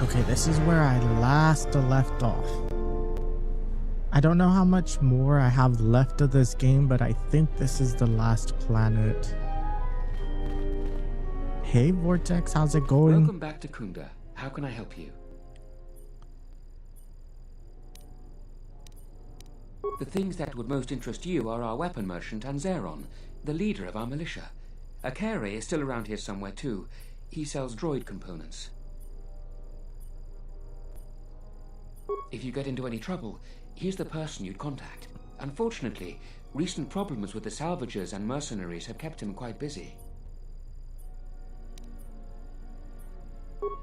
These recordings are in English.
Okay, this is where I last left off. I don't know how much more I have left of this game, but I think this is the last planet. Hey Vortex, how's it going? Welcome back to Kunda. How can I help you? The things that would most interest you are our weapon merchant Anzeron, the leader of our militia. Akere is still around here somewhere too. He sells droid components. If you get into any trouble, he's the person you'd contact. Unfortunately, recent problems with the salvagers and mercenaries have kept him quite busy.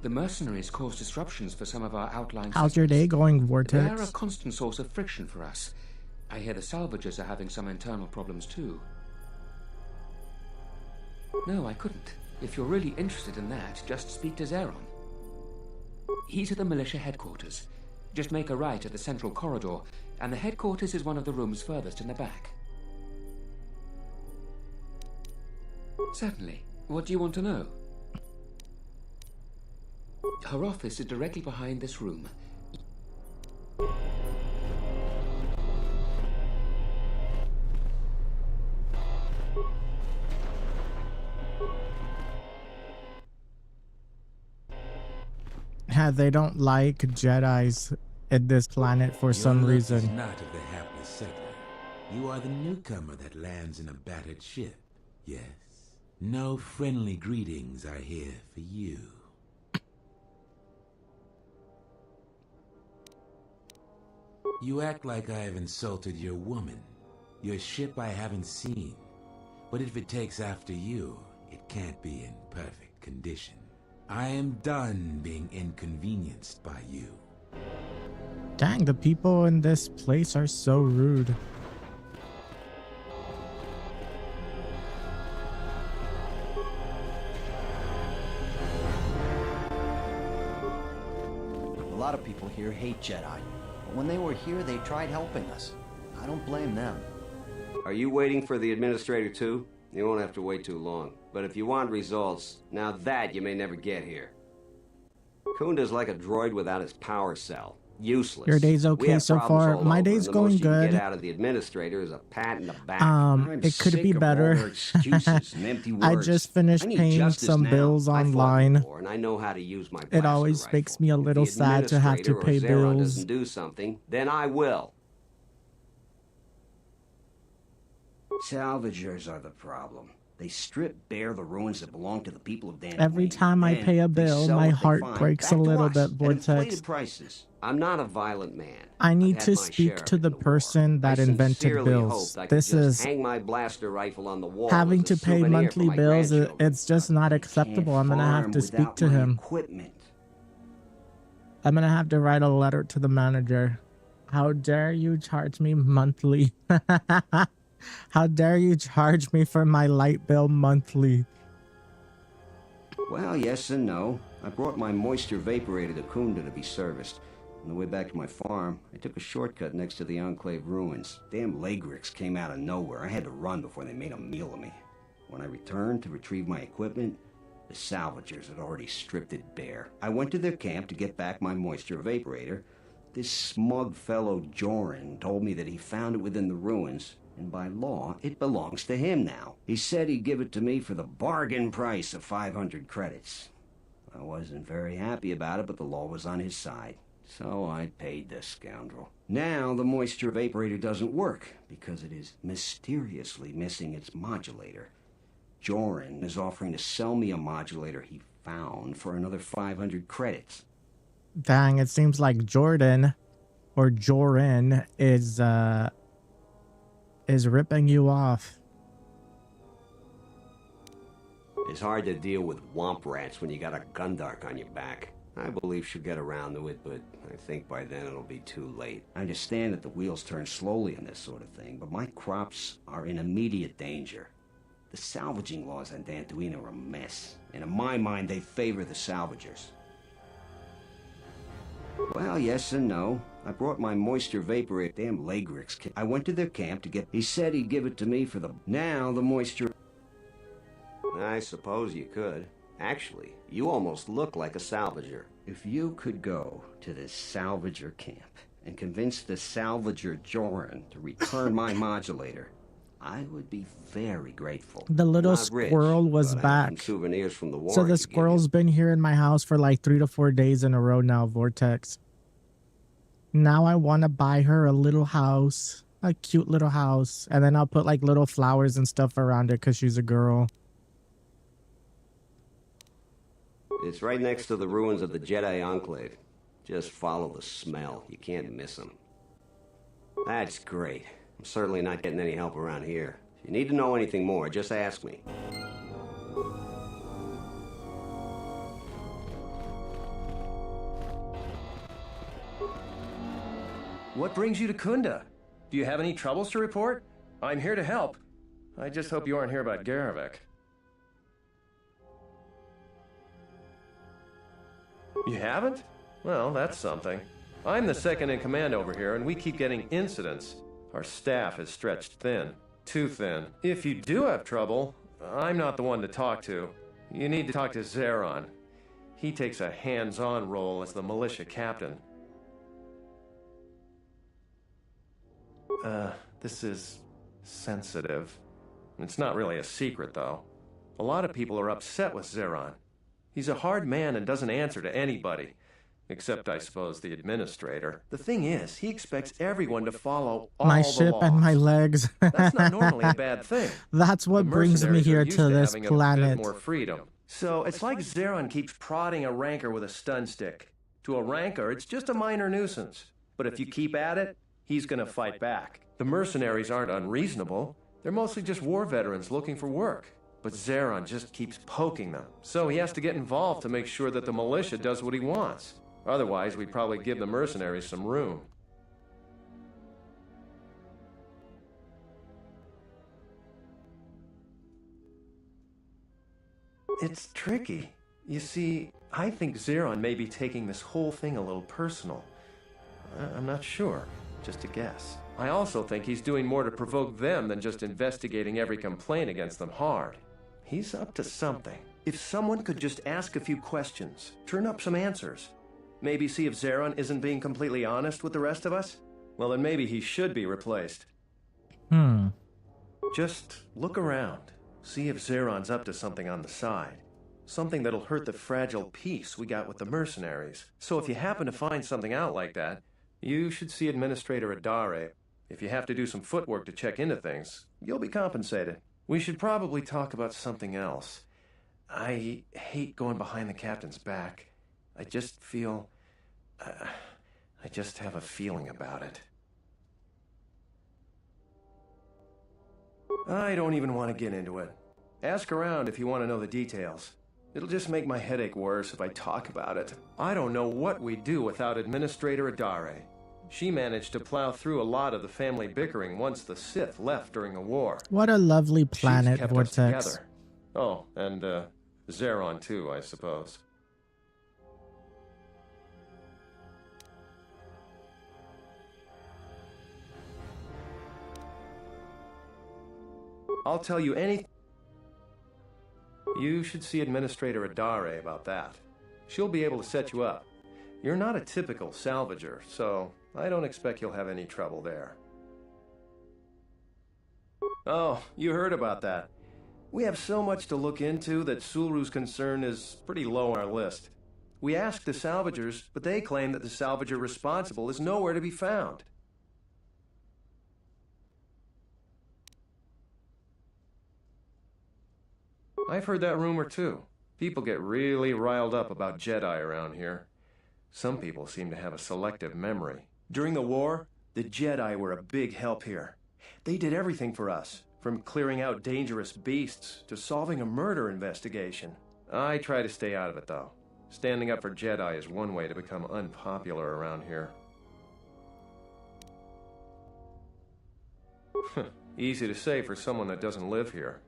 The mercenaries cause disruptions for some of our outlying How's your day going, Vortex? They are a constant source of friction for us. I hear the salvagers are having some internal problems too. No, I couldn't. If you're really interested in that, just speak to Zeron. He's at the militia headquarters. Just make a right at the central corridor, and the headquarters is one of the rooms furthest in the back. Certainly. What do you want to know? Her office is directly behind this room. They don't like Jedis at this planet for some reason. Your luck is not of the hapless settler. You are the newcomer that lands in a battered ship. Yes. No friendly greetings are here for you. You act like I have insulted your woman. Your ship I haven't seen. But if it takes after you, it can't be in perfect condition. I am done being inconvenienced by you. Dang, the people in this place are so rude. A lot of people here hate Jedi. But when they were here, they tried helping us. I don't blame them. Are you waiting for the administrator too? You won't have to wait too long. But if you want results, now that you may never get here. Kunda's like a droid without its power cell. Useless. Your day's okay so far? My day's going good. The most you can get out of the administrator is a pat in the back. It could be better. I just finished paying some bills online. And I know how to use my it always rifle. makes me a little sad to have to pay bills. Doesn't do something, then I will. Salvagers are the problem. They strip bare the ruins that belong to the people of Dantooine. Every time I pay a bill, my heart breaks a little bit, Vortex. Prices. I'm not a violent man. I need to speak to the person that invented bills. This is hang my blaster rifle on the wall having to pay monthly bills. It's just not acceptable. I'm gonna have to speak to him. I'm gonna have to write a letter to the manager. How dare you charge me monthly? How dare you charge me for my light bill monthly? Well, yes and no. I brought my moisture vaporator to Kunda to be serviced. On the way back to my farm, I took a shortcut next to the Enclave ruins. Damn Lagrix came out of nowhere. I had to run before they made a meal of me. When I returned to retrieve my equipment, the salvagers had already stripped it bare. I went to their camp to get back my moisture vaporator. This smug fellow Joran told me that he found it within the ruins, and by law, it belongs to him now. He said he'd give it to me for the bargain price of 500 credits. I wasn't very happy about it, but the law was on his side. So I paid this scoundrel. Now the moisture vaporator doesn't work because it is mysteriously missing its modulator. Joran is offering to sell me a modulator he found for another 500 credits. Dang, it seems like Jordan or Joran is ripping you off. It's hard to deal with womp rats when you got a Gundark on your back. I believe she'll get around to it, but I think by then it'll be too late. I understand that the wheels turn slowly in this sort of thing, but my crops are in immediate danger. The salvaging laws on Dantooine are a mess, and in my mind they favor the salvagers. Well, yes and no. I brought my moisture vaporator. Damn Lagrix kid. I went to their camp to get... He said he'd give it to me for the... Now the moisture... I suppose you could. Actually, you almost look like a salvager. If you could go to this salvager camp and convince the salvager Joran to return my modulator, I would be very grateful. The little Not rich, squirrel was but I have some back. souvenirs from the war. So I the could give you. squirrel's been here in my house for like 3 to 4 days in a row now, Vortex. Now I want to buy her a little house, a cute little house, and then I'll put like little flowers and stuff around it because she's a girl. It's right next to the ruins of the Jedi Enclave. Just follow the smell. You can't miss them. That's great. I'm certainly not getting any help around here. If you need to know anything more, just ask me. What brings you to Kunda? Do you have any troubles to report? I'm here to help. I just hope you aren't here about Garevik. You haven't? Well, that's something. I'm the second in command over here, and we keep getting incidents. Our staff is stretched thin. Too thin. If you do have trouble, I'm not the one to talk to. You need to talk to Zeron. He takes a hands-on role as the militia captain. This is sensitive. It's not really a secret, though. A lot of people are upset with Zeron. He's a hard man and doesn't answer to anybody. Except, I suppose, the administrator. The thing is, he expects everyone to follow all My the ship laws. and my legs. That's not normally a bad thing. That's what The brings me mercenaries are here used to this having a planet. bit more freedom. So it's like Zeron keeps prodding a rancor with a stun stick. To a rancor, it's just a minor nuisance. But if you keep at it, he's going to fight back. The mercenaries aren't unreasonable. They're mostly just war veterans looking for work. But Zeron just keeps poking them. So he has to get involved to make sure that the militia does what he wants. Otherwise, we'd probably give the mercenaries some room. It's tricky. You see, I think Zeron may be taking this whole thing a little personal. I'm not sure. Just a guess. I also think he's doing more to provoke them than just investigating every complaint against them hard. He's up to something. If someone could just ask a few questions, turn up some answers, maybe see if Zeron isn't being completely honest with the rest of us, well then maybe he should be replaced. Just look around. See if Zeron's up to something on the side. Something that'll hurt the fragile peace we got with the mercenaries. So if you happen to find something out like that, you should see Administrator Adare. If you have to do some footwork to check into things, you'll be compensated. We should probably talk about something else. I hate going behind the captain's back. I just feel... I just have a feeling about it. I don't even want to get into it. Ask around if you want to know the details. It'll just make my headache worse if I talk about it. I don't know what we'd do without Administrator Adare. She managed to plow through a lot of the family bickering once the Sith left during the war. What a lovely planet, She's kept Vortex. us together. Oh, and Zeron too, I suppose. I'll tell you anything. You should see Administrator Adare about that. She'll be able to set you up. You're not a typical salvager, so I don't expect you'll have any trouble there. Oh, you heard about that. We have so much to look into that Sulru's concern is pretty low on our list. We asked the salvagers, but they claim that the salvager responsible is nowhere to be found. I've heard that rumor too. People get really riled up about Jedi around here. Some people seem to have a selective memory. During the war, the Jedi were a big help here. They did everything for us, from clearing out dangerous beasts to solving a murder investigation. I try to stay out of it though. Standing up for Jedi is one way to become unpopular around here. Easy to say for someone that doesn't live here.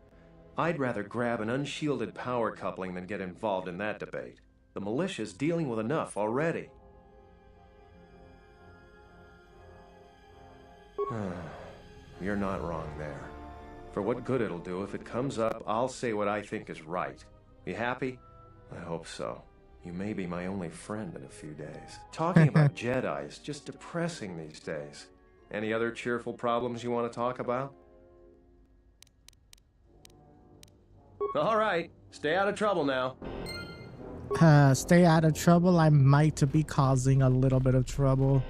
I'd rather grab an unshielded power coupling than get involved in that debate. The militia's dealing with enough already. You're not wrong there. For what good it'll do if it comes up, I'll say what I think is right. You happy? I hope so. You may be my only friend in a few days. Talking about Jedi is just depressing these days. Any other cheerful problems you want to talk about? All right, stay out of trouble now. Stay out of trouble. I might be causing a little bit of trouble.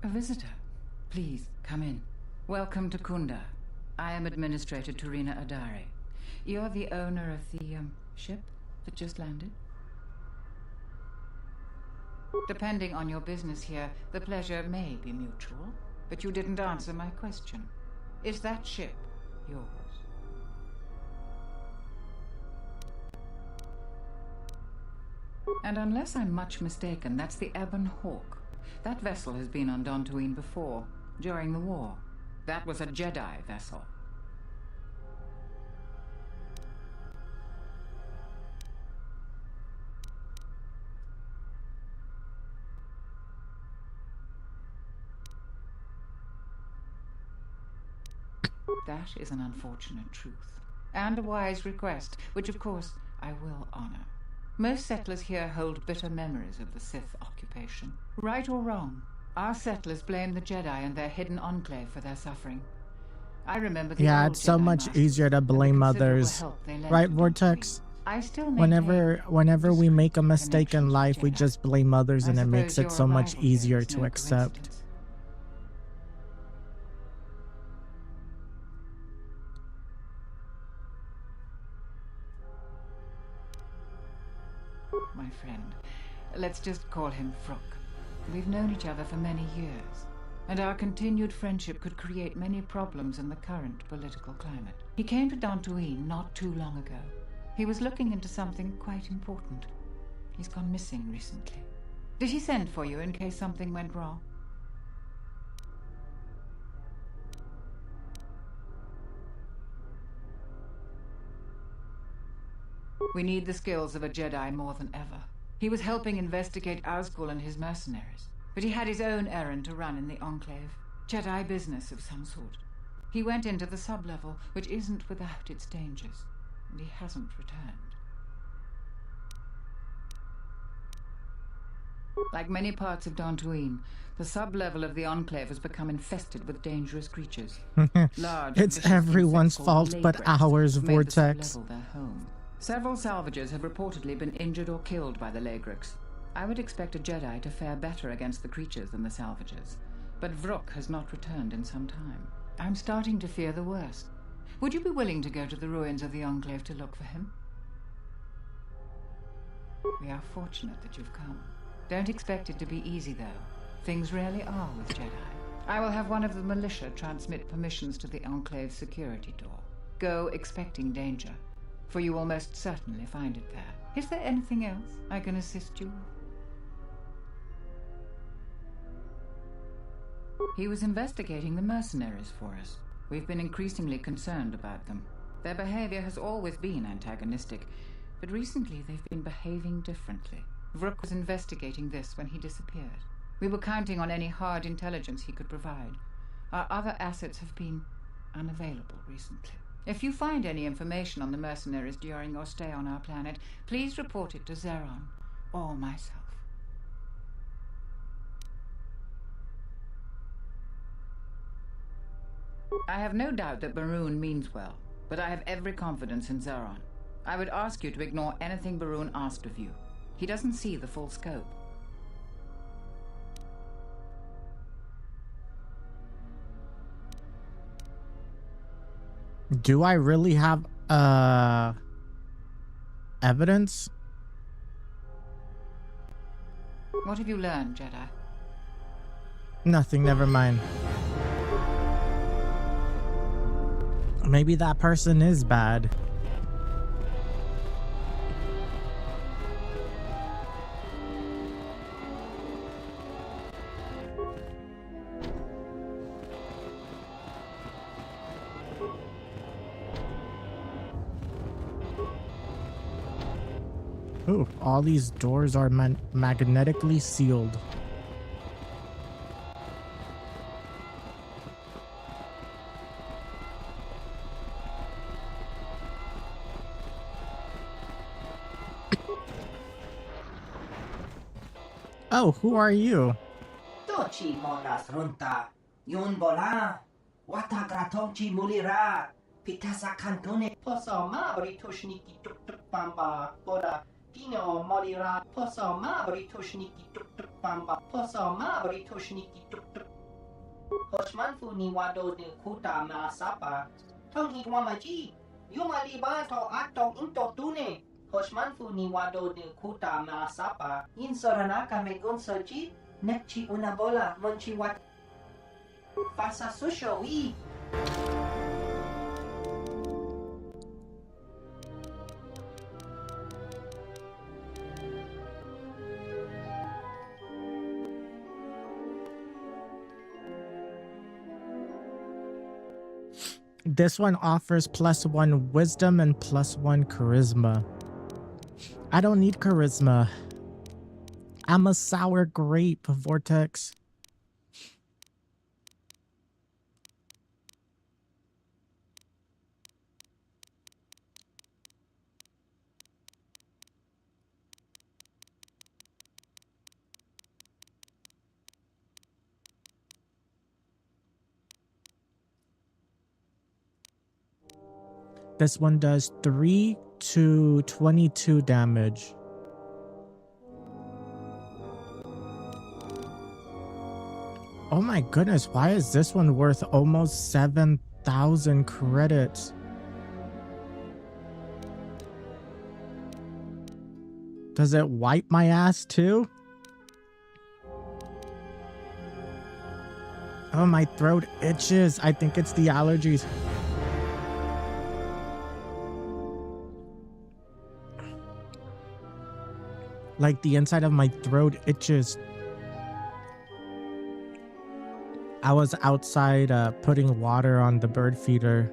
A visitor. Please, come in. Welcome to Kunda. I am Administrator Turina Adari. You're the owner of the, ship that just landed? Depending on your business here, the pleasure may be mutual, but you didn't answer my question. Is that ship yours? And unless I'm much mistaken, that's the Ebon Hawk. That vessel has been on Dantooine before, during the war. That was a Jedi vessel. That is an unfortunate truth, and a wise request, which of course I will honor. Most settlers here hold bitter memories of the Sith occupation. Right or wrong, our settlers blame the Jedi and their hidden enclave for their suffering. I remember the Yeah, old it's so Jedi much masters easier to and the blame considerable others. help they lent Right, to Vortex? Dantooine. I still maintain Whenever we make a mistake in connection to life, we Jedi. just blame others, I and it makes suppose it your so much arrival here easier is to no accept. coincidence. My friend, let's just call him Vrook. We've known each other for many years, and our continued friendship could create many problems in the current political climate. He came to Dantooine not too long ago. He was looking into something quite important. He's gone missing recently. Did he send for you in case something went wrong? We need the skills of a Jedi more than ever. He was helping investigate Ausgul and his mercenaries, but he had his own errand to run in the Enclave. Jedi business of some sort. He went into the sub-level, which isn't without its dangers, and he hasn't returned. Like many parts of Dantooine, the sub-level of the Enclave has become infested with dangerous creatures. Large, It's vicious everyone's insects called fault but Laybreaks ours, have made the Vortex. sub-level their home. Several salvagers have reportedly been injured or killed by the Laybreaks. I would expect a Jedi to fare better against the creatures than the salvagers, but Vrook has not returned in some time. I'm starting to fear the worst. Would you be willing to go to the ruins of the Enclave to look for him? We are fortunate that you've come. Don't expect it to be easy, though. Things rarely are with Jedi. I will have one of the militia transmit permissions to the Enclave security door. Go expecting danger, for you will most certainly find it there. Is there anything else I can assist you with? He was investigating the mercenaries for us. We've been increasingly concerned about them. Their behavior has always been antagonistic, but recently they've been behaving differently. Vrook was investigating this when he disappeared. We were counting on any hard intelligence he could provide. Our other assets have been unavailable recently. If you find any information on the mercenaries during your stay on our planet, please report it to Zeron or myself. I have no doubt that Baroon means well, but I have every confidence in Zeron. I would ask you to ignore anything Baroon asked of you. He doesn't see the full scope. Do I really have evidence? What have you learned, Jedi? Nothing, never mind. Maybe that person is bad. Ooh, all these doors are magnetically sealed. Oh, who are you? Tochi monas runta. Yun bola. Wata gratonchi mulira. Pitasa cantone. Poso mabri toshniki tuk tuk bamba. Bola. Pino molira. Poso mabri toshniki tuk tuk bamba. Poso mabri toshniki tuk tuk. Hoshmanfu ni wado de kuta maasapa. Tong higwamaji. Yuma liba to atong into tune. Hoshmanfu ni wado de kuta maasapa. Insoranaka megunsoji. Nepchi una bola, monchi wat. Pasa susho, oui. This one offers +1 wisdom and +1 charisma. I don't need charisma. I'm a sour grape, Vortex. This one does 3 to 22 damage. Oh my goodness, why is this one worth almost 7,000 credits? Does it wipe my ass too? Oh, my throat itches. I think it's the allergies. Like the inside of my throat itches. I was outside putting water on the bird feeder.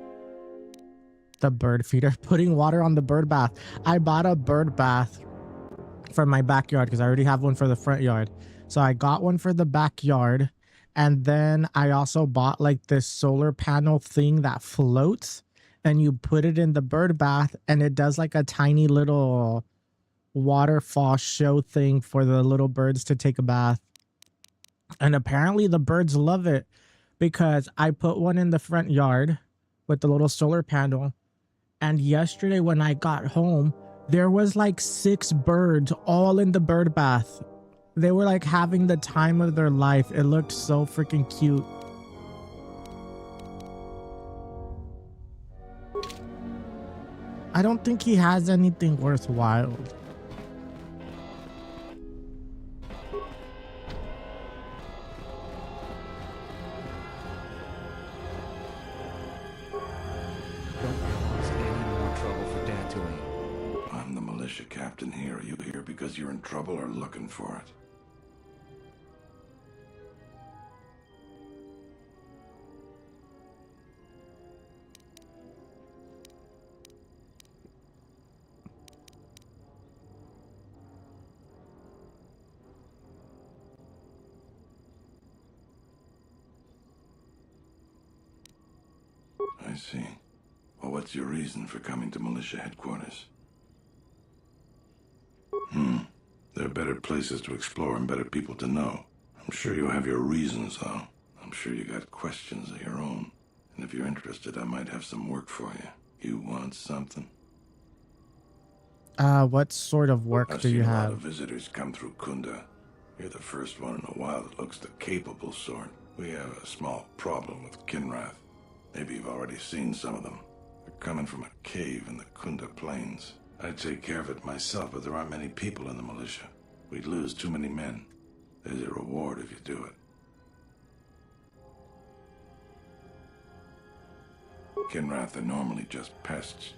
Putting water on the bird bath. I bought a bird bath for my backyard because I already have one for the front yard. So I got one for the backyard. And then I also bought like this solar panel thing that floats. And you put it in the bird bath and it does like a tiny little waterfall show thing for the little birds to take a bath. And apparently the birds love it because I put one in the front yard with the little solar panel. And yesterday when I got home, there was like 6 birds all in the bird bath. They were like having the time of their life. It looked so freaking cute. I don't think he has anything worthwhile. Captain here. Are you here because you're in trouble or looking for it? I see. Well, what's your reason for coming to militia headquarters? There are better places to explore and better people to know. I'm sure you have your reasons, though. I'm sure you got questions of your own. And if you're interested, I might have some work for you. You want something? What sort of work do you I've seen a have? lot of visitors come through Kunda. You're the first one in a while that looks the capable sort. We have a small problem with Kinrath. Maybe you've already seen some of them. They're coming from a cave in the Kunda Plains. I'd take care of it myself, but there aren't many people in the militia. We'd lose too many men. There's a reward if you do it. Kinrath are normally just pests.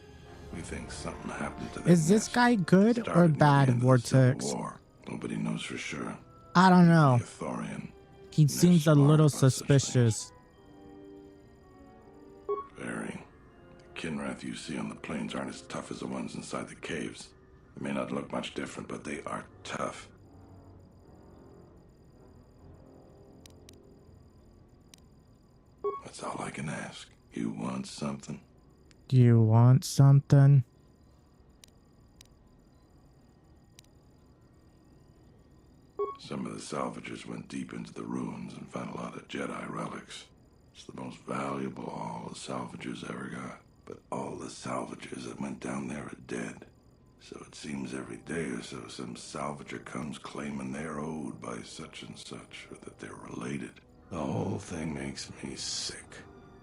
We think something happened to them. Is this guy good or bad, Vortex? Nobody knows for sure. I don't know. Thorian. He seems a little suspicious. Very. The Kinrath you see on the plains aren't as tough as the ones inside the caves. They may not look much different, but they are tough. That's all I can ask. You want something? Do you want something? Some of the salvagers went deep into the ruins and found a lot of Jedi relics. It's the most valuable all the salvagers ever got. But all the salvagers that went down there are dead. So it seems every day or so some salvager comes claiming they're owed by such and such, or that they're related. The whole thing makes me sick.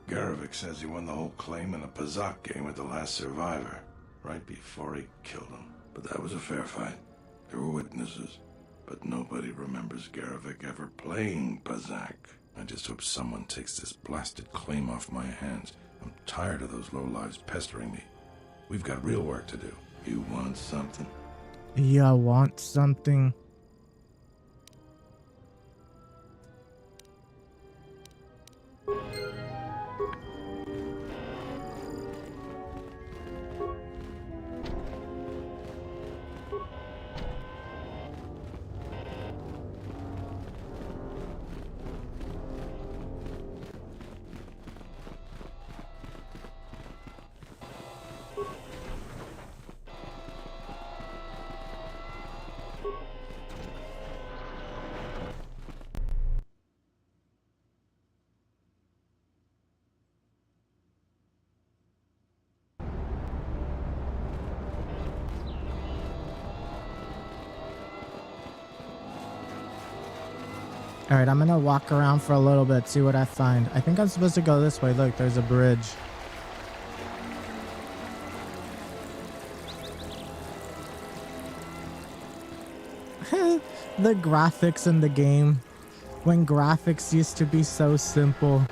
Garavik says he won the whole claim in a Pazak game with the last survivor, right before he killed him. But that was a fair fight. There were witnesses. But nobody remembers Garavik ever playing Pazak. I just hope someone takes this blasted claim off my hands. I'm tired of those lowlives pestering me. We've got real work to do. You want something? Yeah, want something. All right, I'm gonna walk around for a little bit, see what I find. I think I'm supposed to go this way. Look, there's a bridge. The graphics in the game, when graphics used to be so simple.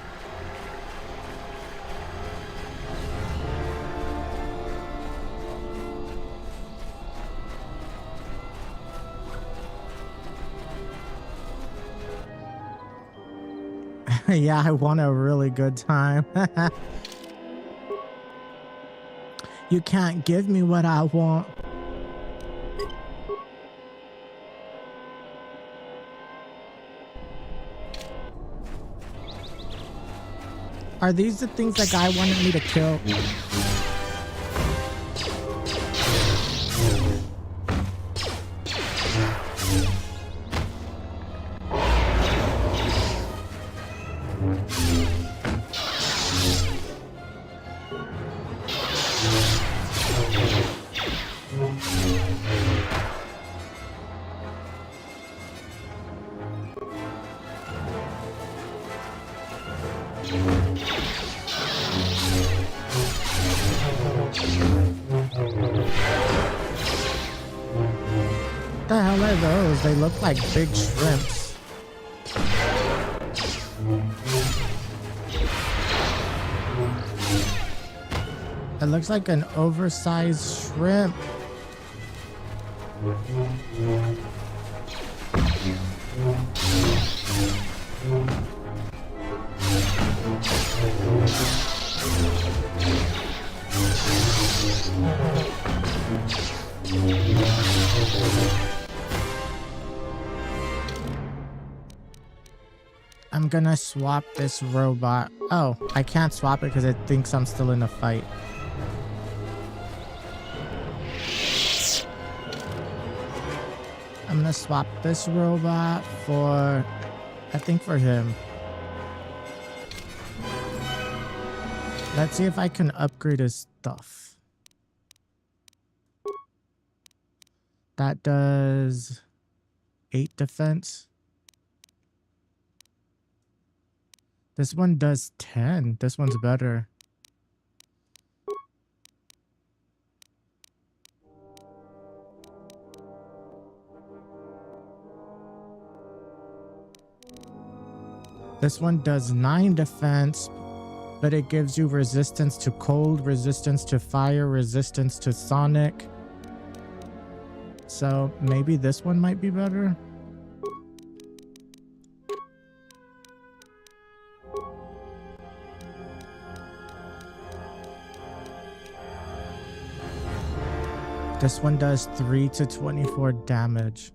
Yeah, I want a really good time. You can't give me what I want. Are these the things that guy wanted me to kill? What the hell are those? They look like big shrimps. It looks like an oversized shrimp. I'm gonna swap this robot. Oh, I can't swap it because it thinks I'm still in a fight. I'm gonna swap this robot for, I think for him. Let's see if I can upgrade his stuff. That does 8 defense. This one does 10. This one's better. This one does 9 defense, but it gives you resistance to cold, resistance to fire, resistance to sonic. So maybe this one might be better. This one does 3 to 24 damage.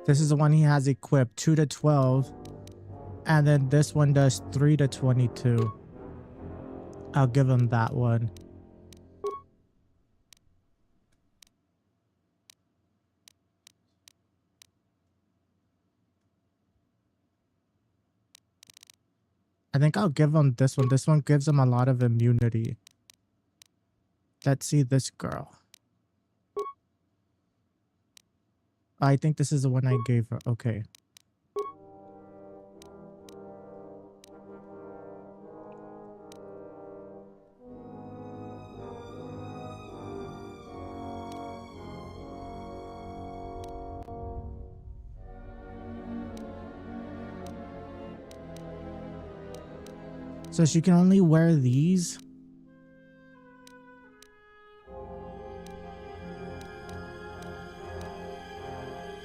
This is the one he has equipped, 2 to 12. And then this one does 3 to 22. I'll give him that one. I think I'll give him this one. This one gives him a lot of immunity. Let's see this girl. I think this is the one I gave her. Okay. So she can only wear these.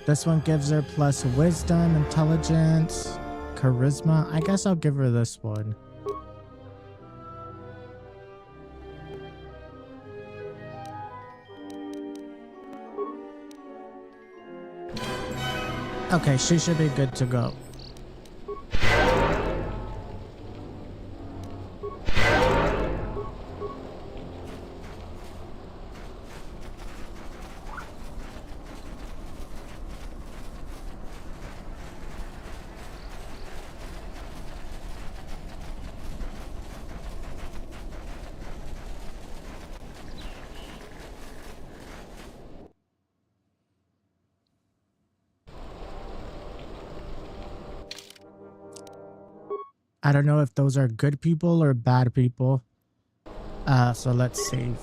This one gives her plus wisdom, intelligence, charisma. I guess I'll give her this one. Okay, she should be good to go. I don't know if those are good people or bad people. So let's save.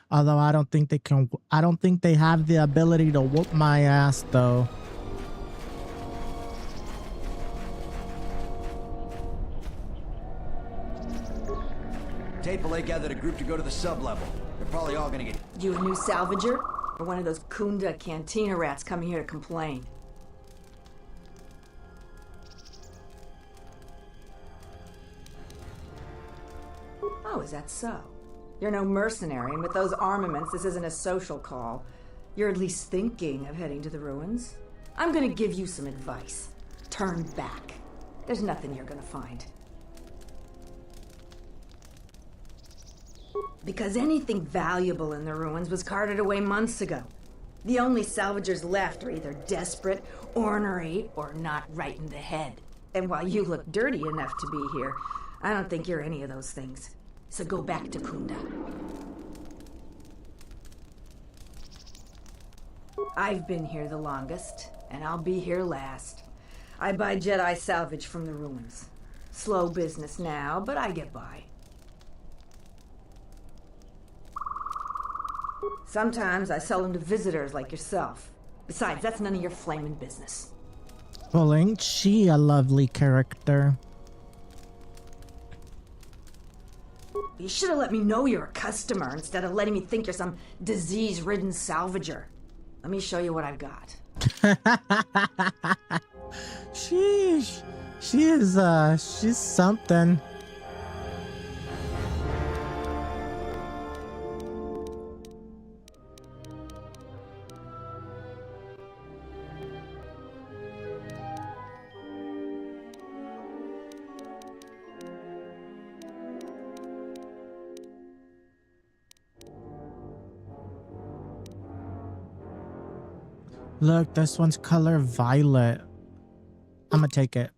Although I don't think they have the ability to whoop my ass though. Tapele gathered a group to go to the sub-level. They're probably all gonna get... You a new salvager? Or one of those Kunda cantina rats coming here to complain? Oh, is that so? You're no mercenary, and with those armaments, this isn't a social call. You're at least thinking of heading to the ruins. I'm gonna give you some advice. Turn back. There's nothing you're gonna find. Because anything valuable in the ruins was carted away months ago. The only salvagers left are either desperate, ornery, or not right in the head. And while you look dirty enough to be here, I don't think you're any of those things. So go back to Kunda. I've been here the longest, and I'll be here last. I buy Jedi salvage from the ruins. Slow business now, but I get by. Sometimes I sell them to visitors like yourself. Besides, that's none of your flaming business. Well, ain't she a lovely character? You should have let me know you're a customer instead of letting me think you're some disease-ridden salvager. Let me show you what I've got. Sheesh. She's something. Look, this one's color violet. I'm gonna take it.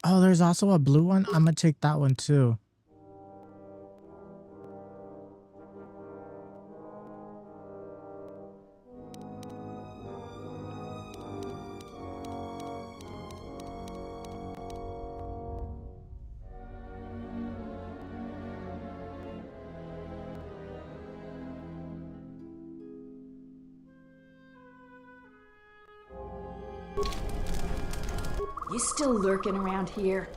Oh, there's also a blue one. I'm gonna take that one too. You still lurking around here?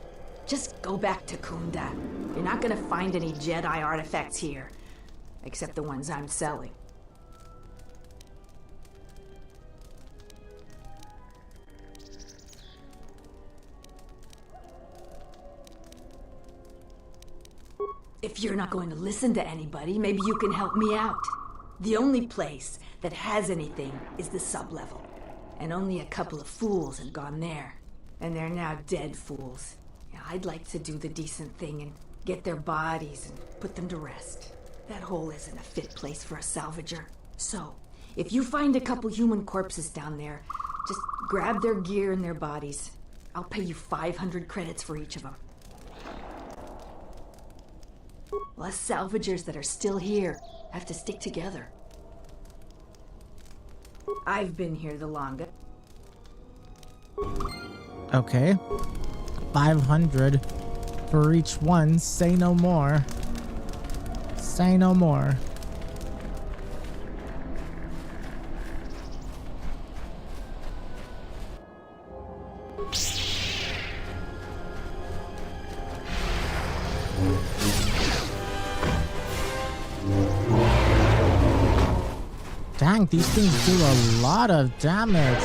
Just go back to Kunda. You're not gonna find any Jedi artifacts here. Except the ones I'm selling. If you're not going to listen to anybody, maybe you can help me out. The only place that has anything is the sublevel. And only a couple of fools have gone there. And they're now dead fools. Yeah, I'd like to do the decent thing and get their bodies and put them to rest. That hole isn't a fit place for a salvager. So, if you find a couple human corpses down there, just grab their gear and their bodies. I'll pay you 500 credits for each of them. Us salvagers that are still here have to stick together. I've been here the longest. Okay. 500 for each one. Say no more. Say no more. Dang, these things do a lot of damage.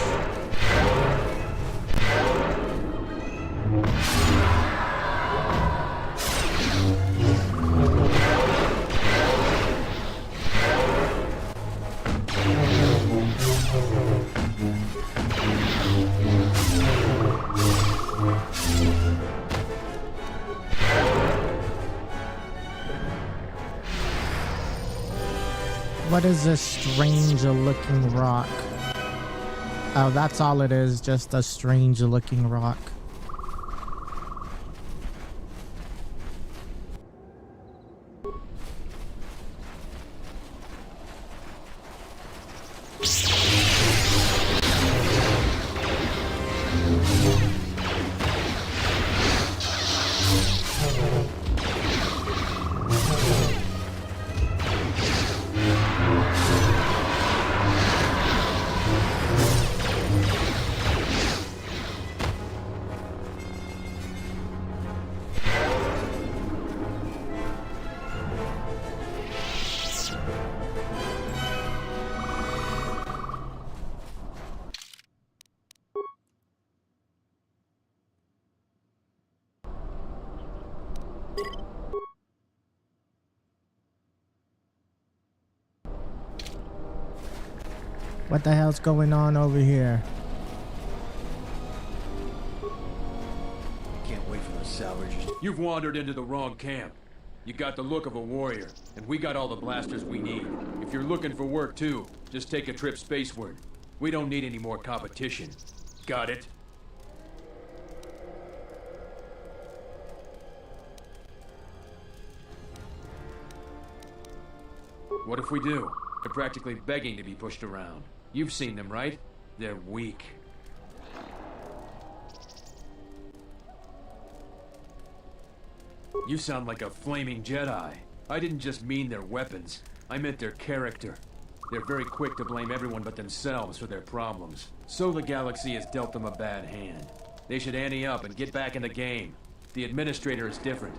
What is this strange looking rock? Oh, that's all it is, just a strange looking rock. What the hell's going on over here? Can't wait for the salvagers. You've wandered into the wrong camp. You got the look of a warrior, and we got all the blasters we need. If you're looking for work too, just take a trip spaceward. We don't need any more competition. Got it? What if we do? They're practically begging to be pushed around. You've seen them, right? They're weak. You sound like a flaming Jedi. I didn't just mean their weapons. I meant their character. They're very quick to blame everyone but themselves for their problems. So the galaxy has dealt them a bad hand. They should ante up and get back in the game. The administrator is different.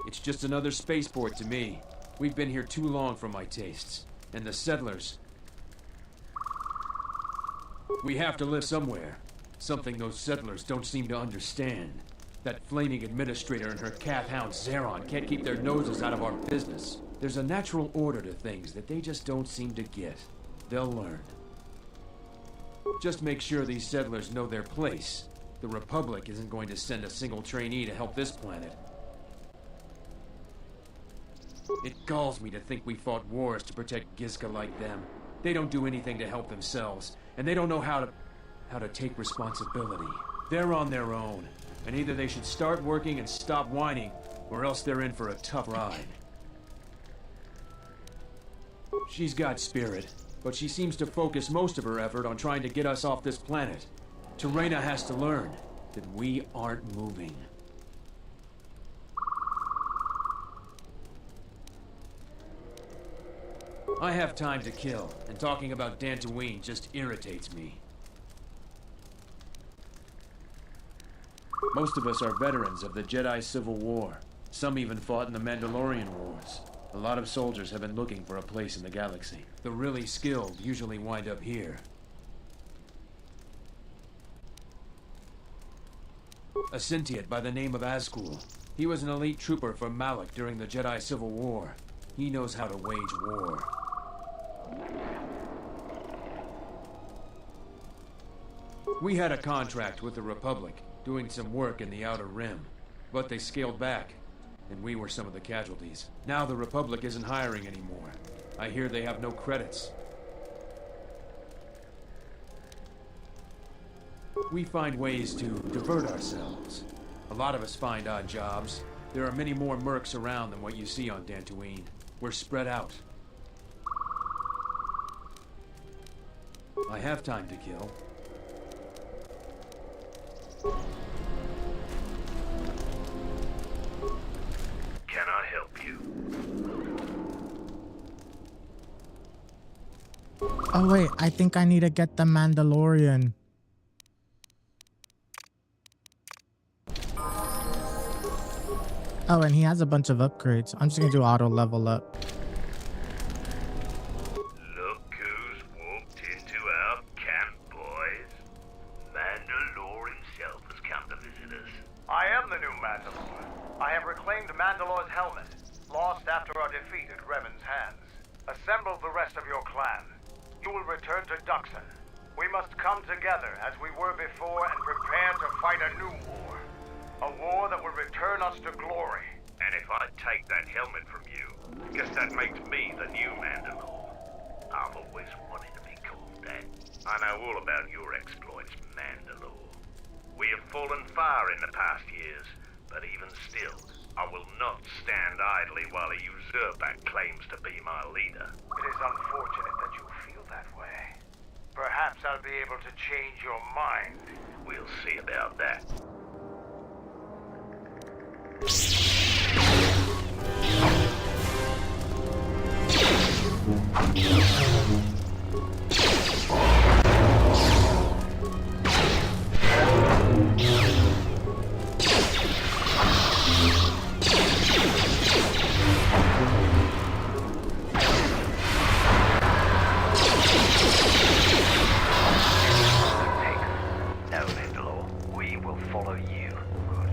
It's just another spaceport to me. We've been here too long for my tastes. And the settlers... We have to live somewhere. Something those settlers don't seem to understand. That flaming administrator and her calf hound Zeron can't keep their noses out of our business. There's a natural order to things that they just don't seem to get. They'll learn. Just make sure these settlers know their place. The Republic isn't going to send a single trainee to help this planet. It galls me to think we fought wars to protect Gizka like them. They don't do anything to help themselves, and they don't know how to take responsibility. They're on their own, and either they should start working and stop whining, or else they're in for a tough ride. She's got spirit, but she seems to focus most of her effort on trying to get us off this planet. Terena has to learn that we aren't moving. I have time to kill, and talking about Dantooine just irritates me. Most of us are veterans of the Jedi Civil War. Some even fought in the Mandalorian Wars. A lot of soldiers have been looking for a place in the galaxy. The really skilled usually wind up here. A Sentient by the name of Azkul. He was an elite trooper from Malak during the Jedi Civil War. He knows how to wage war. We had a contract with the Republic, doing some work in the Outer Rim. But they scaled back, and we were some of the casualties. Now the Republic isn't hiring anymore. I hear they have no credits. We find ways to divert ourselves. A lot of us find odd jobs. There are many more mercs around than what you see on Dantooine. We're spread out. I have time to kill. Can I help you? Oh wait, I think I need to get the Mandalorian. Oh, and he has a bunch of upgrades. I'm just gonna do auto level up. Look who's walked into our camp, boys. Mandalore himself has come to visit us. I am the new Mandalore. I have reclaimed Mandalore's helmet, lost after our defeat at Revan's hands. Assemble the rest of your clan. You will return to Duxon. We must come together as we were before and prepare to fight a new war. A war that will return us to glory. And if I take that helmet from you, guess that makes me the new Mandalore. I've always wanted to be called that. I know all about your exploits, Mandalore. We have fallen far in the past years, but even still, I will not stand idly while a usurper claims to be my leader. It is unfortunate that you feel that way. Perhaps I'll be able to change your mind. We'll see about that. No, Mandalore. We will follow you. Good.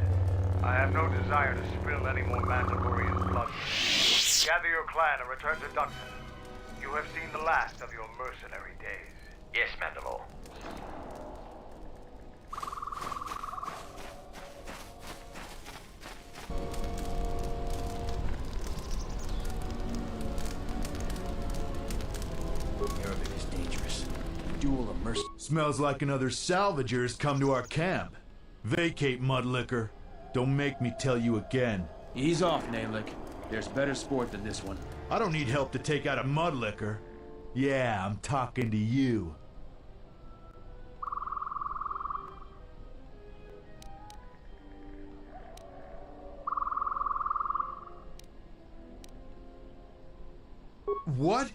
I have no desire to spill any more Mandalorian blood. Gather your clan and return to Duxon. You have seen the last of your mercenary days. Yes, Mandalore. Arabic is dangerous. Duel of mercy. Smells like another salvager's come to our camp. Vacate, Mudlicker. Don't make me tell you again. Ease off, Nalick. There's better sport than this one. I don't need help to take out a Mudlicker. Yeah, I'm talking to you. What?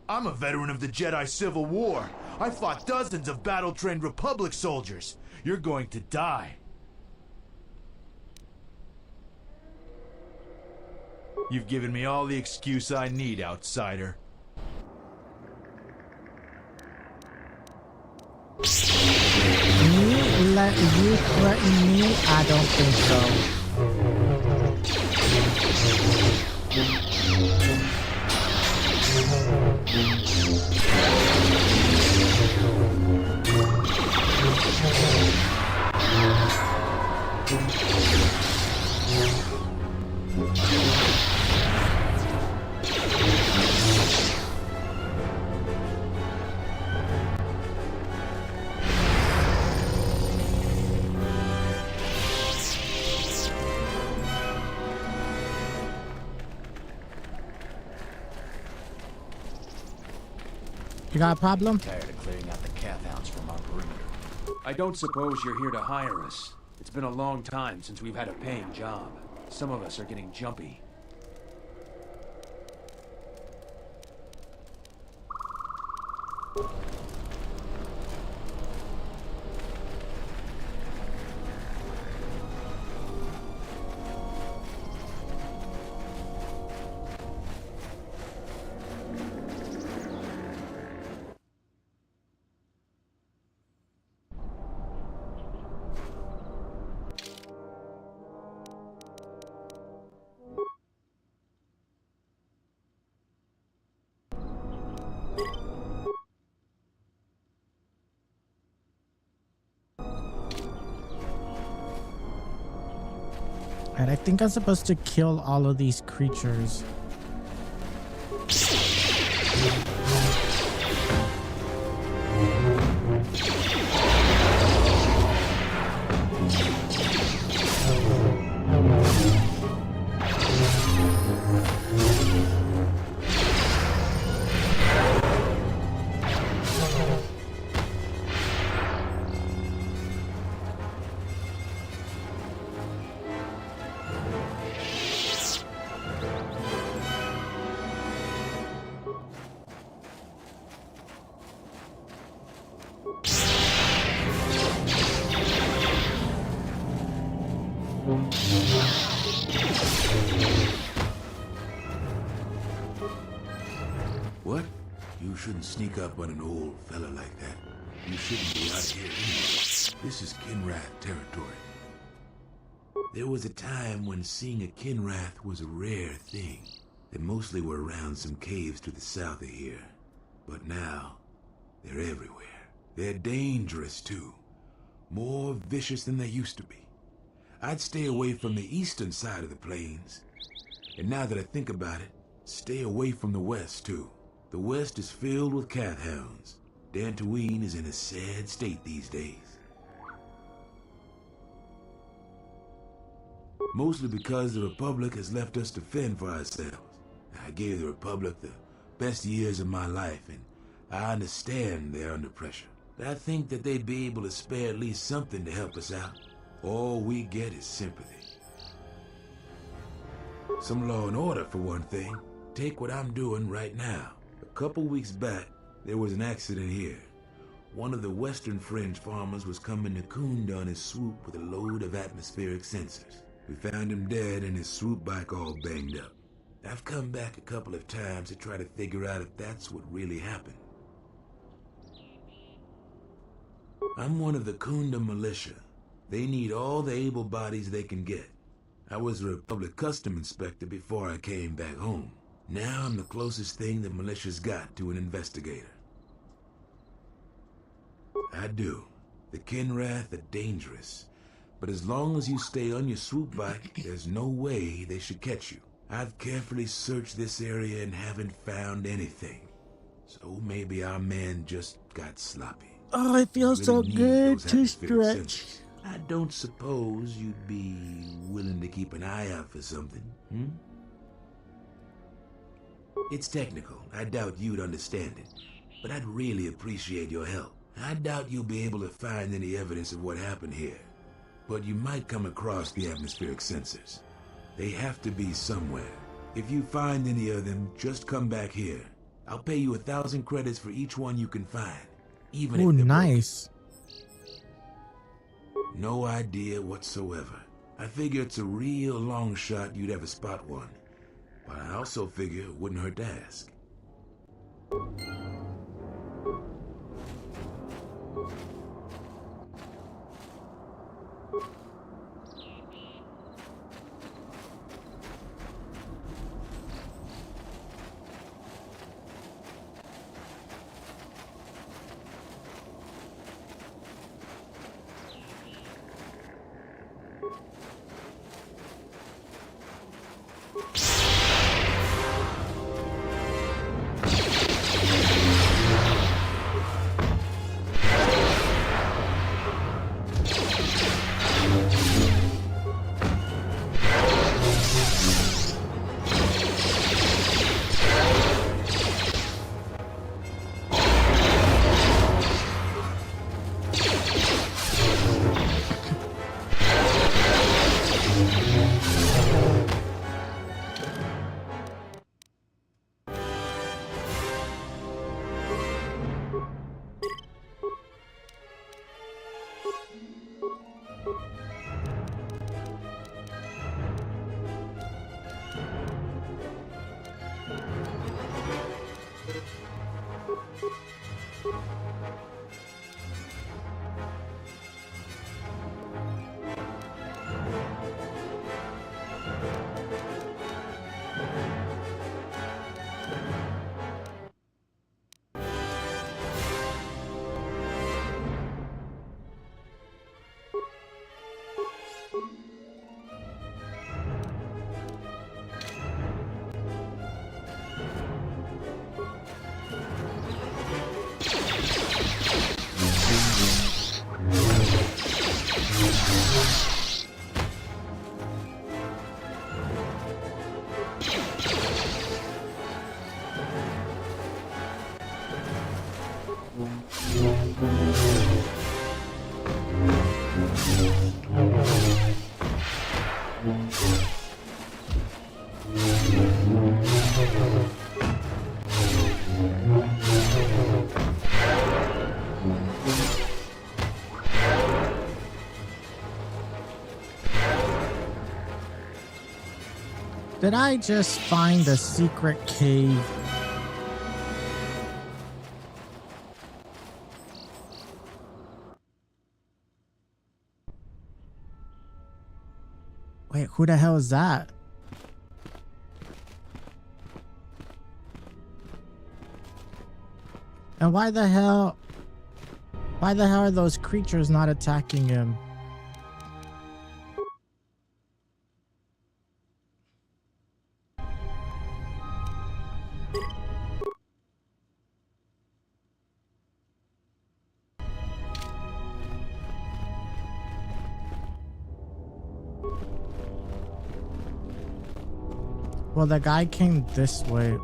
I'm a veteran of the Jedi Civil War. I fought dozens of battle-trained Republic soldiers. You're going to die. You've given me all the excuse I need, outsider. Let you threaten me? I don't think so. You got a problem? Tired of clearing out the calf hounds from our perimeter. I don't suppose you're here to hire us. It's been a long time since we've had a paying job. Some of us are getting jumpy. And I think I'm supposed to kill all of these creatures. What? You shouldn't sneak up on an old fella like that. You shouldn't be out here anyway. This is Kinrath territory. There was a time when seeing a Kinrath was a rare thing. They mostly were around some caves to the south of here. But now, they're everywhere. They're dangerous too. More vicious than they used to be. I'd stay away from the eastern side of the plains. And now that I think about it, stay away from the west too. The west is filled with cat hounds. Dantooine is in a sad state these days. Mostly because the Republic has left us to fend for ourselves. I gave the Republic the best years of my life, and I understand they're under pressure. I think that they'd be able to spare at least something to help us out. All we get is sympathy. Some law and order, for one thing. Take what I'm doing right now. A couple weeks back, there was an accident here. One of the Western Fringe farmers was coming to Kunda on his swoop with a load of atmospheric sensors. We found him dead and his swoop bike all banged up. I've come back a couple of times to try to figure out if that's what really happened. I'm one of the Kunda militia. They need all the able bodies they can get. I was a Republic custom inspector before I came back home. Now I'm the closest thing the militia's got to an investigator. I do. The Kinrath are dangerous. But as long as you stay on your swoop bike, there's no way they should catch you. I've carefully searched this area and haven't found anything. So maybe our man just got sloppy. Oh, it feels so good to stretch. I don't suppose you'd be willing to keep an eye out for something, hmm? It's technical. I doubt you'd understand it. But I'd really appreciate your help. I doubt you'll be able to find any evidence of what happened here. But you might come across the atmospheric sensors. They have to be somewhere. If you find any of them, just come back here. I'll pay you 1,000 credits for each one you can find. Even if they're nice. broken. No idea whatsoever. I figure it's a real long shot you'd ever spot one. But I also figure it wouldn't hurt to ask. Did I just find a secret cave? Wait, who the hell is that? And why the hell are those creatures not attacking him? Well, the guy came this way.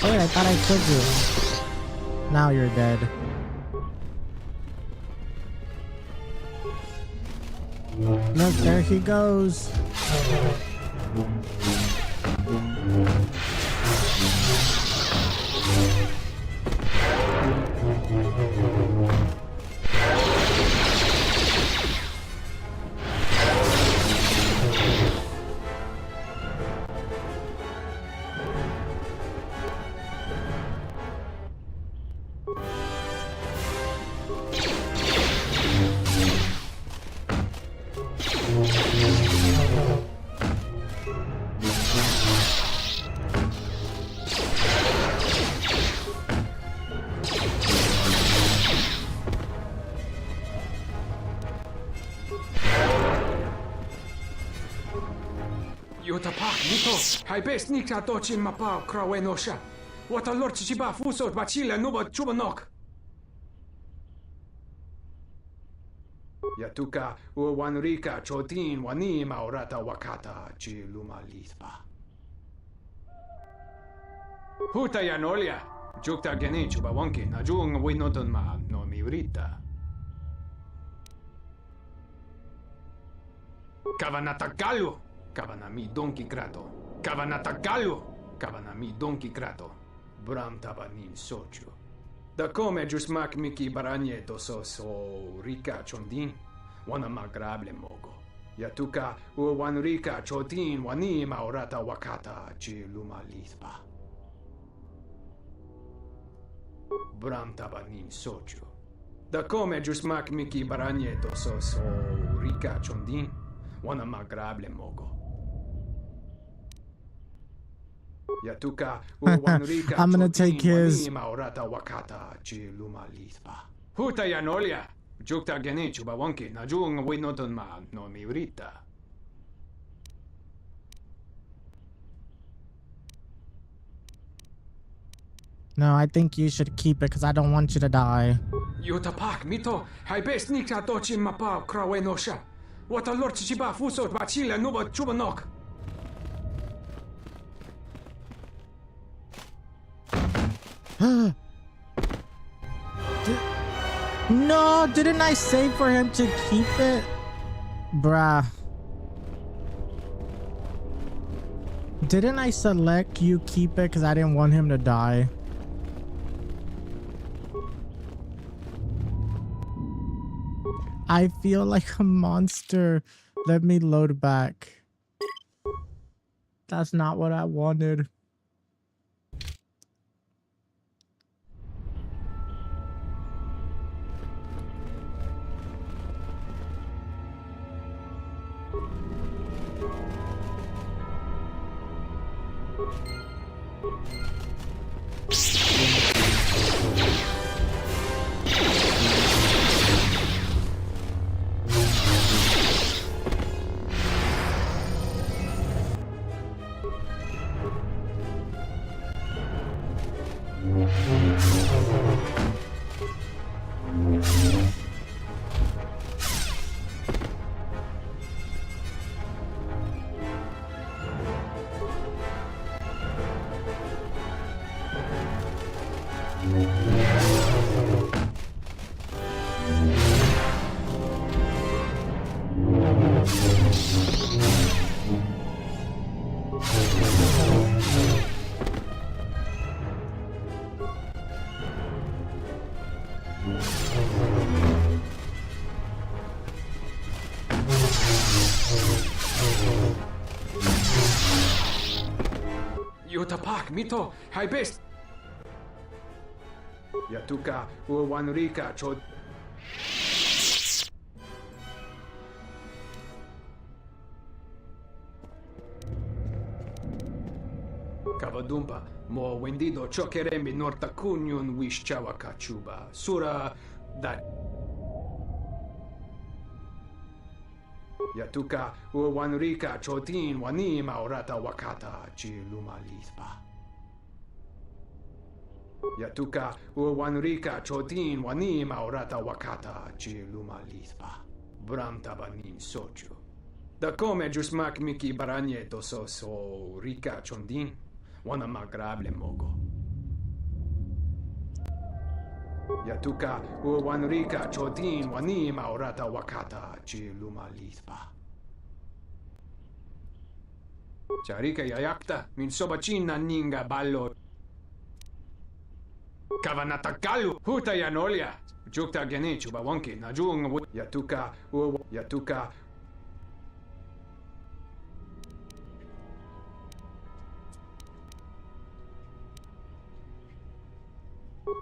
Wait, I thought I killed you. Now you're dead. Look, there he goes. Yotapak, Nito, hai best nikta dochin mapa krawenosha. What a lord chiba fusot bachila nuba chubanok. Yatuka uwanrika chotin wani maurata wakata chiluma lithpa. Huta yanolia, jukta geni chubawanki, najung winoton ma no miurita. Kavanatagalu, Kavanami Donkey Krato, Kavanatagalu, Kavanami Donkey Krato, Bram Tabanin Socho. Da come Jusmak Miki Baragneto so Rika Chondin, Wana Magrable Mogo. Yatuka Wan Rika Chotin Wani Maurata Wakata Chiluma Lithpa. Bram Tabanin Socho. Da come Jusmak Miki Baragneto so Rika Chondin, Wana Magrable Mogo. Yatuka I'm gonna take his. Wakata Chiluma Lithpa. Huta Yanolia, Jukta Genichu Bawanki, Najung Winoton Ma no Miurita. No, I think you should keep it because I don't want you to die. Yutapak, Mito, hai best Nika Dochin Mapa Krawenosha. What a lord Chiba Fusot Bachila Nuba Chubanok. No, didn't I say for him to keep it? Bruh. Didn't I select you keep it because I didn't want him to die? I feel like a monster. Let me load back. That's not what I wanted. Yutapak, Mito, High Best. Yatuka, Uwanrika, Chod. Kavadumpa, mo wendido chokerembi norta kunyun wish chawakachuba. Sura that. Yatuka uwanrika chotin wanima orata wakata chilumalitpa. Yatuka uwanrika chotin wanima orata wakata chilumalitpa. Bramtabanin sochu. Da come jusmak miki baranyeto so rika chondin. Wana magrable mogo. Yatuka uwanrika chotin wanima orata wakata chilumalitpa. Charika yayakta min sobachina ninga ballo. Kavanatakalu huta yanolia. Jukta genichu bawonki najung yatuka yatuka.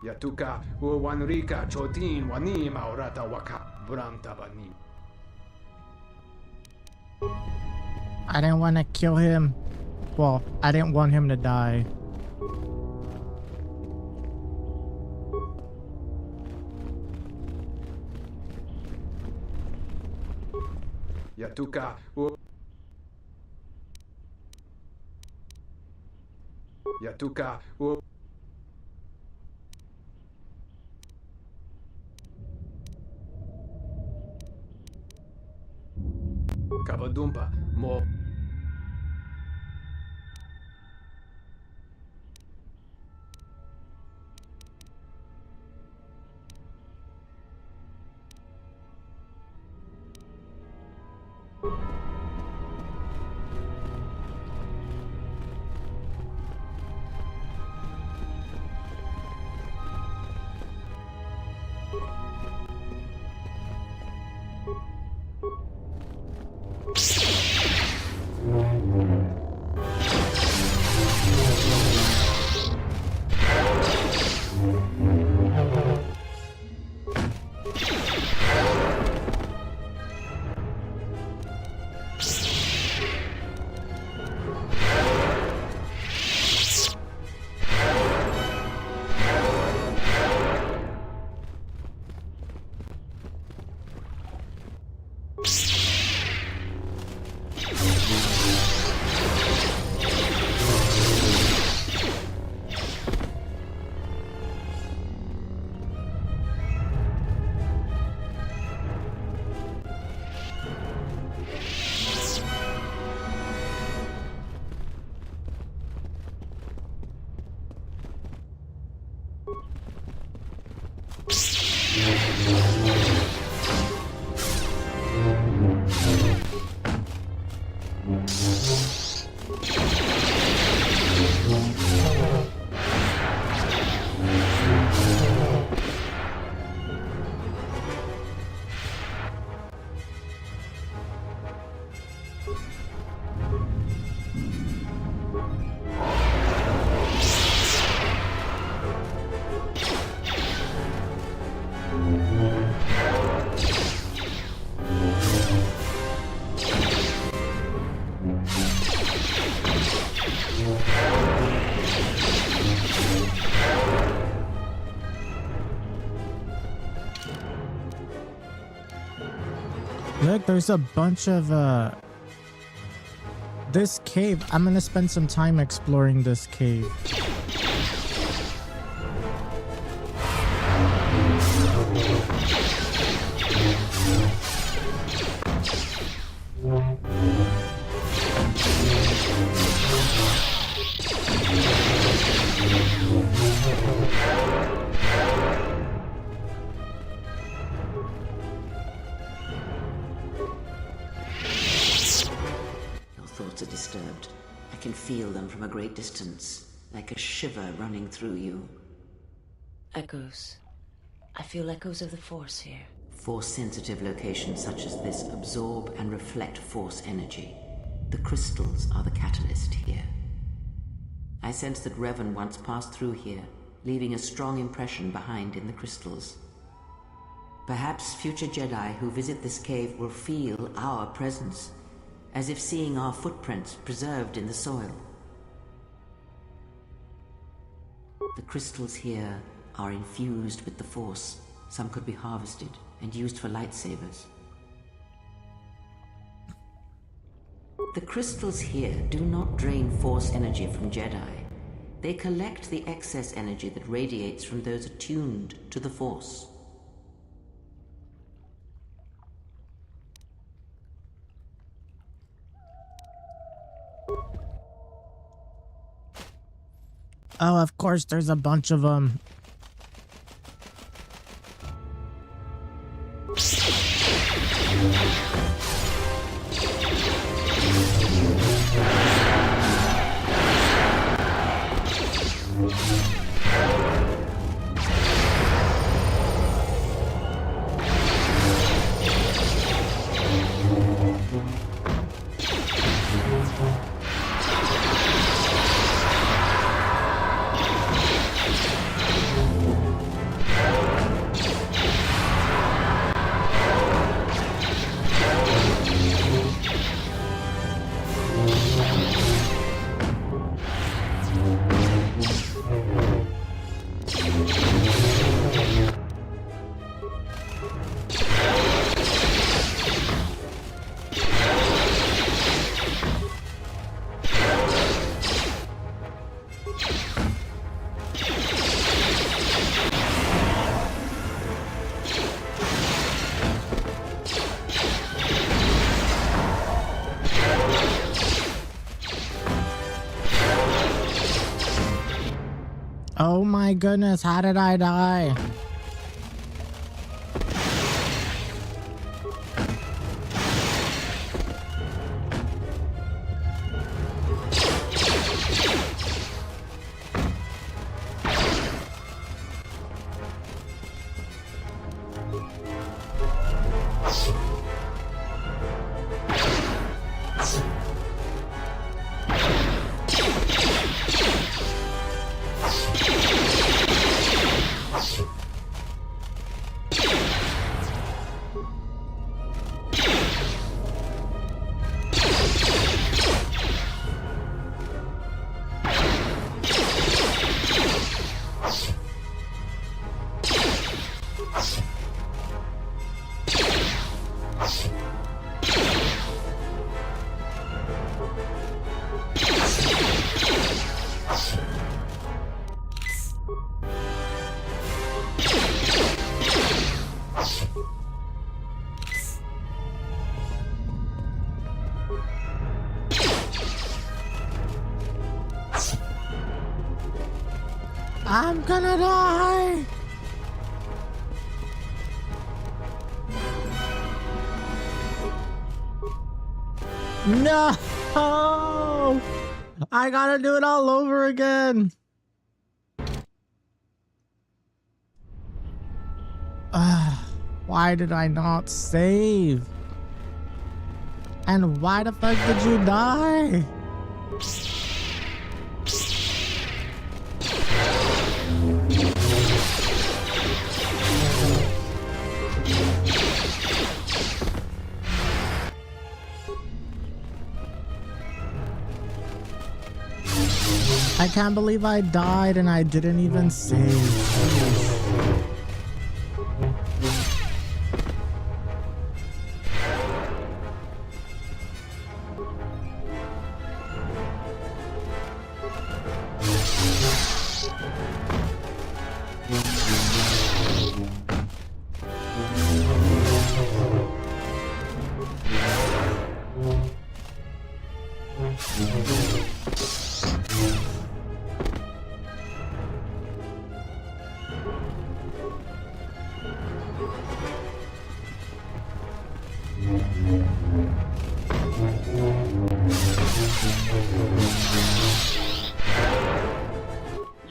Yatuka uwanrika chotin wanima orata waka bramtabanin. I didn't want to kill him. Well, I didn't want him to die. Yatuka Yatuka Kavadumpa, mo. Look, there's a bunch of this cave. I'm gonna spend some time exploring this cave. feel them from a great distance, like a shiver running through you. Echoes. I feel echoes of the Force here. Force-sensitive locations such as this absorb and reflect Force energy. The crystals are the catalyst here. I sense that Revan once passed through here, leaving a strong impression behind in the crystals. Perhaps future Jedi who visit this cave will feel our presence, as if seeing our footprints preserved in the soil. The crystals here are infused with the Force. Some could be harvested and used for lightsabers. The crystals here do not drain Force energy from Jedi. They collect the excess energy that radiates from those attuned to the Force. Oh, of course, there's a bunch of them. Oh my goodness, how did I die? I'm gonna die! No! I gotta do it all over again! Why did I not save? And why the fuck did you die? I can't believe I died and I didn't even save.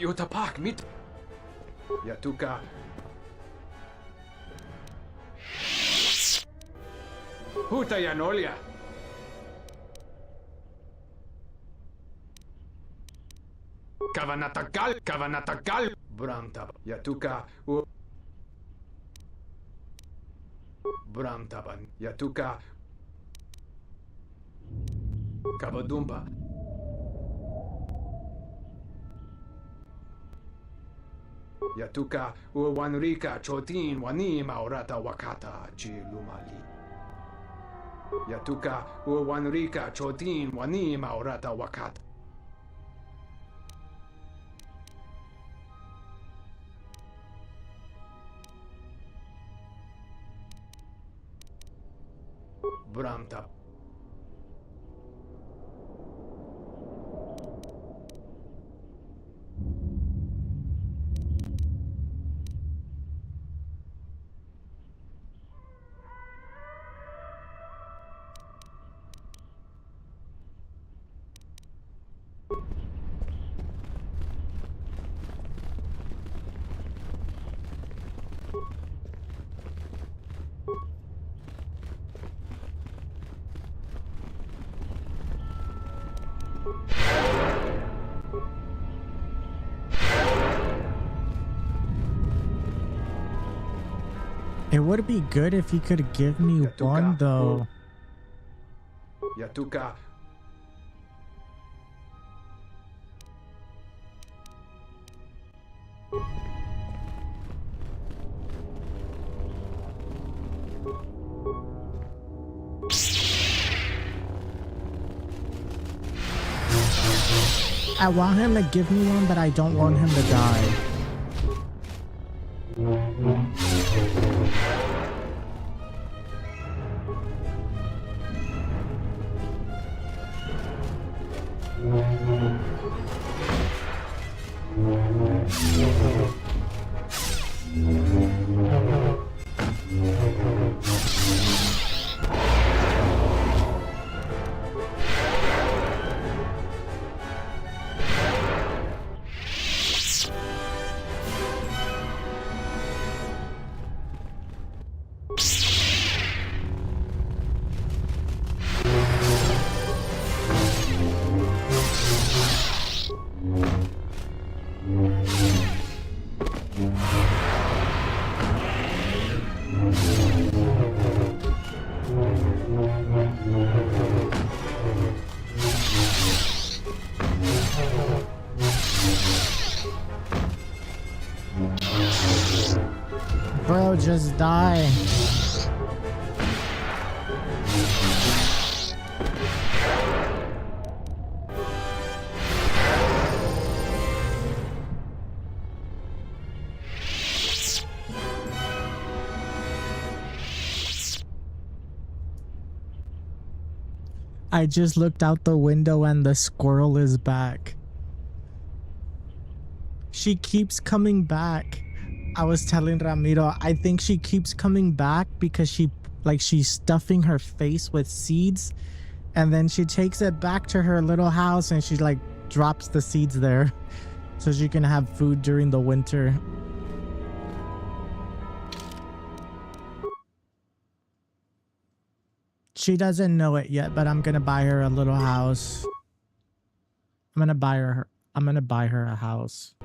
Yutapak mit. Yatuka. Hutayanolia. Kavanatagal. Bramtab. Yatuka. Bramtaban. Yatuka. Kabadumba. Yatuka Wanrika Chotin Wani Maurata Wakata Chilumali. Yatuka Wanrika Chotin Wani Maurata Wakata. Bramta. It would be good if he could give me one, though. Yatuka. I want him to give me one, but I don't want him to die. Bro, just die. I just looked out the window and the squirrel is back. She keeps coming back. I was telling Ramiro, I think she keeps coming back because she's stuffing her face with seeds, and then she takes it back to her little house and she like drops the seeds there so she can have food during the winter. She doesn't know it yet, but I'm gonna buy her a little house. I'm gonna buy her a house.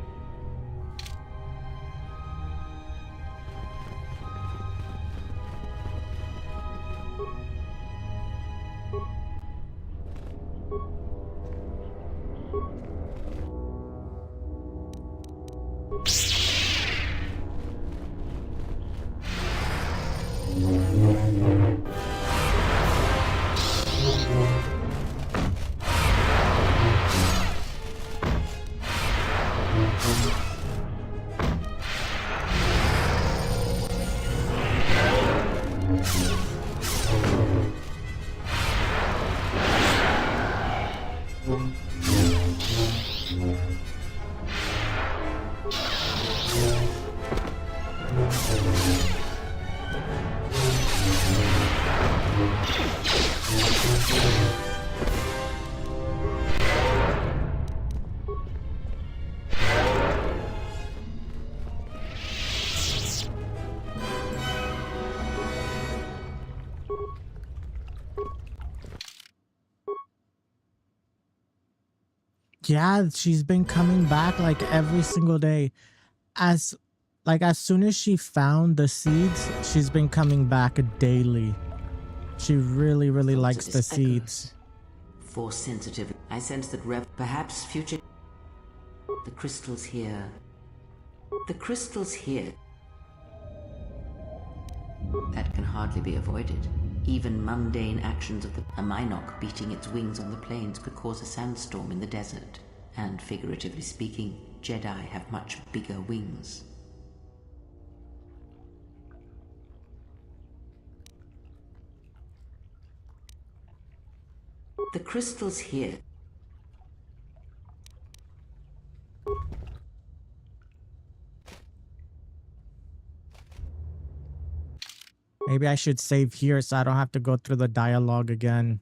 Yeah, she's been coming back like every single day. As as soon as she found the seeds, she's been coming back daily. She really, really likes the seeds. Force sensitive. I sense that perhaps future. The crystals here. The crystals here. That can hardly be avoided. Even mundane actions of a Minok beating its wings on the plains could cause a sandstorm in the desert. And figuratively speaking, Jedi have much bigger wings. The crystals here. Maybe I should save here so I don't have to go through the dialogue again.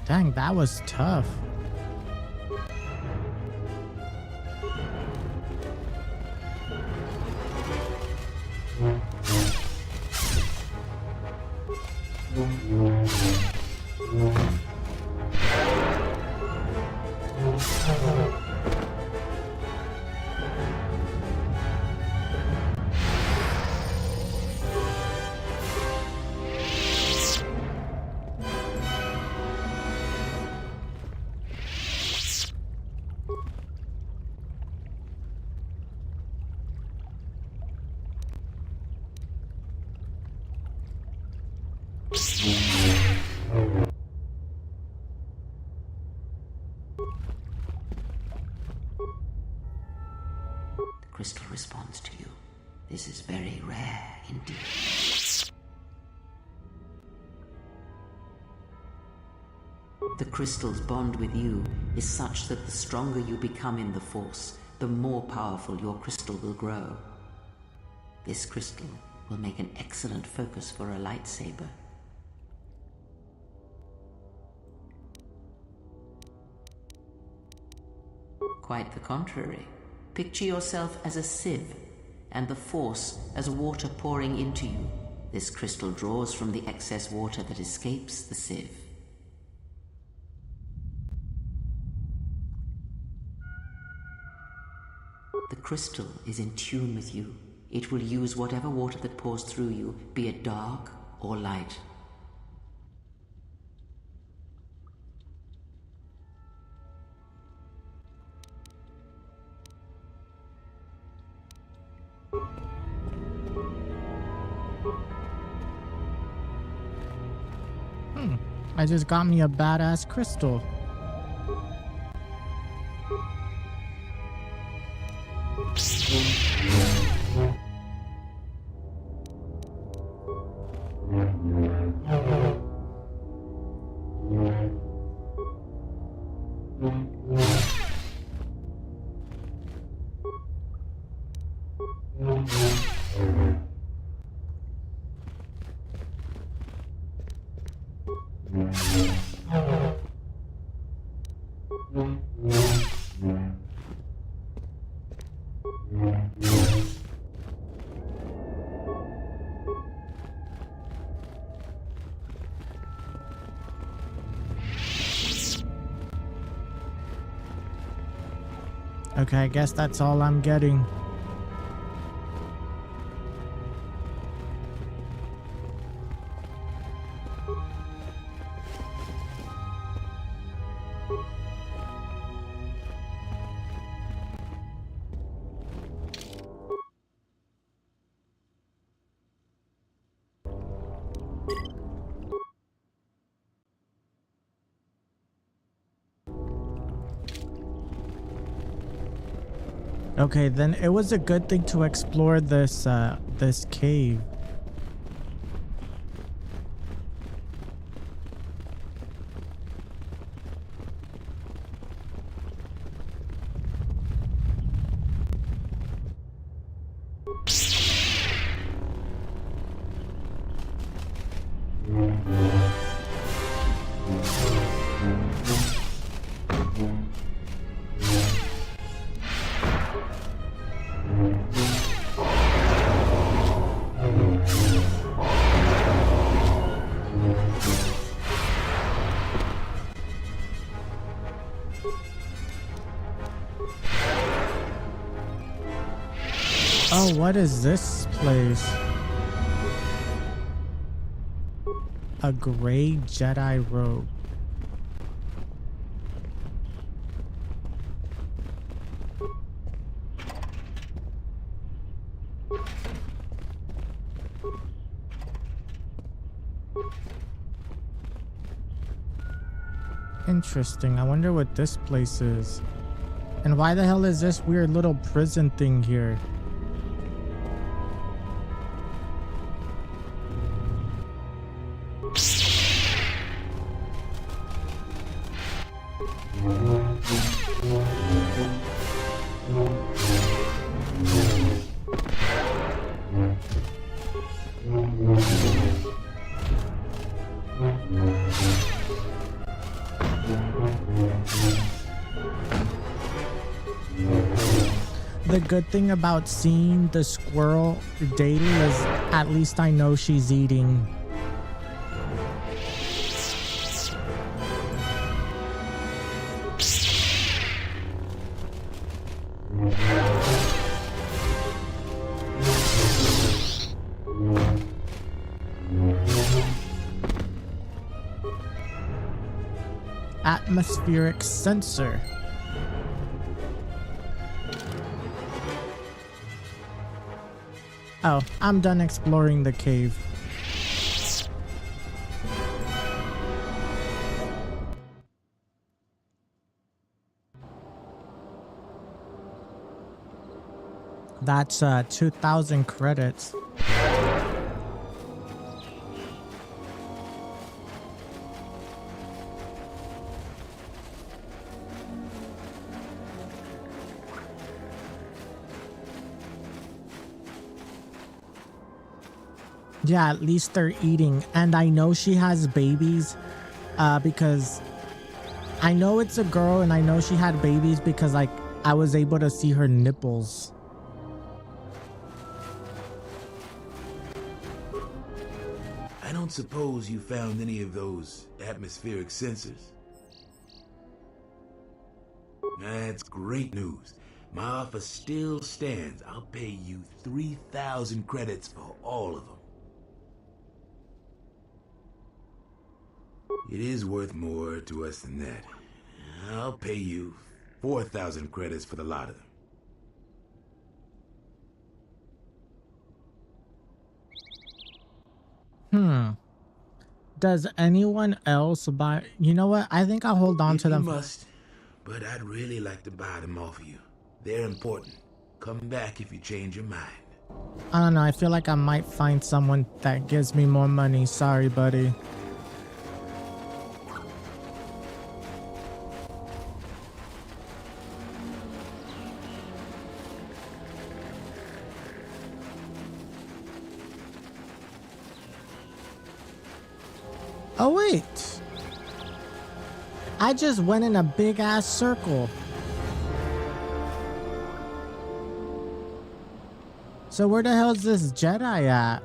Dang, that was tough. Crystal responds to you. This is very rare indeed. The crystal's bond with you is such that the stronger you become in the Force, the more powerful your crystal will grow. This crystal will make an excellent focus for a lightsaber. Quite the contrary. Picture yourself as a sieve, and the Force as water pouring into you. This crystal draws from the excess water that escapes the sieve. The crystal is in tune with you. It will use whatever water that pours through you, be it dark or light. I just got me a badass crystal. Okay, I guess that's all I'm getting. Okay, then it was a good thing to explore this this cave. Oh, what is this place? A gray Jedi robe. Interesting. I wonder what this place is. And why the hell is this weird little prison thing here? The good thing about seeing the squirrel daily is at least I know she's eating. Atmospheric sensor. Oh, I'm done exploring the cave. That's 2,000 credits. Yeah, at least they're eating. And I know she has babies because I know it's a girl and I know she had babies because like I was able to see her nipples. I don't suppose you found any of those atmospheric sensors? That's great news. My offer still stands. I'll pay you 3,000 credits for all of them. It is worth more to us than that. I'll pay you 4,000 credits for the lot of them. Does anyone else buy? You know what? I think I'll hold on to them. You must, but I'd really like to buy them off of you. They're important. Come back if you change your mind. I don't know. I feel like I might find someone that gives me more money. Sorry, buddy. Oh, wait. I just went in a big ass circle. So where the hell is this Jedi at?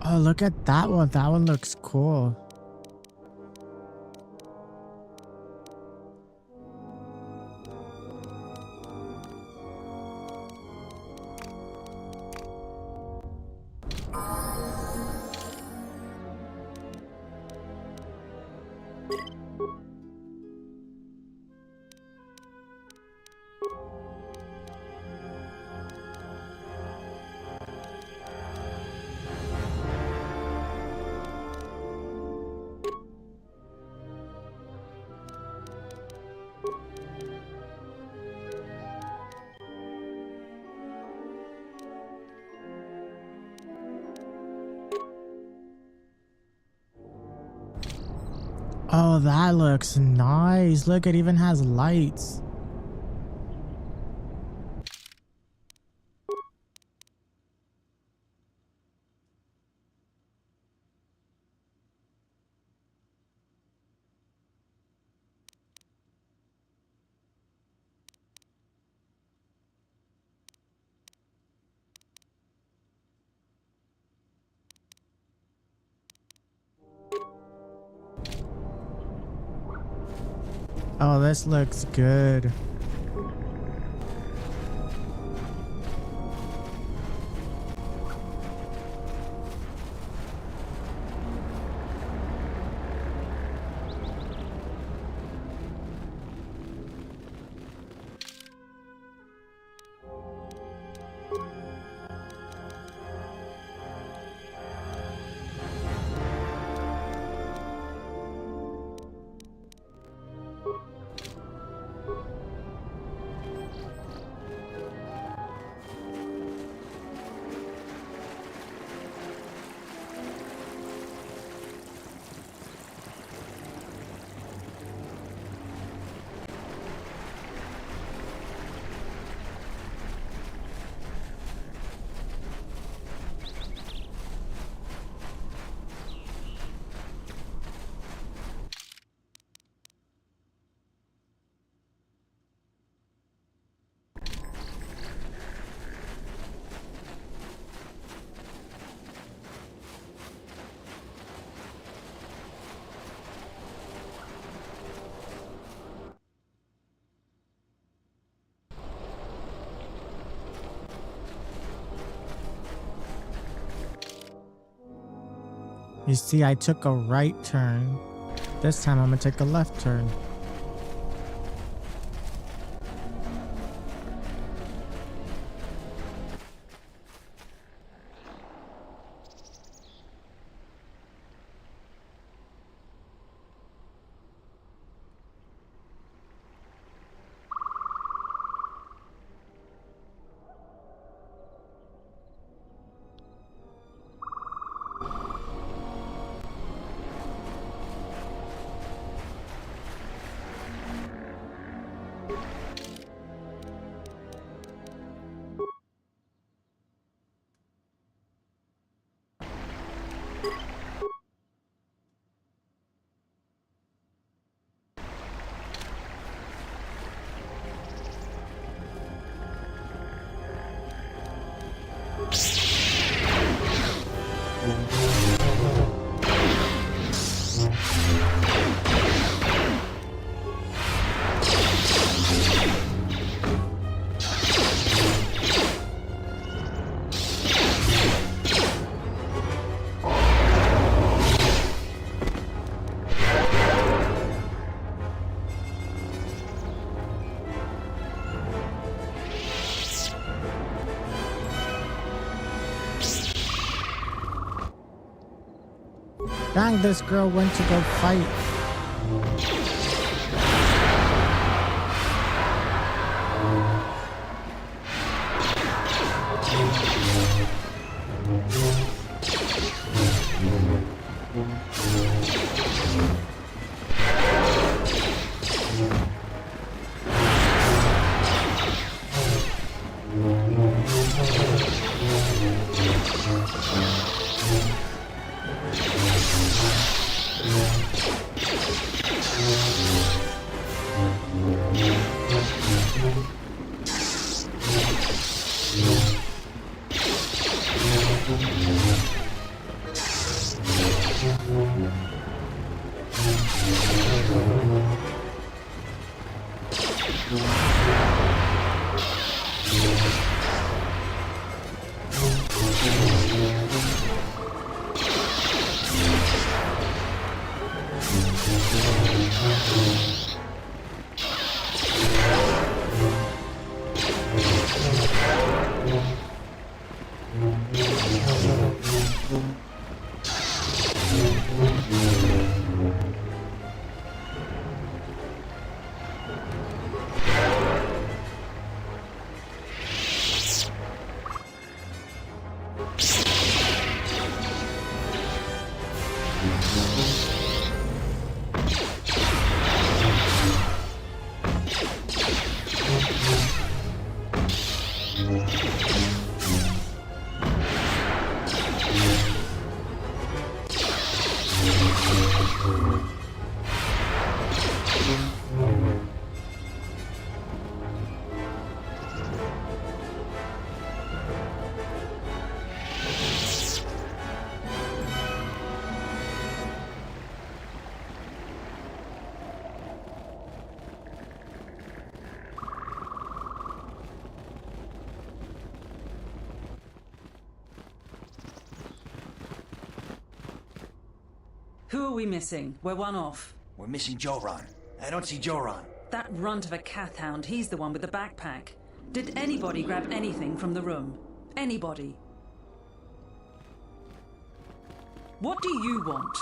Oh, look at that one. That one looks cool. Oh, that looks nice. Look, it even has lights. Oh, this looks good. You see, I took a right turn. This time I'm gonna take a left turn. Dang, this girl went to go fight. Who are we missing? We're one off. We're missing Joran. I don't see Joran. That runt of a Cath hound, he's the one with the backpack. Did anybody grab anything from the room? Anybody? What do you want?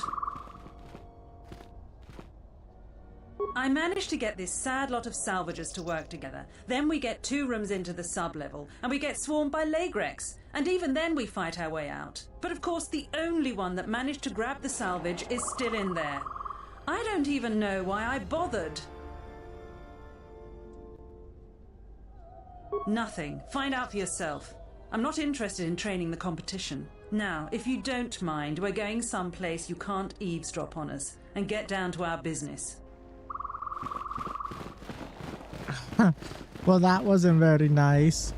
I managed to get this sad lot of salvagers to work together. Then we get 2 rooms into the sub-level, and we get swarmed by Lagrex. And even then we fight our way out. But of course the only one that managed to grab the salvage is still in there. I don't even know why I bothered. Nothing. Find out for yourself. I'm not interested in training the competition. Now, if you don't mind, we're going someplace you can't eavesdrop on us, and get down to our business. Well, that wasn't very nice.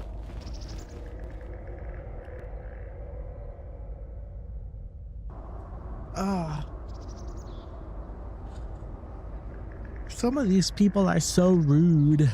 Some of these people are so rude.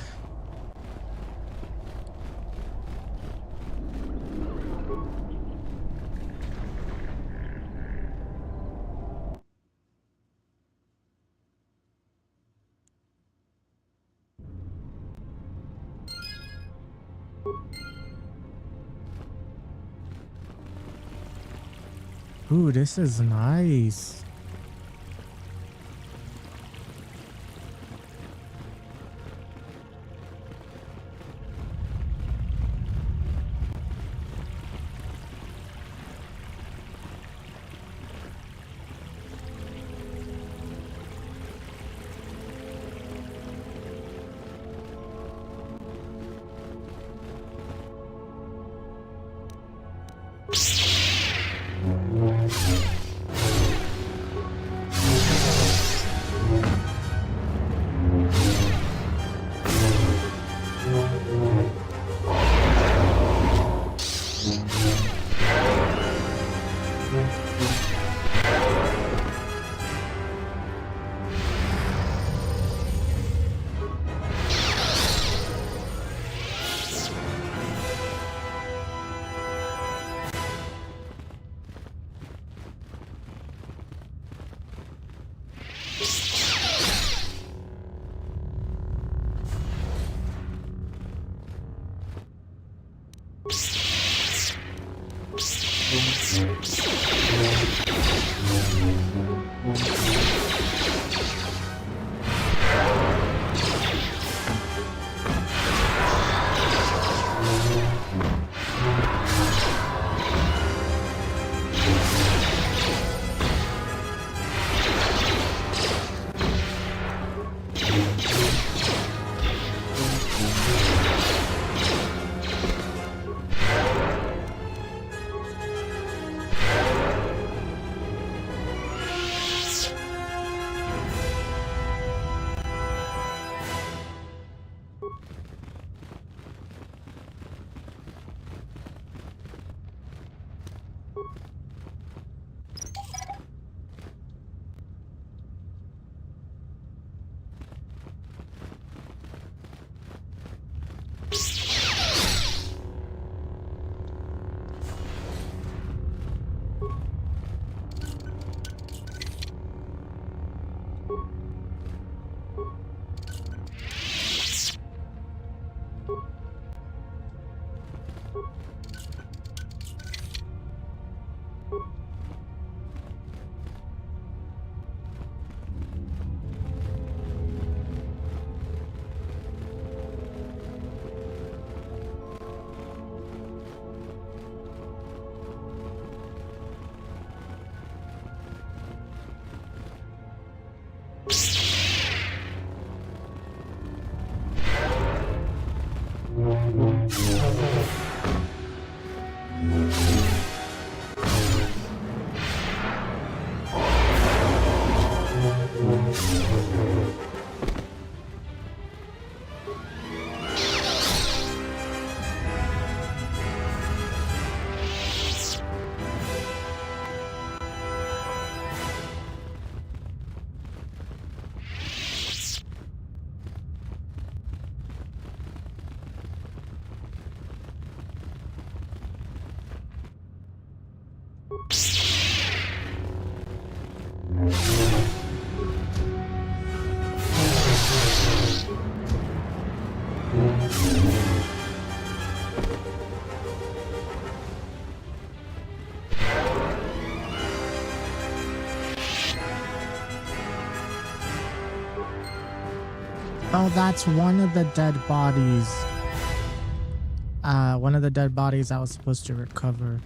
Ooh, this is nice. Oh, that's one of the dead bodies. One of the dead bodies I was supposed to recover.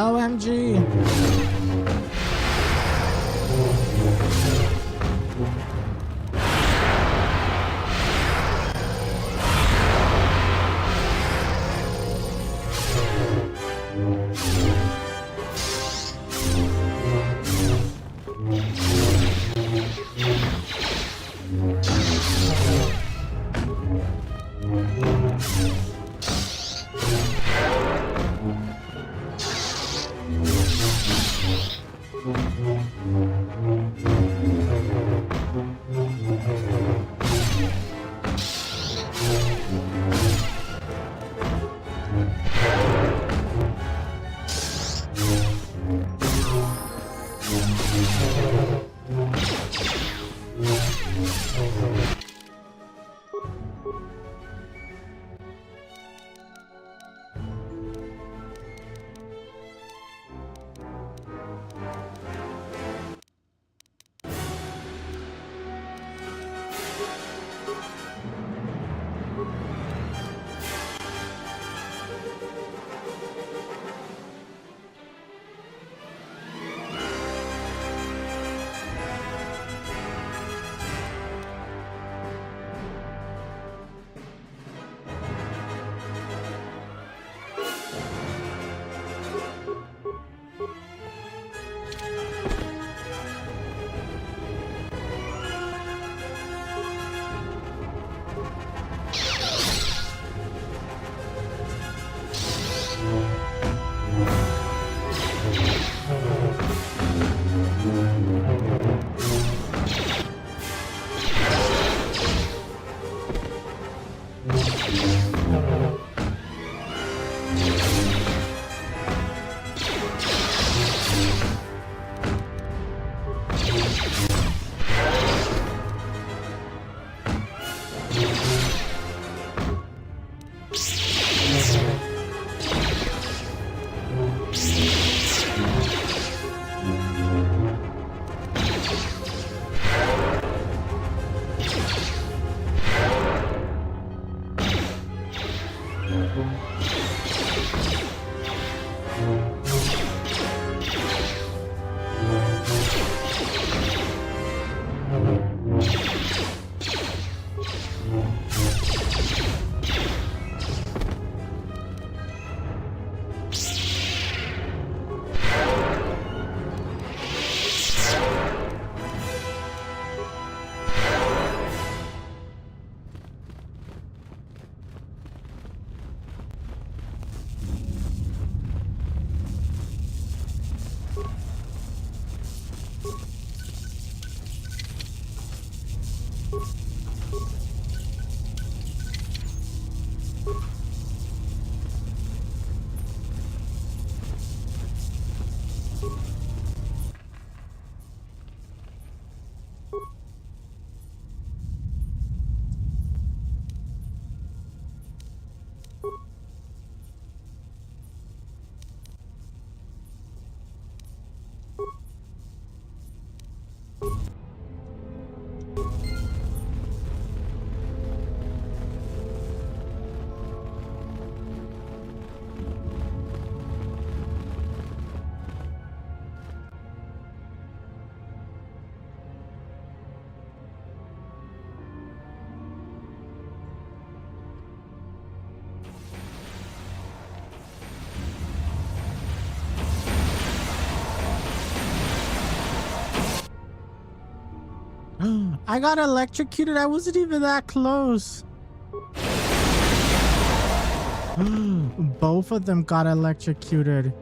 OMG. I got electrocuted. I wasn't even that close. Both of them got electrocuted.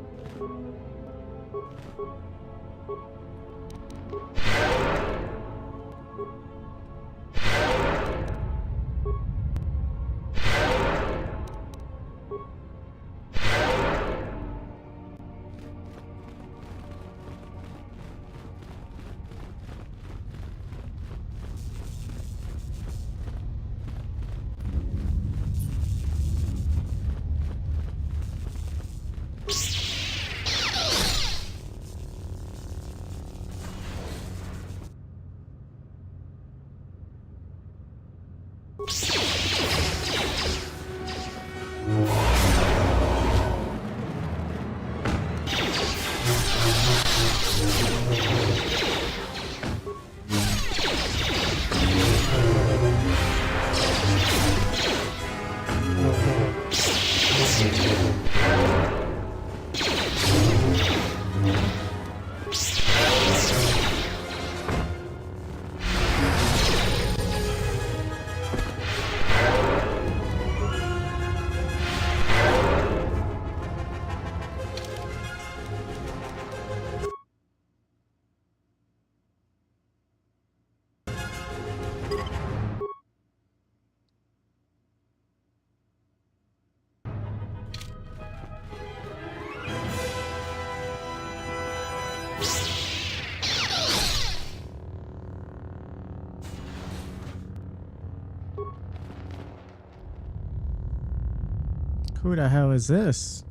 Who the hell is this?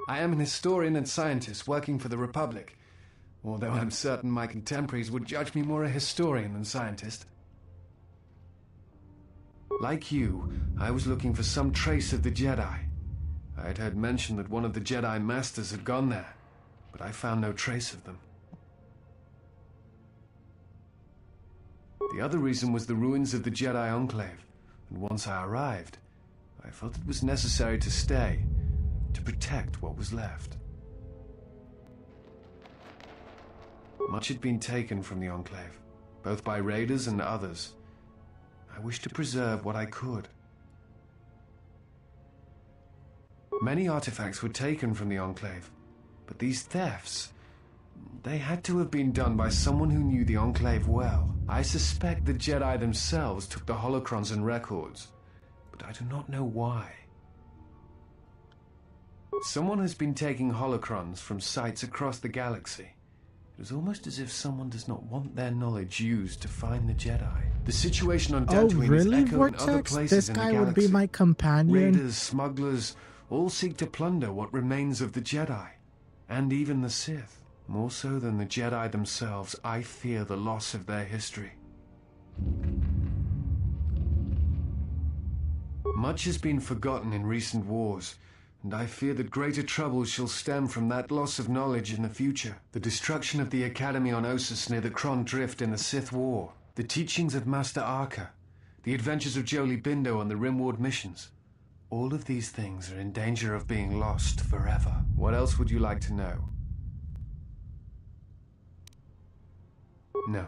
I am an historian and scientist working for the Republic, although I'm certain my contemporaries would judge me more a historian than scientist. Like you, I was looking for some trace of the Jedi. I had heard mention that one of the Jedi Masters had gone there, but I found no trace of them. The other reason was the ruins of the Jedi Enclave, and once I arrived, I felt it was necessary to stay, to protect what was left. Much had been taken from the Enclave, both by raiders and others. I wished to preserve what I could. Many artifacts were taken from the Enclave, but these thefts, they had to have been done by someone who knew the Enclave well. I suspect the Jedi themselves took the holocrons and records, but I do not know why. Someone has been taking holocrons from sites across the galaxy. It is almost as if someone does not want their knowledge used to find the Jedi. The situation on Oh, Dantooine really, is echoed in other Vortex? places This in the guy galaxy. would be my companion? Raiders, smugglers, all seek to plunder what remains of the Jedi, and even the Sith. More so than the Jedi themselves, I fear the loss of their history. Much has been forgotten in recent wars, and I fear that greater troubles shall stem from that loss of knowledge in the future. The destruction of the Academy on Ossus near the Kron Drift in the Sith War, the teachings of Master Arca, the adventures of Jolie Bindo on the Rimward missions. All of these things are in danger of being lost forever. What else would you like to know? No.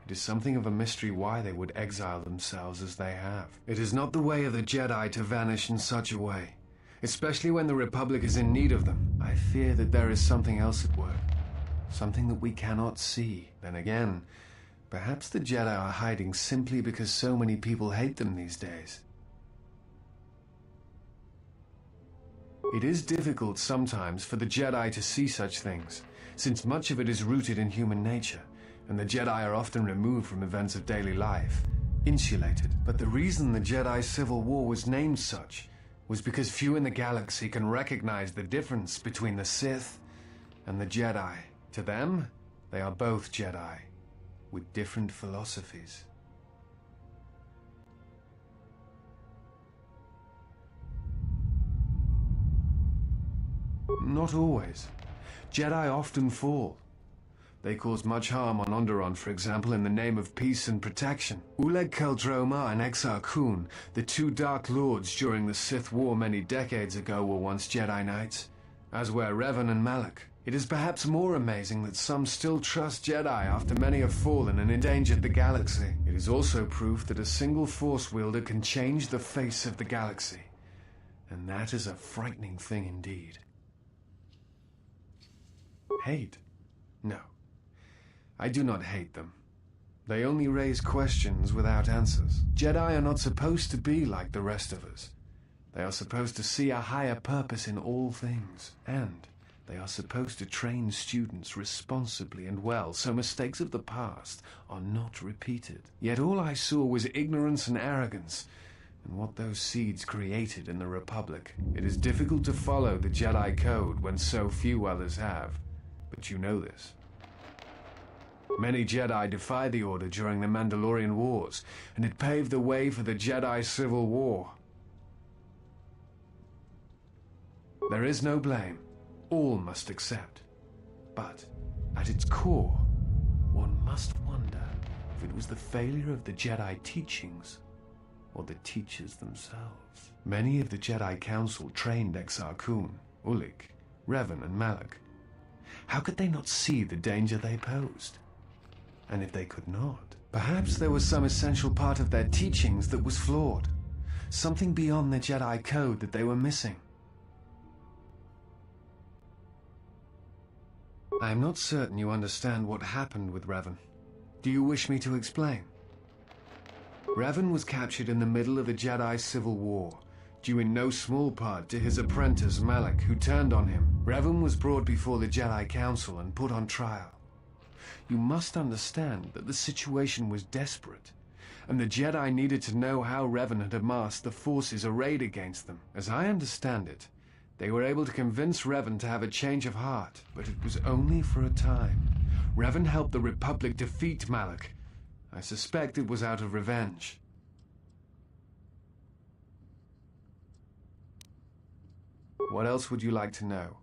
It is something of a mystery why they would exile themselves as they have. It is not the way of the Jedi to vanish in such a way, especially when the Republic is in need of them. I fear that there is something else at work, something that we cannot see. Then again, perhaps the Jedi are hiding simply because so many people hate them these days. It is difficult sometimes for the Jedi to see such things, since much of it is rooted in human nature, and the Jedi are often removed from events of daily life, insulated. But the reason the Jedi Civil War was named such was because few in the galaxy can recognize the difference between the Sith and the Jedi. To them, they are both Jedi, with different philosophies. Not always. Jedi often fall. They cause much harm on Onderon, for example, in the name of peace and protection. Uleg Keldroma and Exar Kun, the two Dark Lords during the Sith War many decades ago, were once Jedi Knights, as were Revan and Malak. It is perhaps more amazing that some still trust Jedi after many have fallen and endangered the galaxy. It is also proof that a single Force wielder can change the face of the galaxy, and that is a frightening thing indeed. Hate? No. I do not hate them. They only raise questions without answers. Jedi are not supposed to be like the rest of us. They are supposed to see a higher purpose in all things, and they are supposed to train students responsibly and well, so mistakes of the past are not repeated. Yet all I saw was ignorance and arrogance, and what those seeds created in the Republic. It is difficult to follow the Jedi Code when so few others have, but you know this. Many Jedi defied the Order during the Mandalorian Wars, and it paved the way for the Jedi Civil War. There is no blame. All must accept. But, at its core, one must wonder if it was the failure of the Jedi teachings or the teachers themselves. Many of the Jedi Council trained Exar Kun, Ulik, Revan, and Malak. How could they not see the danger they posed? And if they could not, perhaps there was some essential part of their teachings that was flawed. Something beyond the Jedi Code that they were missing. I am not certain you understand what happened with Revan. Do you wish me to explain? Revan was captured in the middle of the Jedi Civil War, due in no small part to his apprentice Malak, who turned on him. Revan was brought before the Jedi Council and put on trial. You must understand that the situation was desperate, and the Jedi needed to know how Revan had amassed the forces arrayed against them. As I understand it, they were able to convince Revan to have a change of heart, but it was only for a time. Revan helped the Republic defeat Malak. I suspect it was out of revenge. What else would you like to know?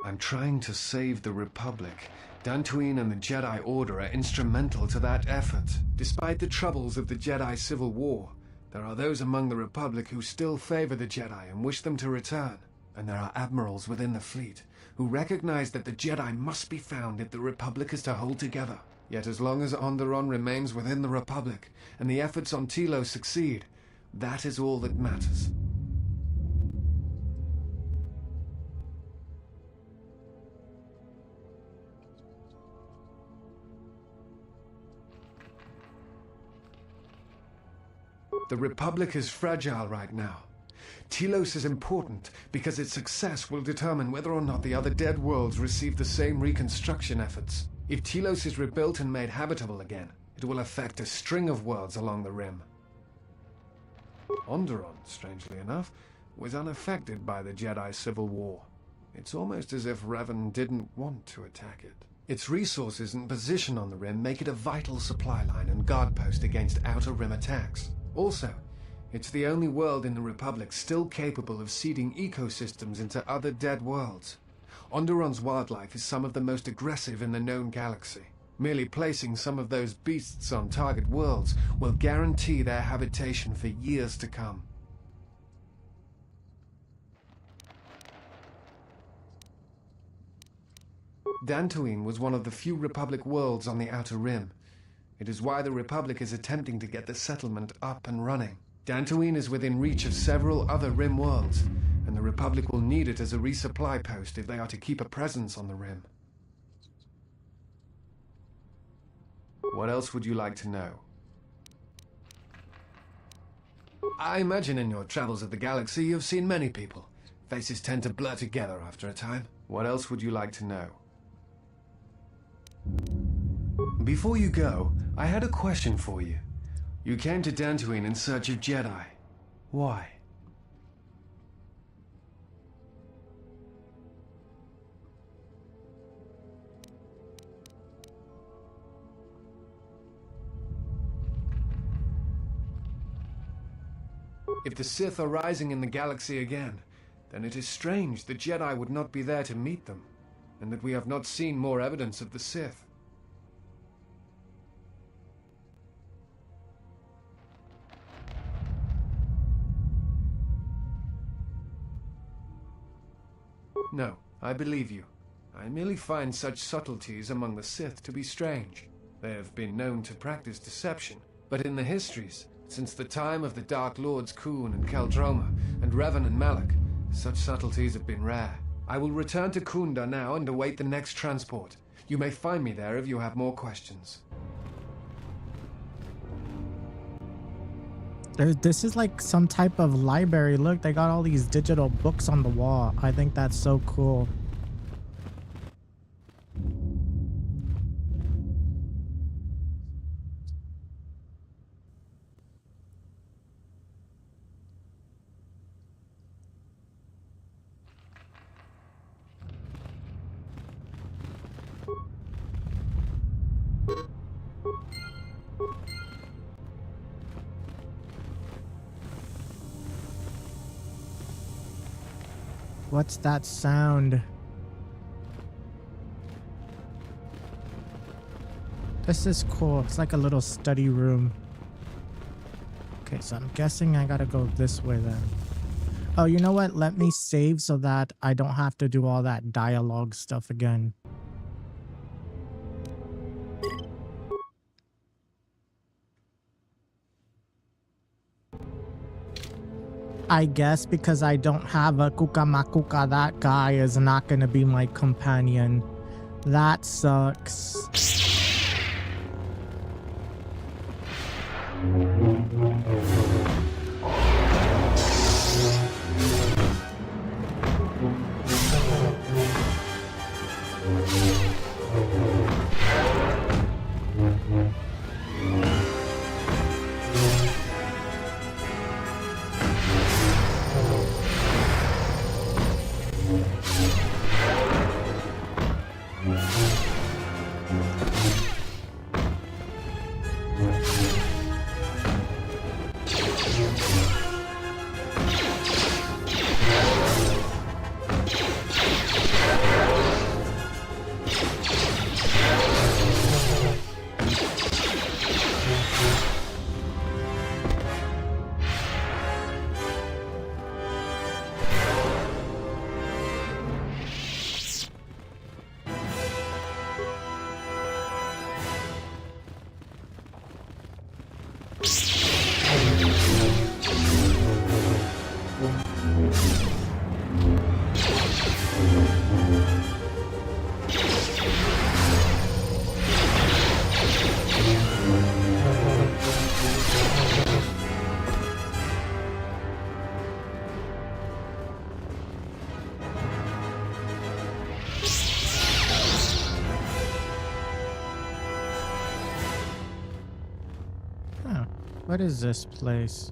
I'm trying to save the Republic. Dantooine and the Jedi Order are instrumental to that effort. Despite the troubles of the Jedi Civil War, there are those among the Republic who still favor the Jedi and wish them to return. And there are admirals within the fleet who recognize that the Jedi must be found if the Republic is to hold together. Yet as long as Onderon remains within the Republic and the efforts on Telos succeed, that is all that matters. The Republic is fragile right now. Telos is important because its success will determine whether or not the other dead worlds receive the same reconstruction efforts. If Telos is rebuilt and made habitable again, it will affect a string of worlds along the rim. Onderon, strangely enough, was unaffected by the Jedi Civil War. It's almost as if Revan didn't want to attack it. Its resources and position on the rim make it a vital supply line and guard post against outer rim attacks. Also, it's the only world in the Republic still capable of seeding ecosystems into other dead worlds. Onderon's wildlife is some of the most aggressive in the known galaxy. Merely placing some of those beasts on target worlds will guarantee their habitation for years to come. Dantooine was one of the few Republic worlds on the Outer Rim. It is why the Republic is attempting to get the settlement up and running. Dantooine is within reach of several other Rim worlds, and the Republic will need it as a resupply post if they are to keep a presence on the Rim. What else would you like to know? I imagine in your travels of the galaxy you've seen many people. Faces tend to blur together after a time. What else would you like to know? Before you go, I had a question for you. You came to Dantooine in search of Jedi. Why? If the Sith are rising in the galaxy again, then it is strange the Jedi would not be there to meet them, and that we have not seen more evidence of the Sith. No, I believe you. I merely find such subtleties among the Sith to be strange. They have been known to practice deception, but in the histories, since the time of the Dark Lords Kun and Keldroma, and Revan and Malak, such subtleties have been rare. I will return to Kunda now and await the next transport. You may find me there if you have more questions. This is like some type of library. Look, they got all these digital books on the wall. I think that's so cool. What's that sound? This is cool. It's like a little study room. Okay, so I'm guessing I gotta go this way then. Oh, you know what? Let me save so that I don't have to do all that dialogue stuff again. I guess because I don't have a Kukamakuka, that guy is not gonna be my companion. That sucks. What is this place?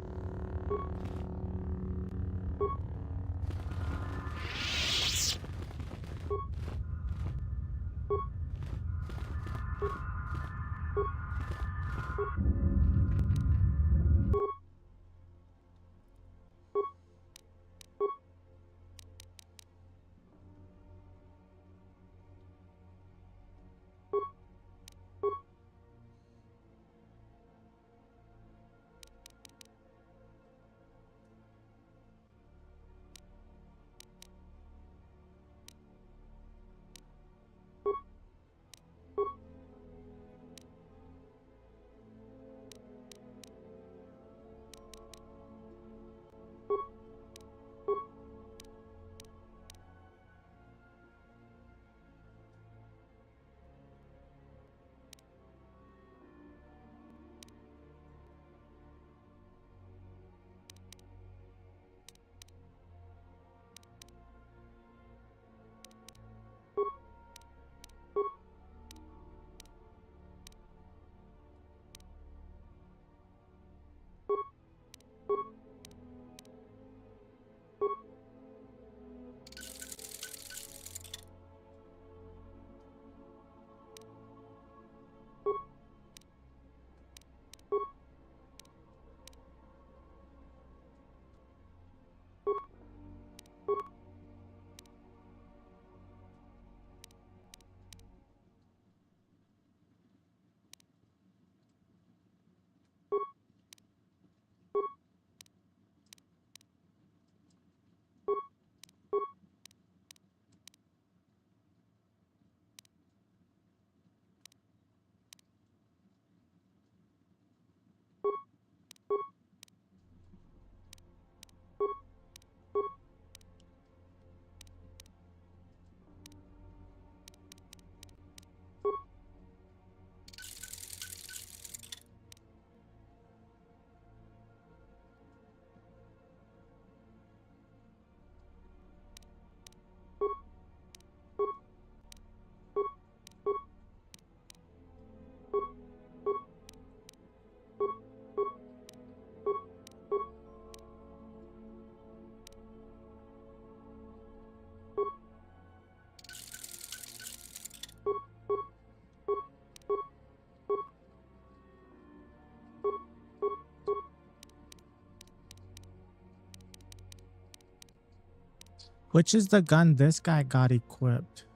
Which is the gun this guy got equipped?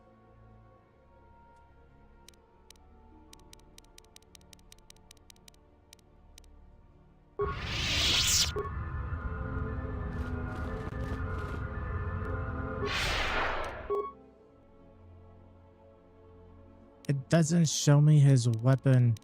It doesn't show me his weapon.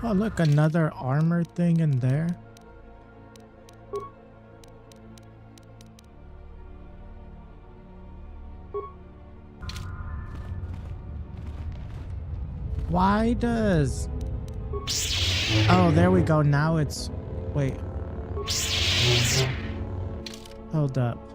Oh, look, another armor thing in there. Why does... Oh, there we go. Now it's... Wait. Hold up.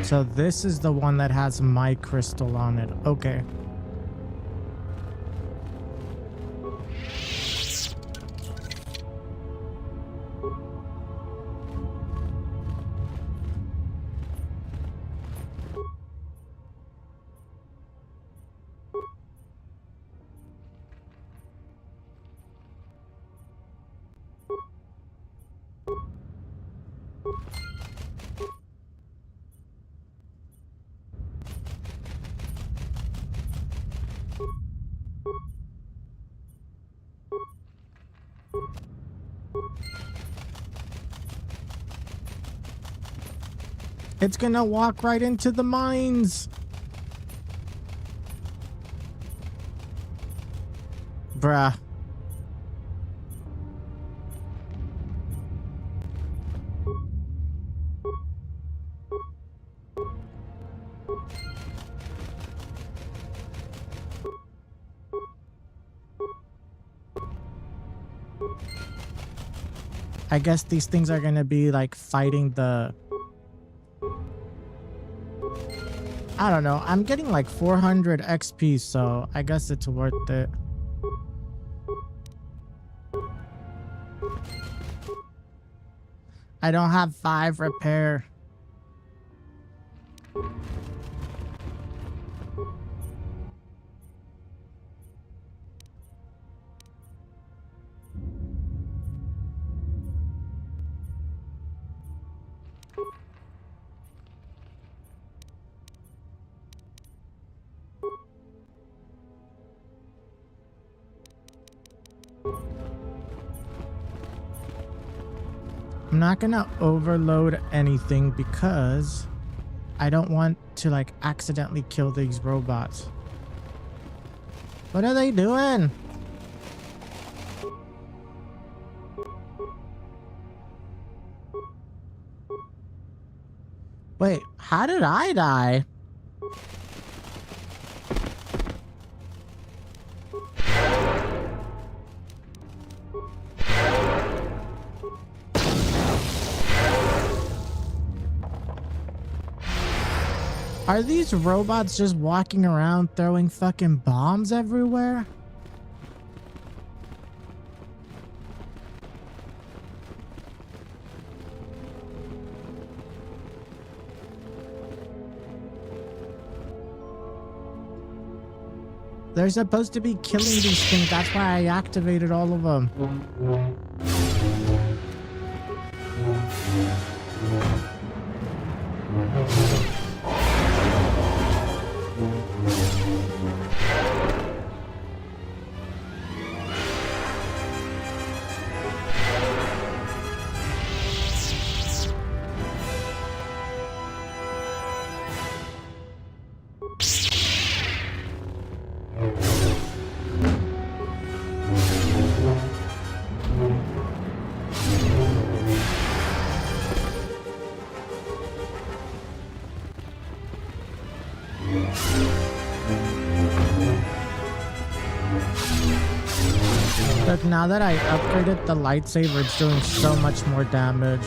So this is the one that has my crystal on it. Okay. It's gonna walk right into the mines. Bruh. I guess these things are gonna be like fighting the... I don't know. I'm getting like 400 XP, so I guess it's worth it. I don't have 5 repair. I'm not gonna overload anything because I don't want to like accidentally kill these robots. What are they doing? Wait, how did I die? Are these robots just walking around throwing fucking bombs everywhere? They're supposed to be killing these things. That's why I activated all of them. Look, now that I upgraded the lightsaber, it's doing so much more damage.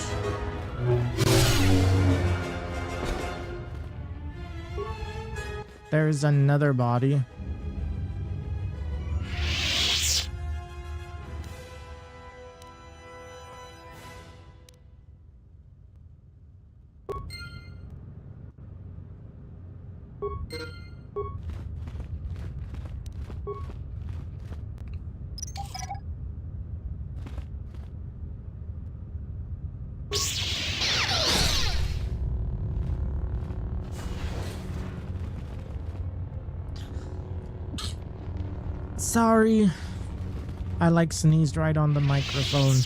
There's another body. Sorry. I like sneezed right on the microphone.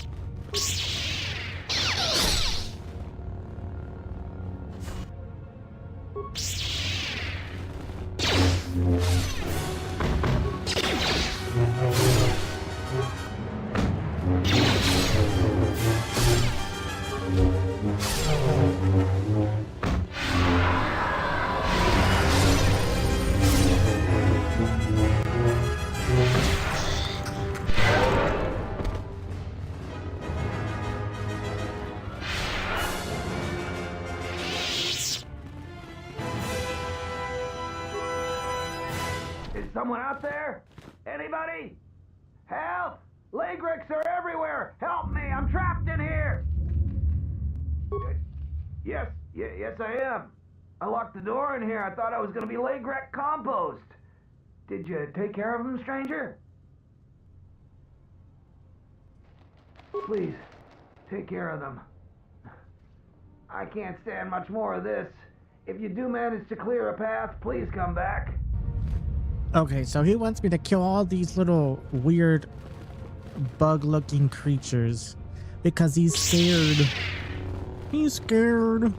Is someone out there? Anybody? Help! Lagrix are everywhere! Help me! I'm trapped in here! Yes, yes I am. I locked the door in here. I thought I was gonna be Lagrec compost. Did you take care of him, stranger? Please, take care of them. I can't stand much more of this. If you do manage to clear a path, please come back. Okay, so he wants me to kill all these little weird bug-looking creatures because he's scared. He's scared.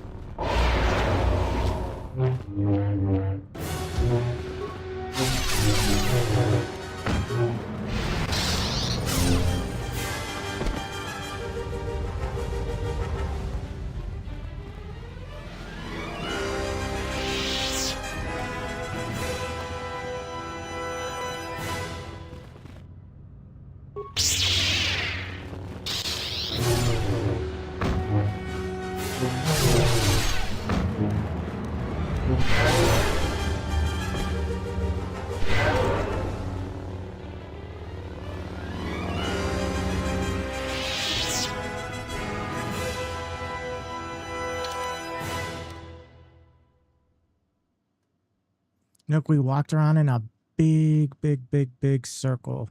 Look, we walked around in a big circle.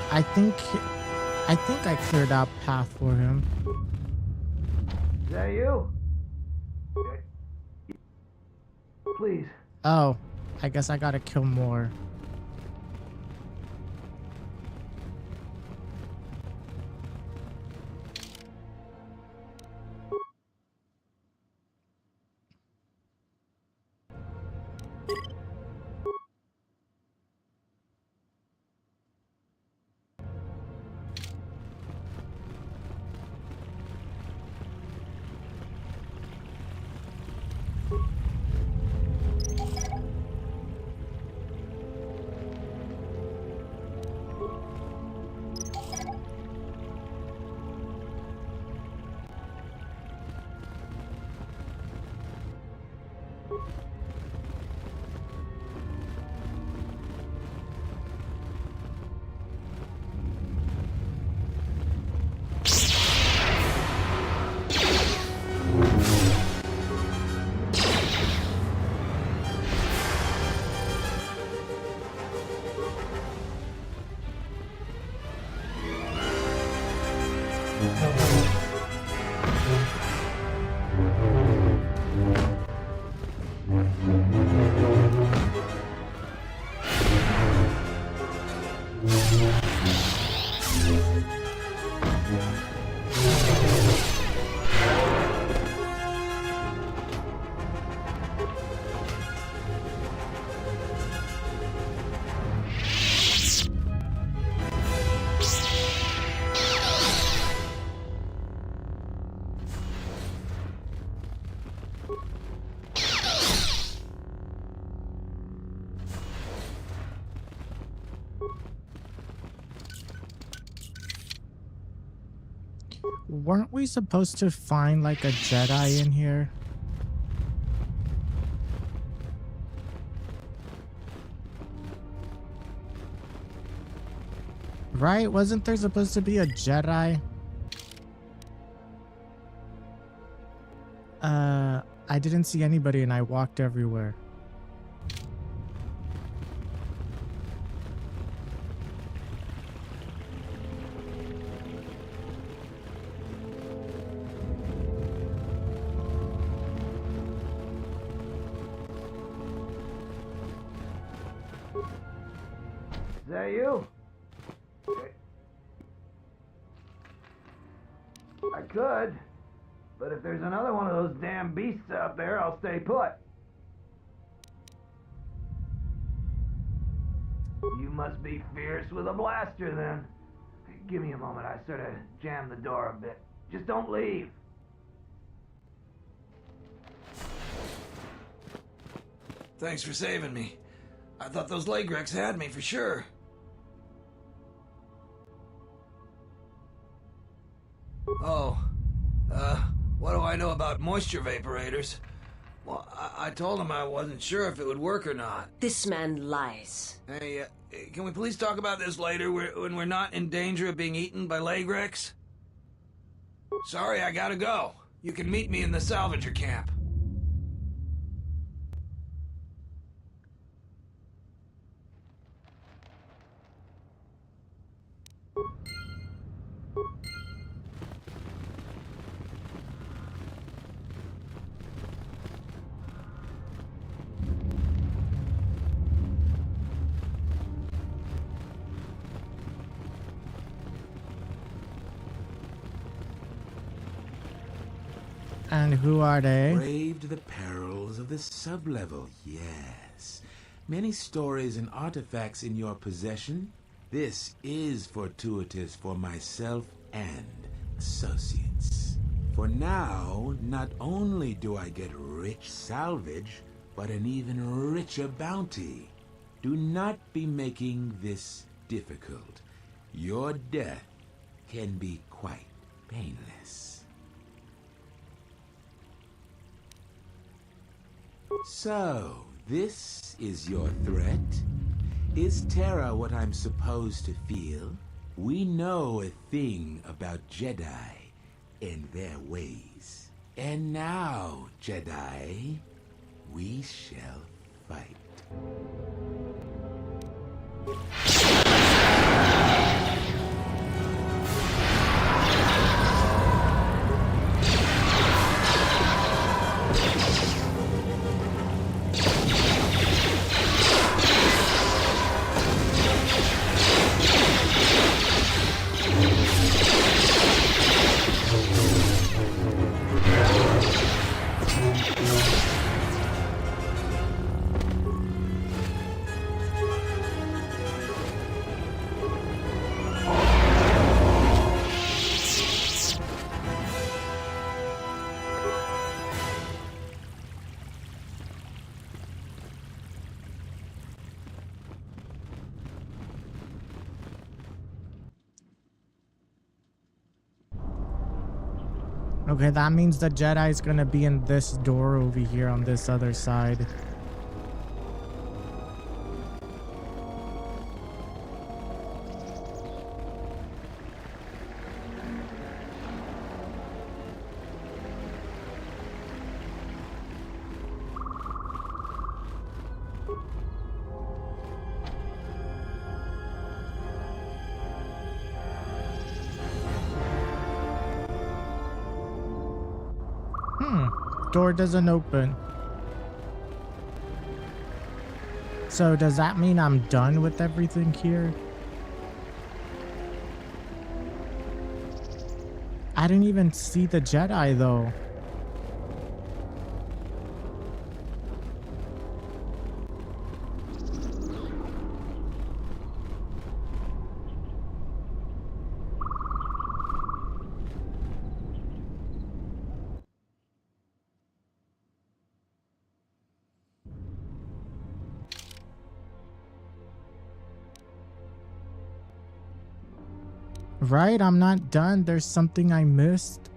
I think I cleared out path for him. Is that you? Please. Oh, I guess I gotta kill more. Weren't we supposed to find like a Jedi in here? Right? Wasn't there supposed to be a Jedi? I didn't see anybody and I walked everywhere. Is that you? I could, but if there's another one of those damn beasts out there, I'll stay put. You must be fierce with a blaster then. Give me a moment, I sort of jammed the door a bit. Just don't leave. Thanks for saving me. I thought those Legrex had me for sure. Oh, what do I know about moisture vaporators? Well, I told him I wasn't sure if it would work or not. This man lies. Hey, can we please talk about this later when we're not in danger of being eaten by Legrex? Sorry, I gotta go. You can meet me in the salvager camp. And who are they? Braved the perils of the sublevel, yes. Many stories and artifacts in your possession. This is fortuitous for myself and associates. For now, not only do I get rich salvage, but an even richer bounty. Do not be making this difficult. Your death can be quite painless. So, this is your threat? Is terror what I'm supposed to feel? We know a thing about Jedi and their ways. And now, Jedi, we shall fight. Okay, that means the Jedi is gonna be in this door over here on this other side. Door doesn't open. So does that mean I'm done with everything here? I didn't even see the Jedi though. Right? I'm not done. There's something I missed.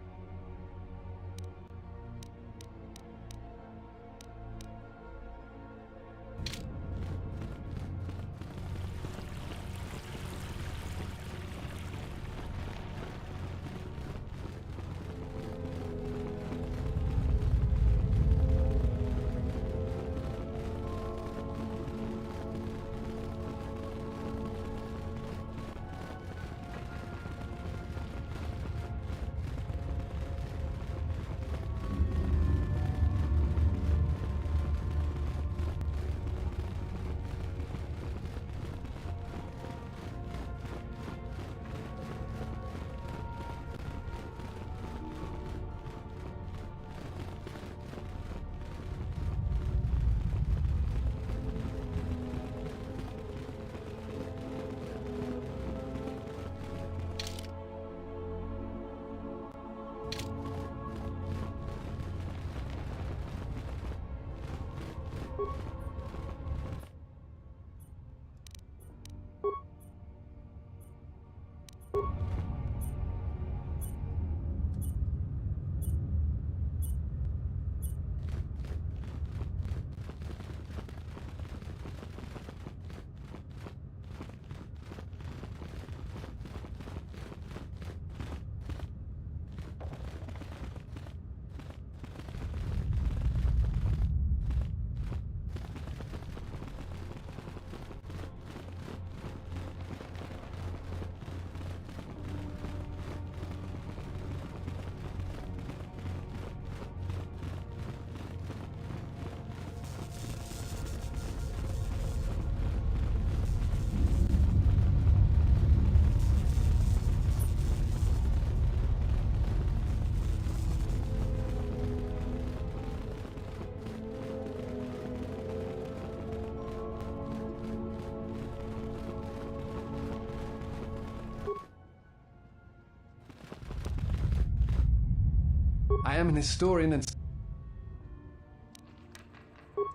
I am an historian and...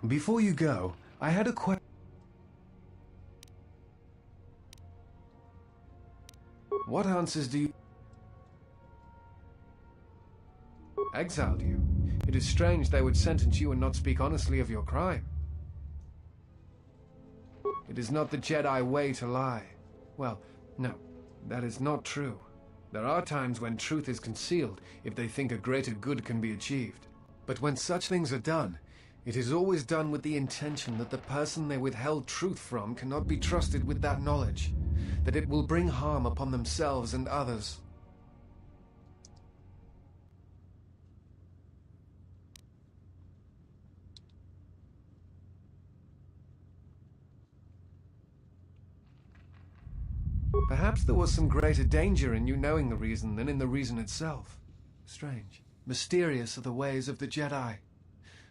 Before you go, I had a question. What answers do you... Exiled you? It is strange they would sentence you and not speak honestly of your crime. It is not the Jedi way to lie. Well, no, that is not true. There are times when truth is concealed if they think a greater good can be achieved. But when such things are done, it is always done with the intention that the person they withheld truth from cannot be trusted with that knowledge, that it will bring harm upon themselves and others. Perhaps there was some greater danger in you knowing the reason than in the reason itself. Strange. Mysterious are the ways of the Jedi.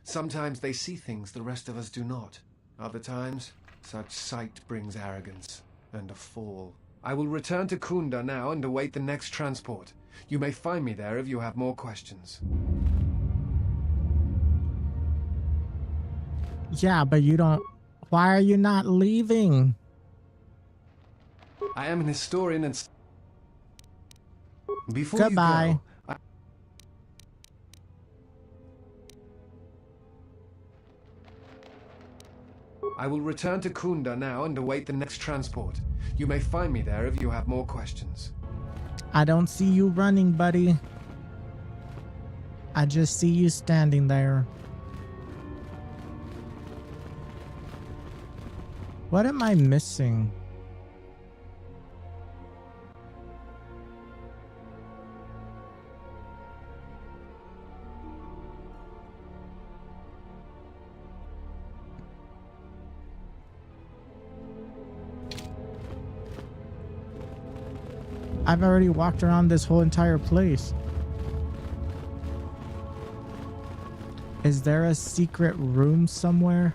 Sometimes they see things the rest of us do not. Other times, such sight brings arrogance and a fall. I will return to Kunda now and await the next transport. You may find me there if you have more questions. Yeah, but you don't... Why are you not leaving? I am an historian and... Before Goodbye. you go... I will return to Kunda now and await the next transport. You may find me there if you have more questions. I don't see you running, buddy. I just see you standing there. What am I missing? I've already walked around this whole entire place. Is there a secret room somewhere?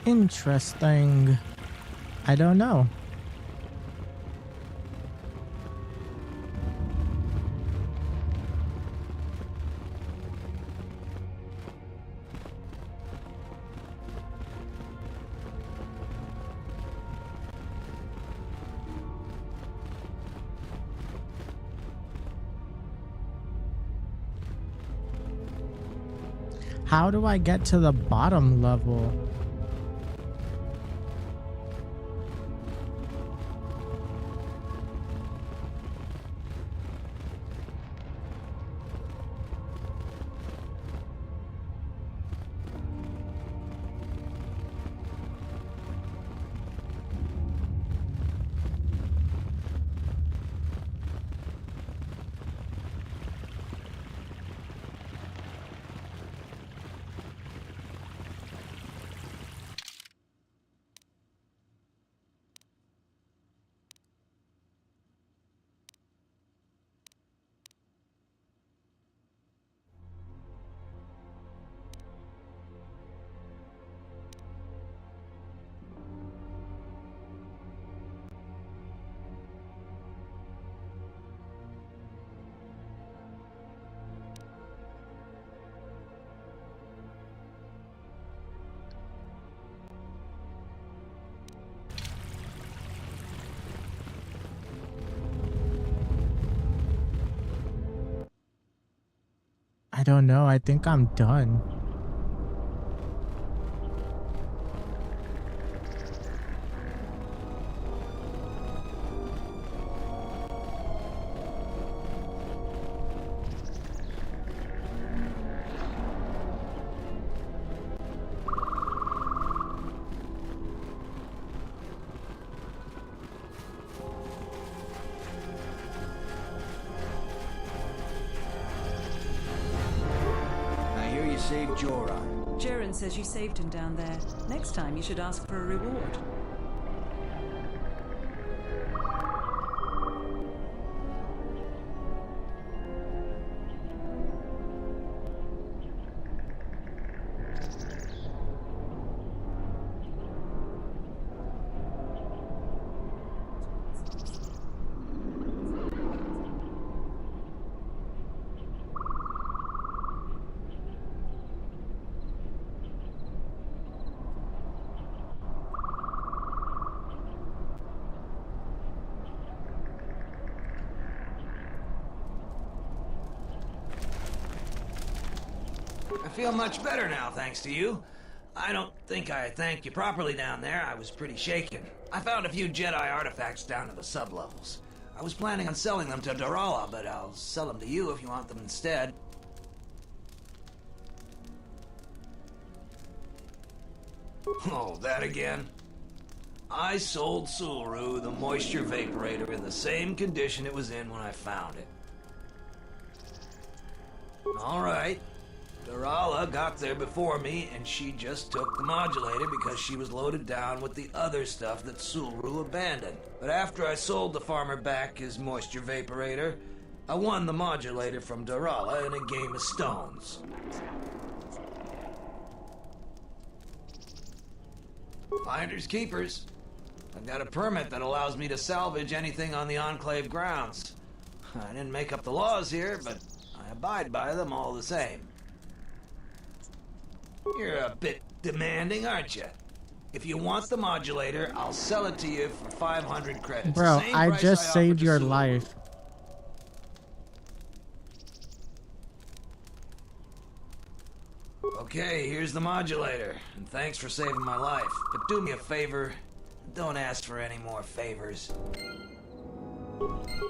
Interesting. I don't know. How do I get to the bottom level? I don't know. I think I'm done. Saved Joran. Jaren says you saved him down there. Next time you should ask for a reward. I feel much better now, thanks to you. I don't think I thanked you properly down there. I was pretty shaken. I found a few Jedi artifacts down to the sublevels. I was planning on selling them to Darala, but I'll sell them to you if you want them instead. Oh, that again? I sold Sulu the moisture vaporator in the same condition it was in when I found it. All right. Darala got there before me, and she just took the modulator because she was loaded down with the other stuff that Sulu abandoned. But after I sold the farmer back his moisture vaporator, I won the modulator from Darala in a game of stones. Finders keepers. I've got a permit that allows me to salvage anything on the Enclave grounds. I didn't make up the laws here, but I abide by them all the same. You're a bit demanding, aren't you? If you want the modulator, I'll sell it to you for 500 credits. Bro, I just saved your life. Okay, here's the modulator, and thanks for saving my life. But do me a favor, don't ask for any more favors.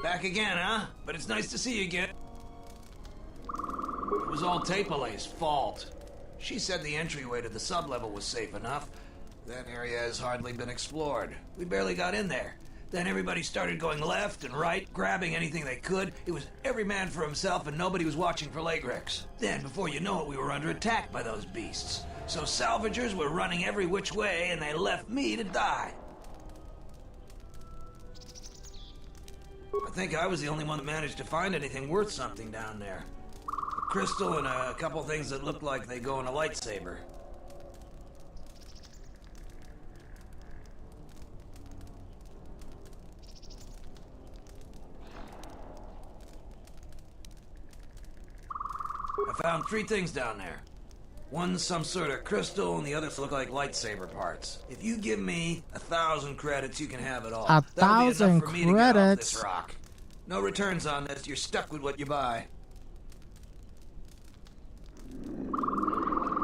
Back again, huh? But it's nice to see you again. It was all Tapelay's fault. She said the entryway to the sublevel was safe enough. That area has hardly been explored. We barely got in there. Then everybody started going left and right, grabbing anything they could. It was every man for himself and nobody was watching for Legrex. Then, before you know it, we were under attack by those beasts. So salvagers were running every which way and they left me to die. I think I was the only one that managed to find anything worth something down there. A crystal and a couple things that looked like they go in a lightsaber. I found 3 things down there. One's some sort of crystal, and the others look like lightsaber parts. If you give me 1,000 credits, you can have it all. That'll be enough for me to get off this rock. No returns on this. You're stuck with what you buy.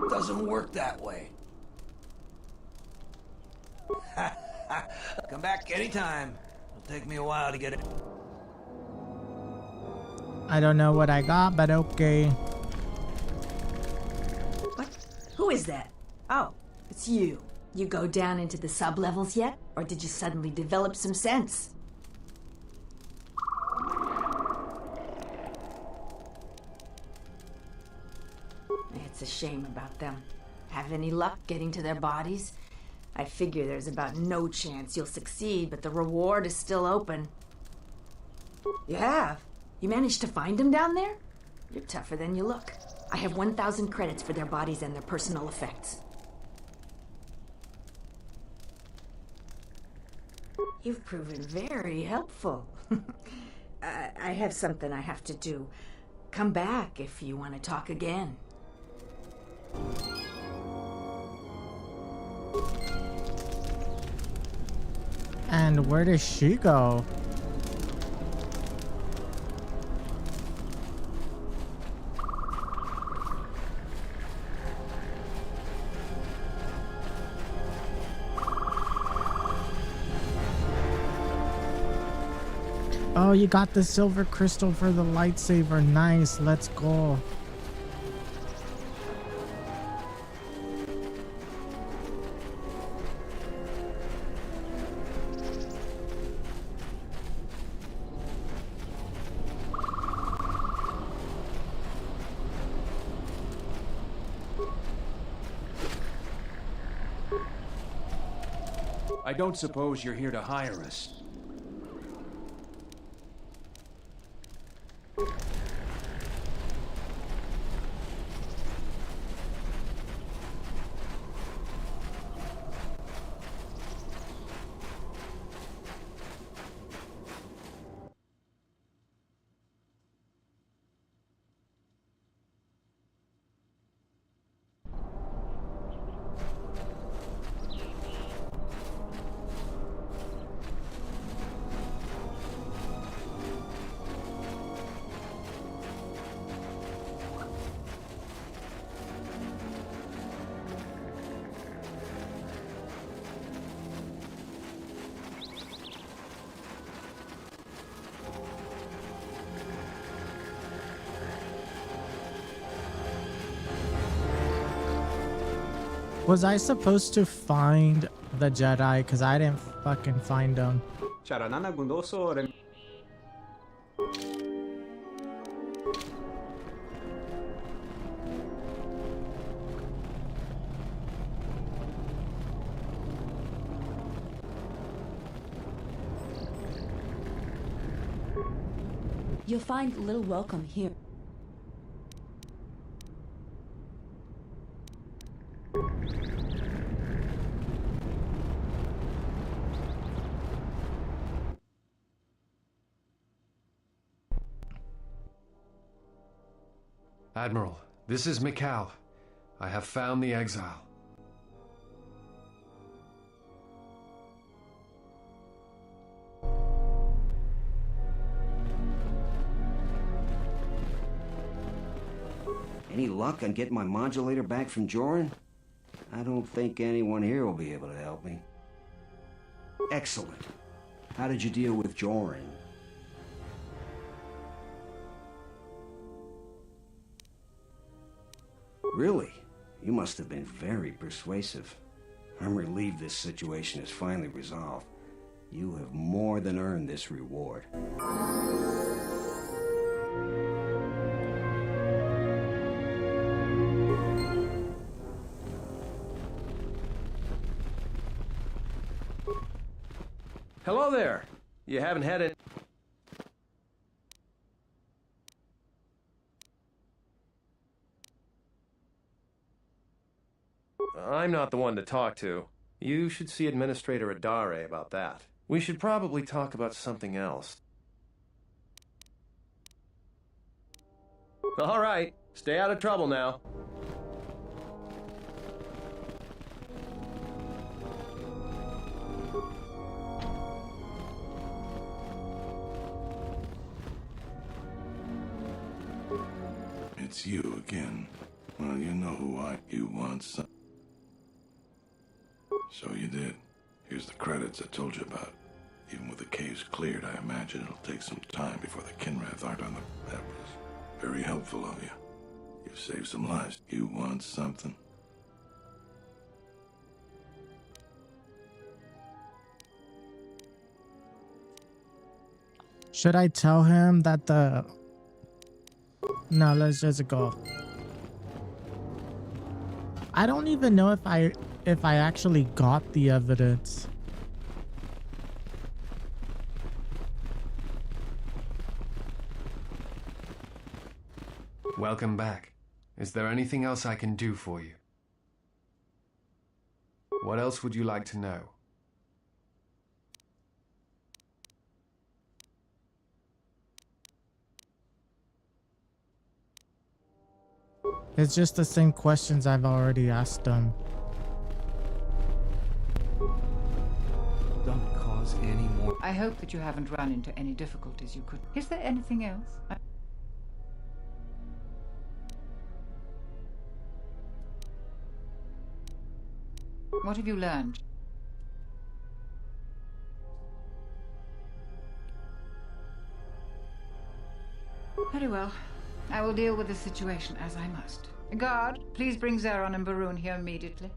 Doesn't work that way. Come back anytime. It'll take me a while to get it. I don't know what I got, but okay. What? Who is that? Oh, it's you. You go down into the sub-levels yet? Or did you suddenly develop some sense? It's a shame about them. Have any luck getting to their bodies? I figure there's about no chance you'll succeed, but the reward is still open. You have? You managed to find them down there? You're tougher than you look. I have 1,000 credits for their bodies and their personal effects. You've proven very helpful. I have something I have to do. Come back if you want to talk again. And where does she go? Oh, you got the silver crystal for the lightsaber. Nice, let's go. I don't suppose you're here to hire us. Was I supposed to find the Jedi? Because I didn't fucking find them. You'll find little welcome here. Admiral, this is Mikal. I have found the exile. Any luck on getting my modulator back from Joran? I don't think anyone here will be able to help me. Excellent. How did you deal with Joran? Really? You must have been very persuasive. I'm relieved this situation is finally resolved. You have more than earned this reward. Hello there. You haven't had it. I'm not the one to talk to. You should see Administrator Adare about that. We should probably talk about something else. All right. Stay out of trouble now. It's you again. Well, you know who you want some. So you did. Here's the credits I told you about. Even with the caves cleared, I imagine it'll take some time before the Kinrath aren't on the... That was very helpful of you. You've saved some lives. You want something? Should I tell him that the... No, let's just go. I don't even know if I actually got the evidence. Welcome back. Is there anything else I can do for you? What else would you like to know? It's just the same questions I've already asked them. Don't cause any more... I hope that you haven't run into any difficulties you could... Is there anything else? What have you learned? Very well. I will deal with the situation as I must. Guard, please bring Zeron and Barun here immediately.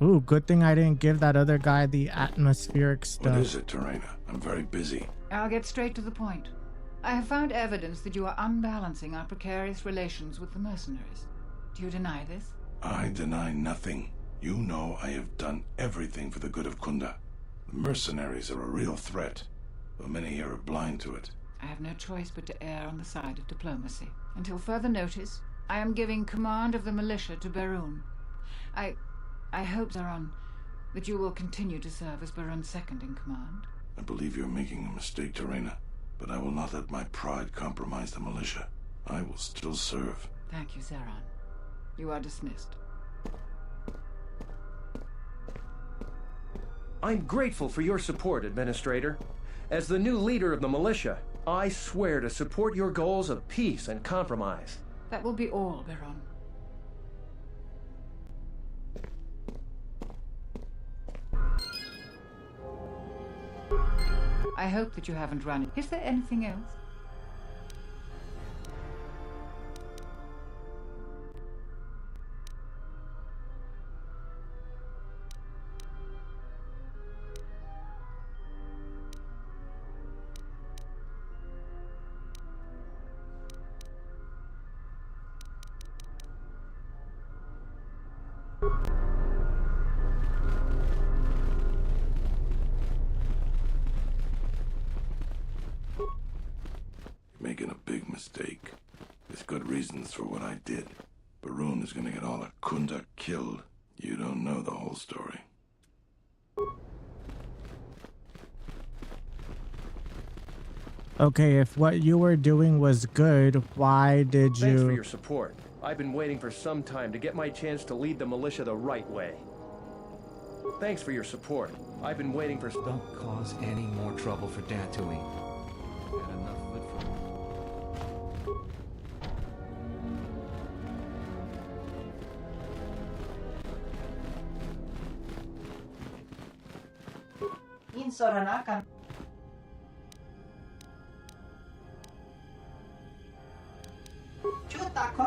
Ooh, good thing I didn't give that other guy the atmospheric stuff. What is it, Terena? I'm very busy. I'll get straight to the point. I have found evidence that you are unbalancing our precarious relations with the mercenaries. Do you deny this? I deny nothing. You know I have done everything for the good of Kunda. The mercenaries are a real threat, though many here are blind to it. I have no choice but to err on the side of diplomacy. Until further notice, I am giving command of the militia to Barun. I hope, Zeron, that you will continue to serve as Barun's second in command. I believe you're making a mistake, Terena, but I will not let my pride compromise the militia. I will still serve. Thank you, Zeron. You are dismissed. I'm grateful for your support, Administrator. As the new leader of the militia, I swear to support your goals of peace and compromise. That will be all, Baron. I hope that you haven't run. Is there anything else? Making a big mistake. There's good reasons for what I did. Barun is gonna get all of Kunda killed. You don't know the whole story. Okay, if what you were doing was good, why did you... Thanks for your support. I've been waiting for some time to get my chance to lead the militia the right way. Thanks for your support. I've been waiting for... Don't cause any more trouble for Dantooine. Had enough of it for... Insoranakan. Chuta ko.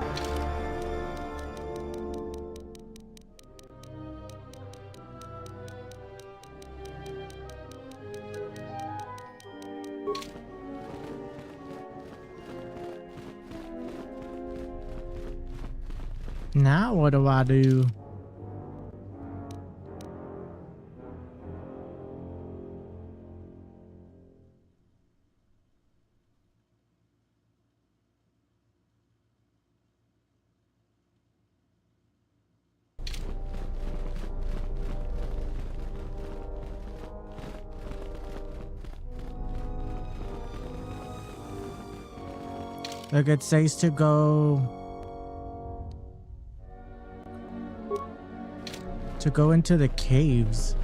Now what do I do? Look, it says to go into the caves.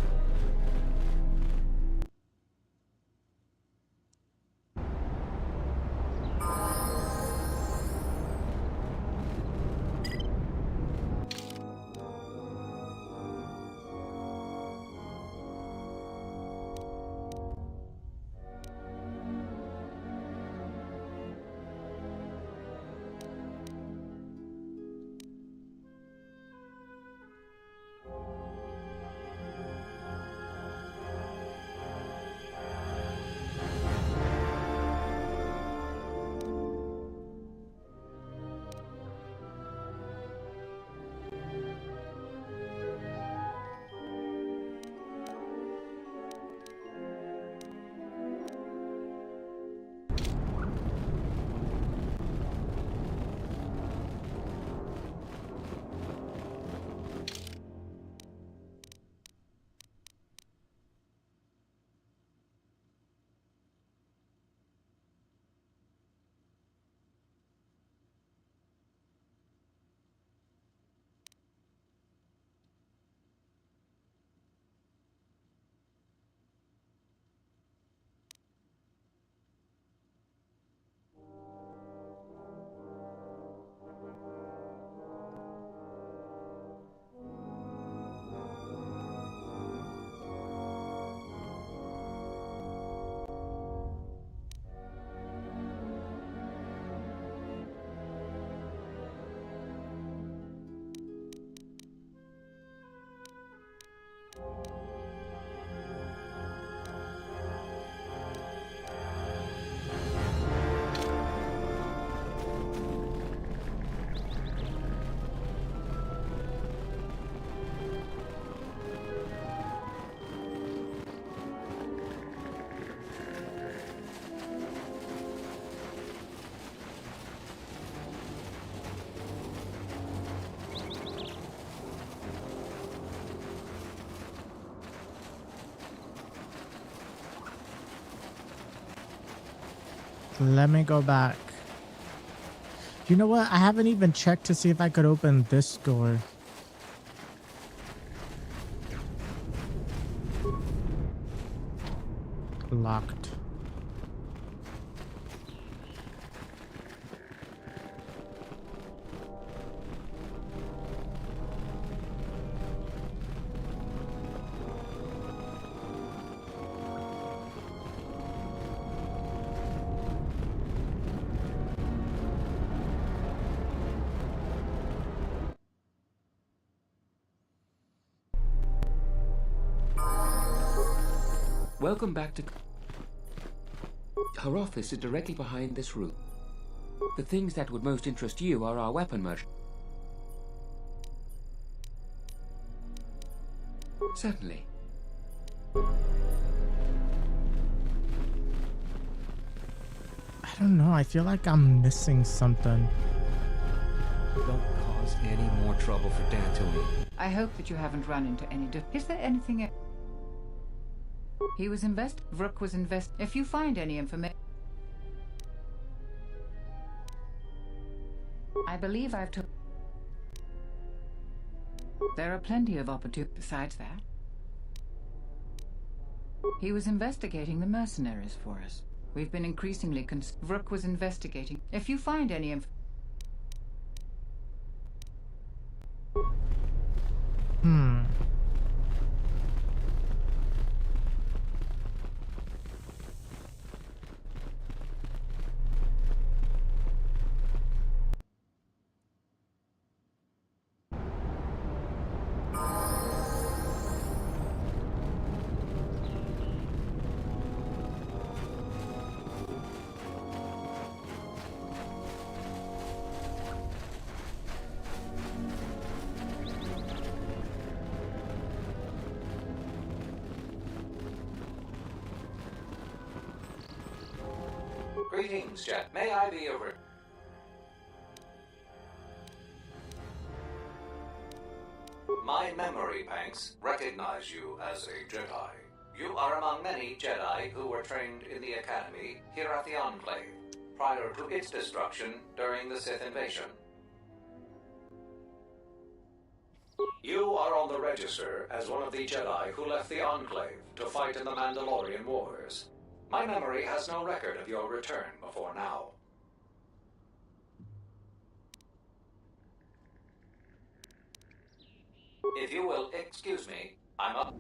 Let me go back. You know what? I haven't even checked to see if I could open this door. Locked. Welcome back to... Her office is directly behind this room. The things that would most interest you are our weapon merchant. Certainly. I don't know. I feel like I'm missing something. Don't cause any more trouble for Dantooine. I hope that you haven't run into any... Is there anything else? He was Vrook was If you find any information... I believe I've took... There are plenty of opportunities besides that. He was investigating the mercenaries for us. We've been increasingly Vrook was investigating. If you find any Greetings, Jet. May I be over? My memory banks recognize you as a Jedi. You are among many Jedi who were trained in the Academy here at the Enclave. prior to its destruction during the Sith invasion. You are on the register as one of the Jedi who left the Enclave to fight in the Mandalorian Wars. My memory has no record of your return before now. If you will excuse me, I'm up.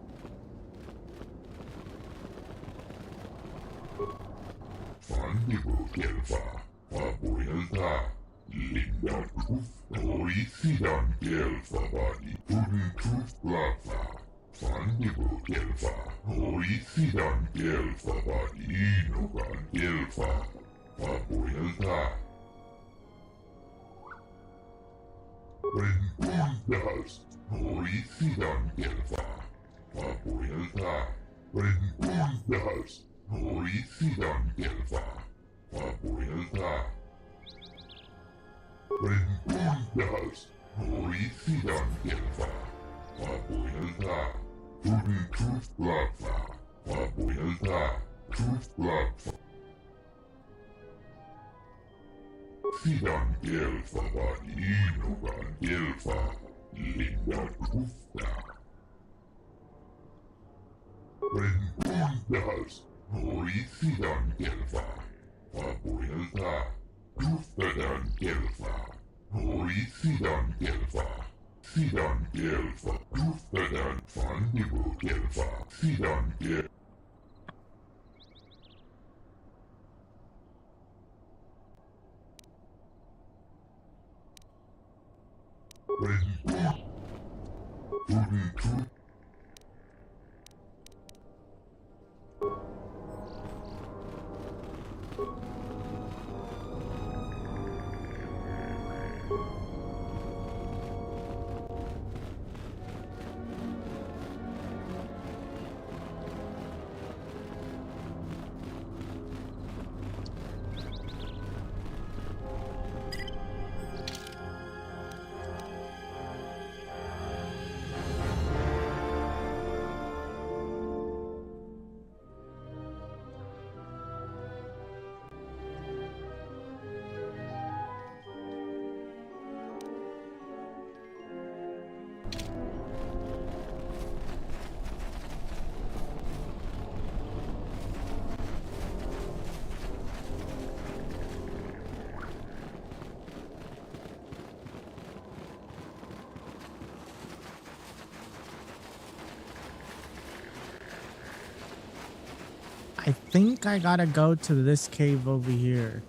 I think I gotta go to this cave over here.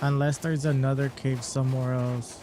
Unless there's another cave somewhere else.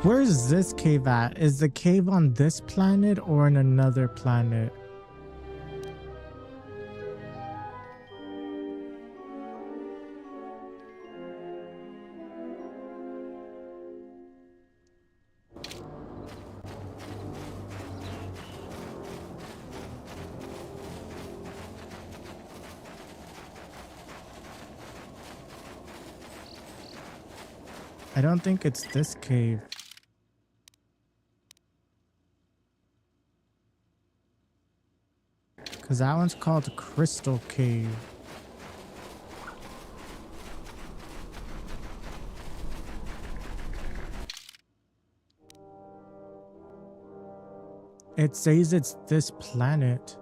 Where is this cave at? Is the cave on this planet or on another planet? I don't think it's this cave. Because that one's called Crystal Cave. It says it's this planet.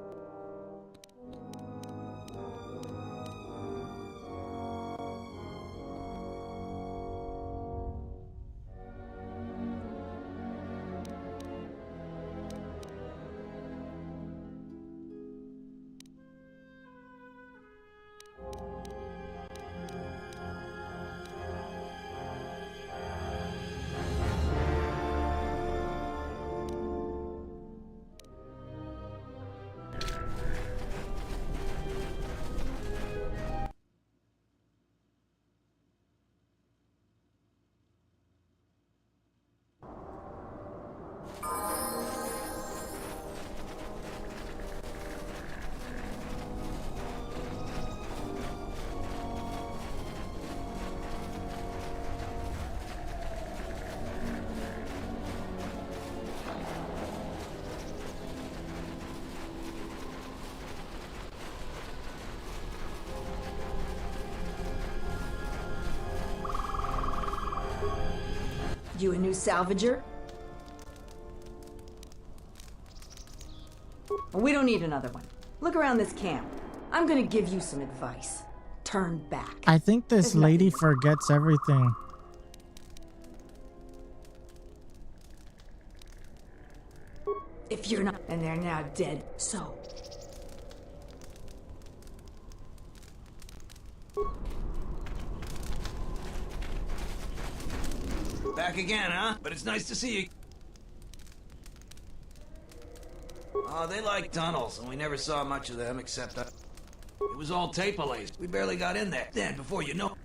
You a new salvager? We don't need another one. Look around this camp. I'm gonna give you some advice. Turn back. I think this There's lady nothing- forgets everything. If you're not, and they're now dead, so. Back again, huh? But it's nice to see you. Oh, they like tunnels, and we never saw much of them except it was all tape-a-lays. We barely got in there. Then, before you know...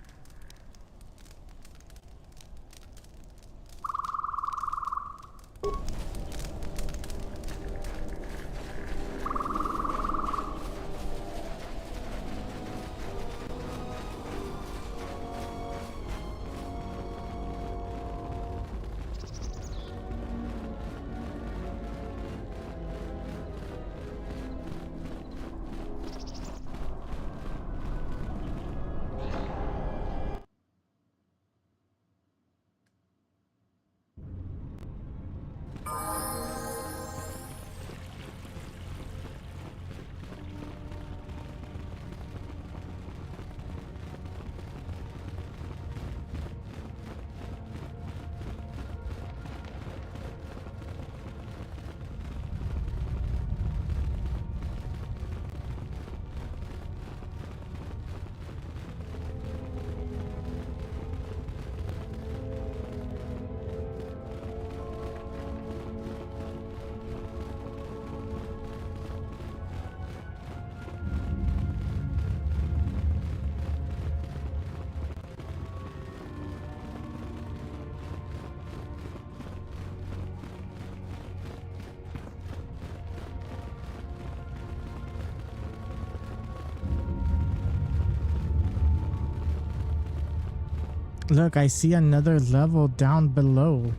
Look, I see another level down below.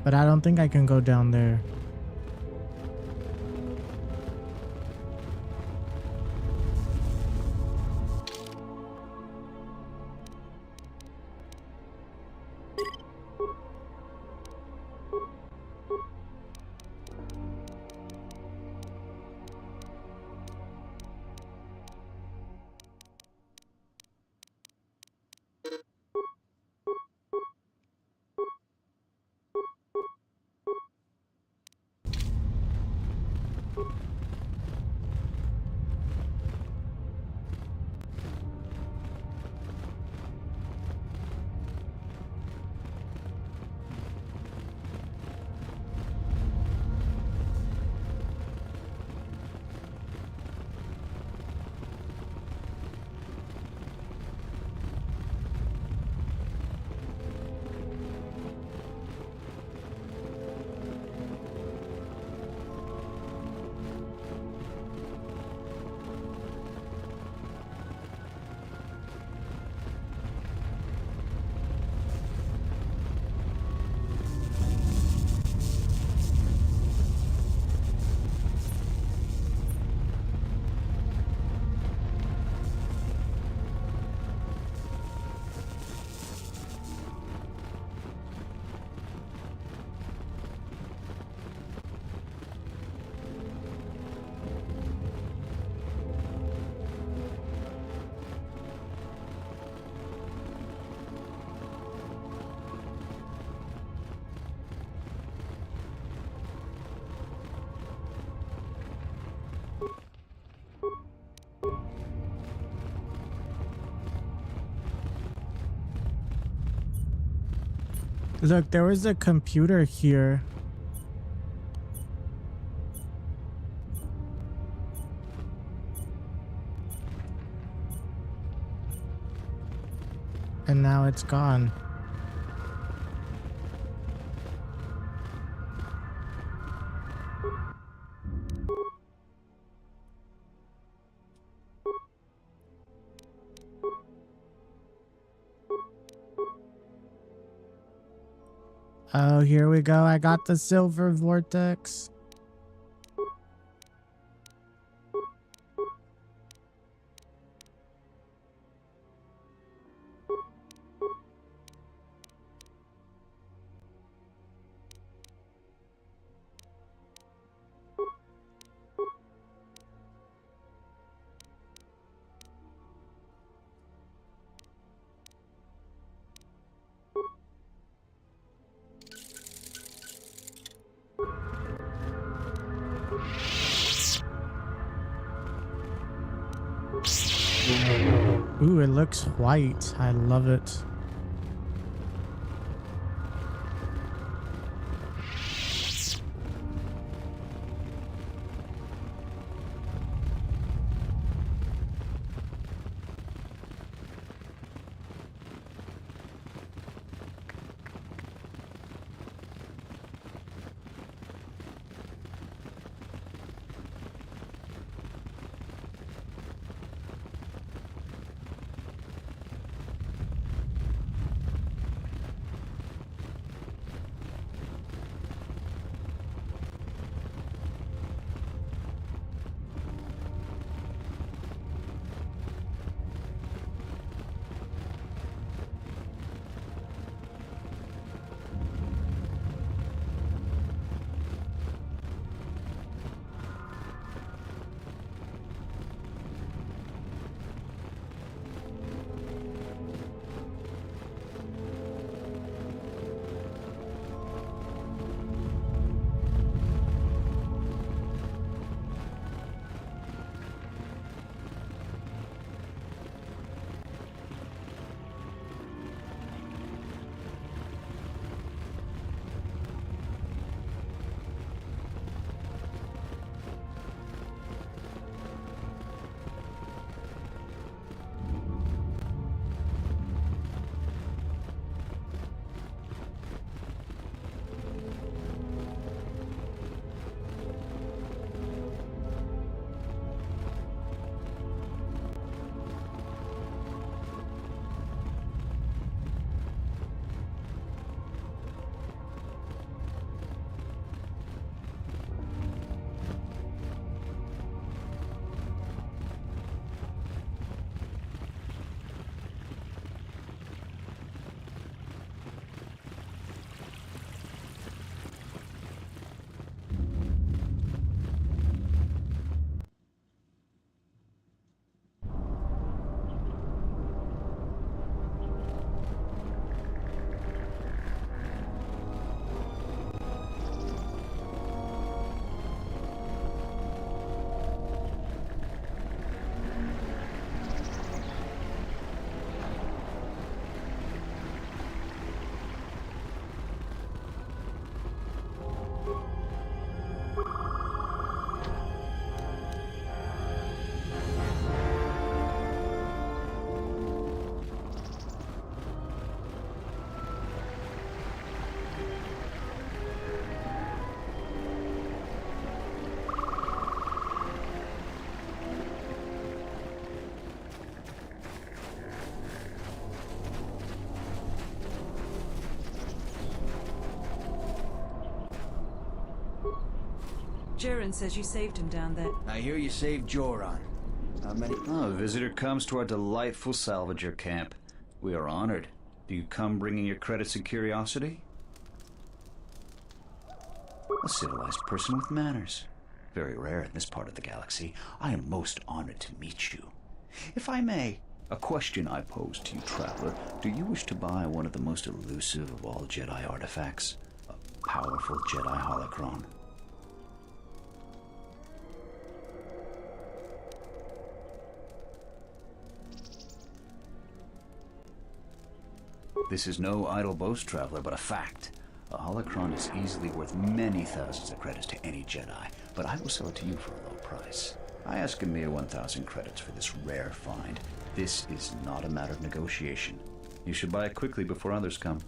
But I don't think I can go down there. Look, there was a computer here. And now it's gone. Oh, here we go. I got the silver vortex. Ooh, it looks white. I love it. Jaren says you saved him down there. I hear you saved Joran. How many? Oh, a visitor comes to our delightful salvager camp. We are honored. Do you come bringing your credits and curiosity? A civilized person with manners. Very rare in this part of the galaxy. I am most honored to meet you. If I may, a question I pose to you, traveler. Do you wish to buy one of the most elusive of all Jedi artifacts? A powerful Jedi holocron? This is no idle boast, traveler, but a fact. A holocron is easily worth many thousands of credits to any Jedi, but I will sell it to you for a low price. I ask a mere 1,000 credits for this rare find. This is not a matter of negotiation. You should buy it quickly before others come.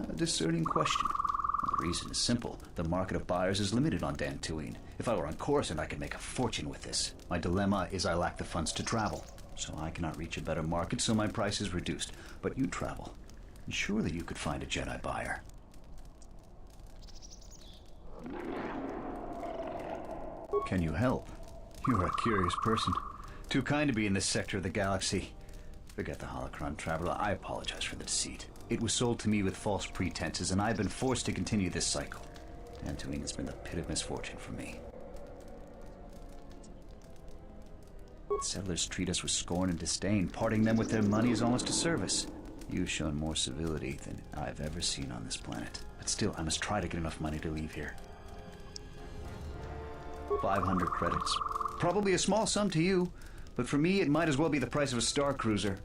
A discerning question. The reason is simple. The market of buyers is limited on Dantooine. If I were on Coruscant, I could make a fortune with this. My dilemma is I lack the funds to travel, so I cannot reach a better market, so my price is reduced. But you travel, and surely you could find a Jedi buyer. Can you help? You are a curious person. Too kind to be in this sector of the galaxy. Forget the holocron, traveler. I apologize for the deceit. It was sold to me with false pretenses, and I've been forced to continue this cycle. Dantooine has been the pit of misfortune for me. Settlers treat us with scorn and disdain. Parting them with their money is almost a service. You've shown more civility than I've ever seen on this planet. But still, I must try to get enough money to leave here. 500 credits. Probably a small sum to you, but for me, it might as well be the price of a star cruiser.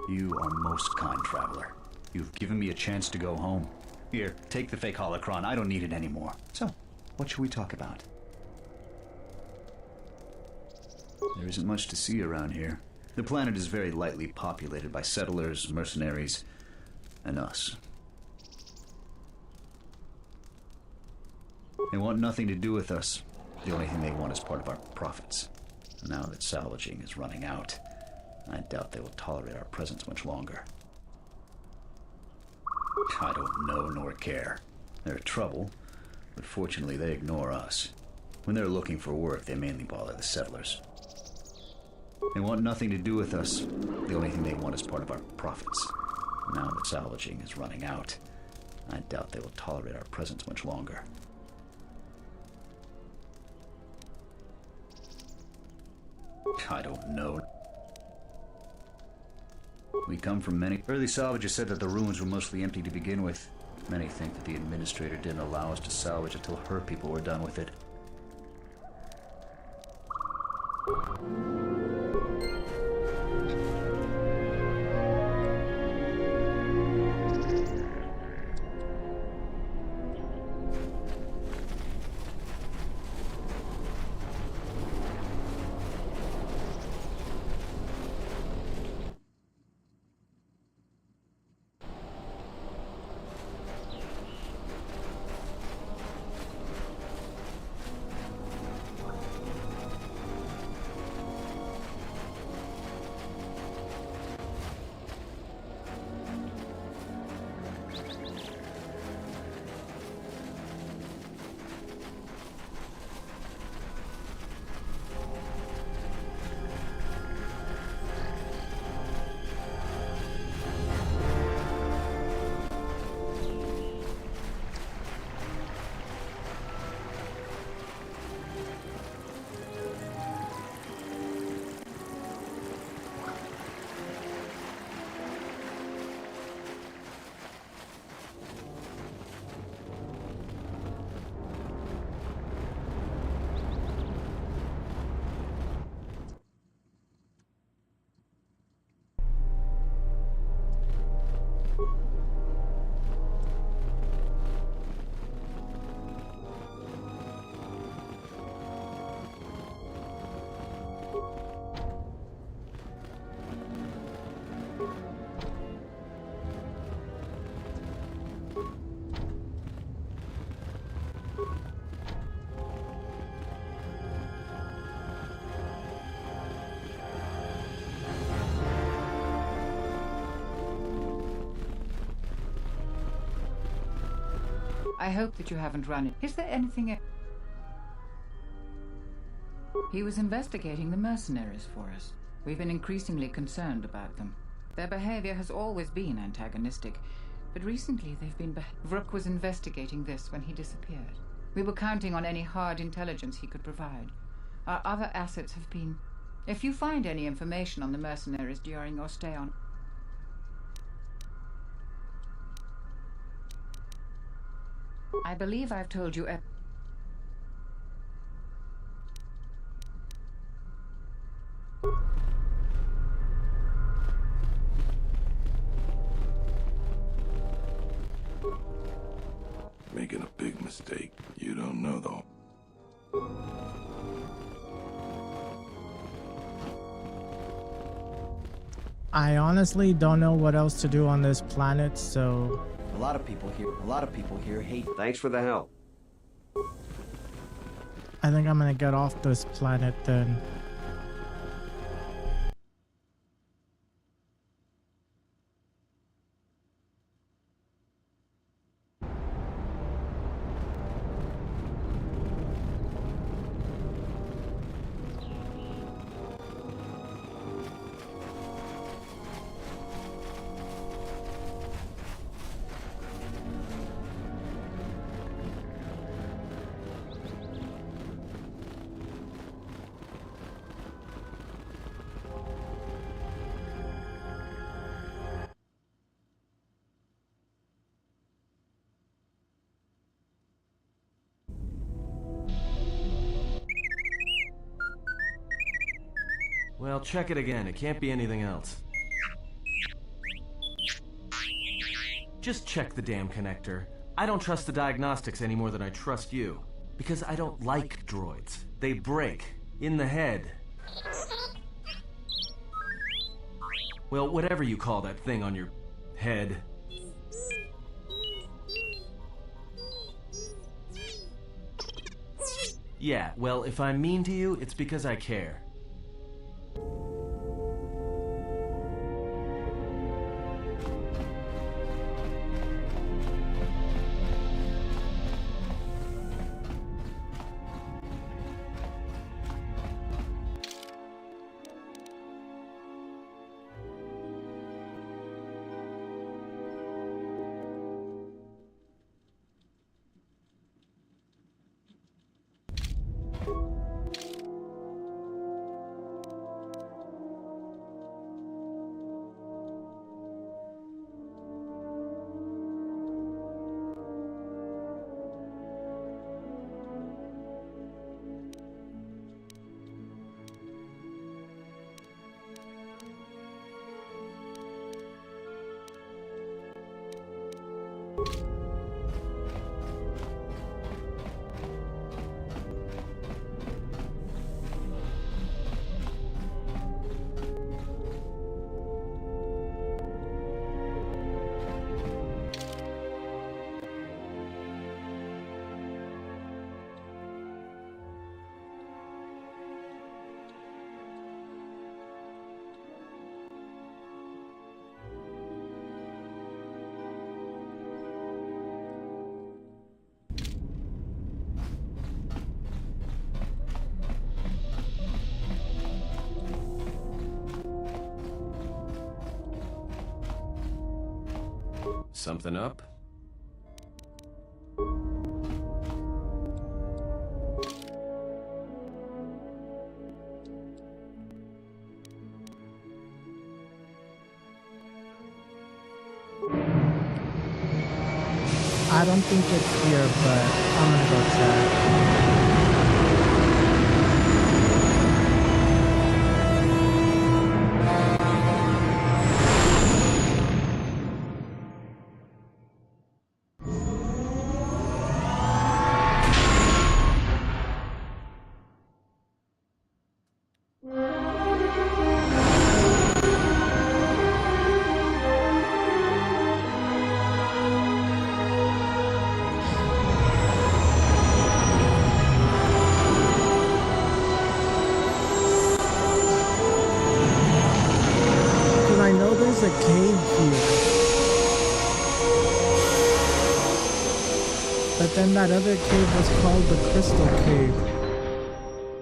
You are most kind, traveler. You've given me a chance to go home. Here, take the fake holocron. I don't need it anymore. So, what should we talk about? There isn't much to see around here. The planet is very lightly populated by settlers, mercenaries, and us. They want nothing to do with us. The only thing they want is part of our profits. Now that salvaging is running out, I doubt they will tolerate our presence much longer. I don't know nor care. They're trouble, but fortunately they ignore us. When they're looking for work, they mainly bother the settlers. They want nothing to do with us. The only thing they want is part of our profits. Now that salvaging is running out, I doubt they will tolerate our presence much longer. I don't know. We come from many... Early salvagers said that the ruins were mostly empty to begin with. Many think that the administrator didn't allow us to salvage until her people were done with it. I hope that you haven't run it. Is there anything... He was investigating the mercenaries for us. We've been increasingly concerned about them. Their behavior has always been antagonistic, but recently they've been... Vrook was investigating this when he disappeared. We were counting on any hard intelligence he could provide. Our other assets have been... If you find any information on the mercenaries during your stay on... I believe I've told you... Making a big mistake. You don't know, though. I honestly don't know what else to do on this planet, so... A lot of people here hate... Thanks for the help. I think I'm gonna get off this planet then. Well, check it again. It can't be anything else. Just check the damn connector. I don't trust the diagnostics any more than I trust you. Because I don't like droids. They break. In the head. Well, whatever you call that thing on your head. Yeah, well, if I'm mean to you, it's because I care. Something up? I don't think it's here, but I'm gonna go check. A cave here, but then that other cave was called the Crystal Cave,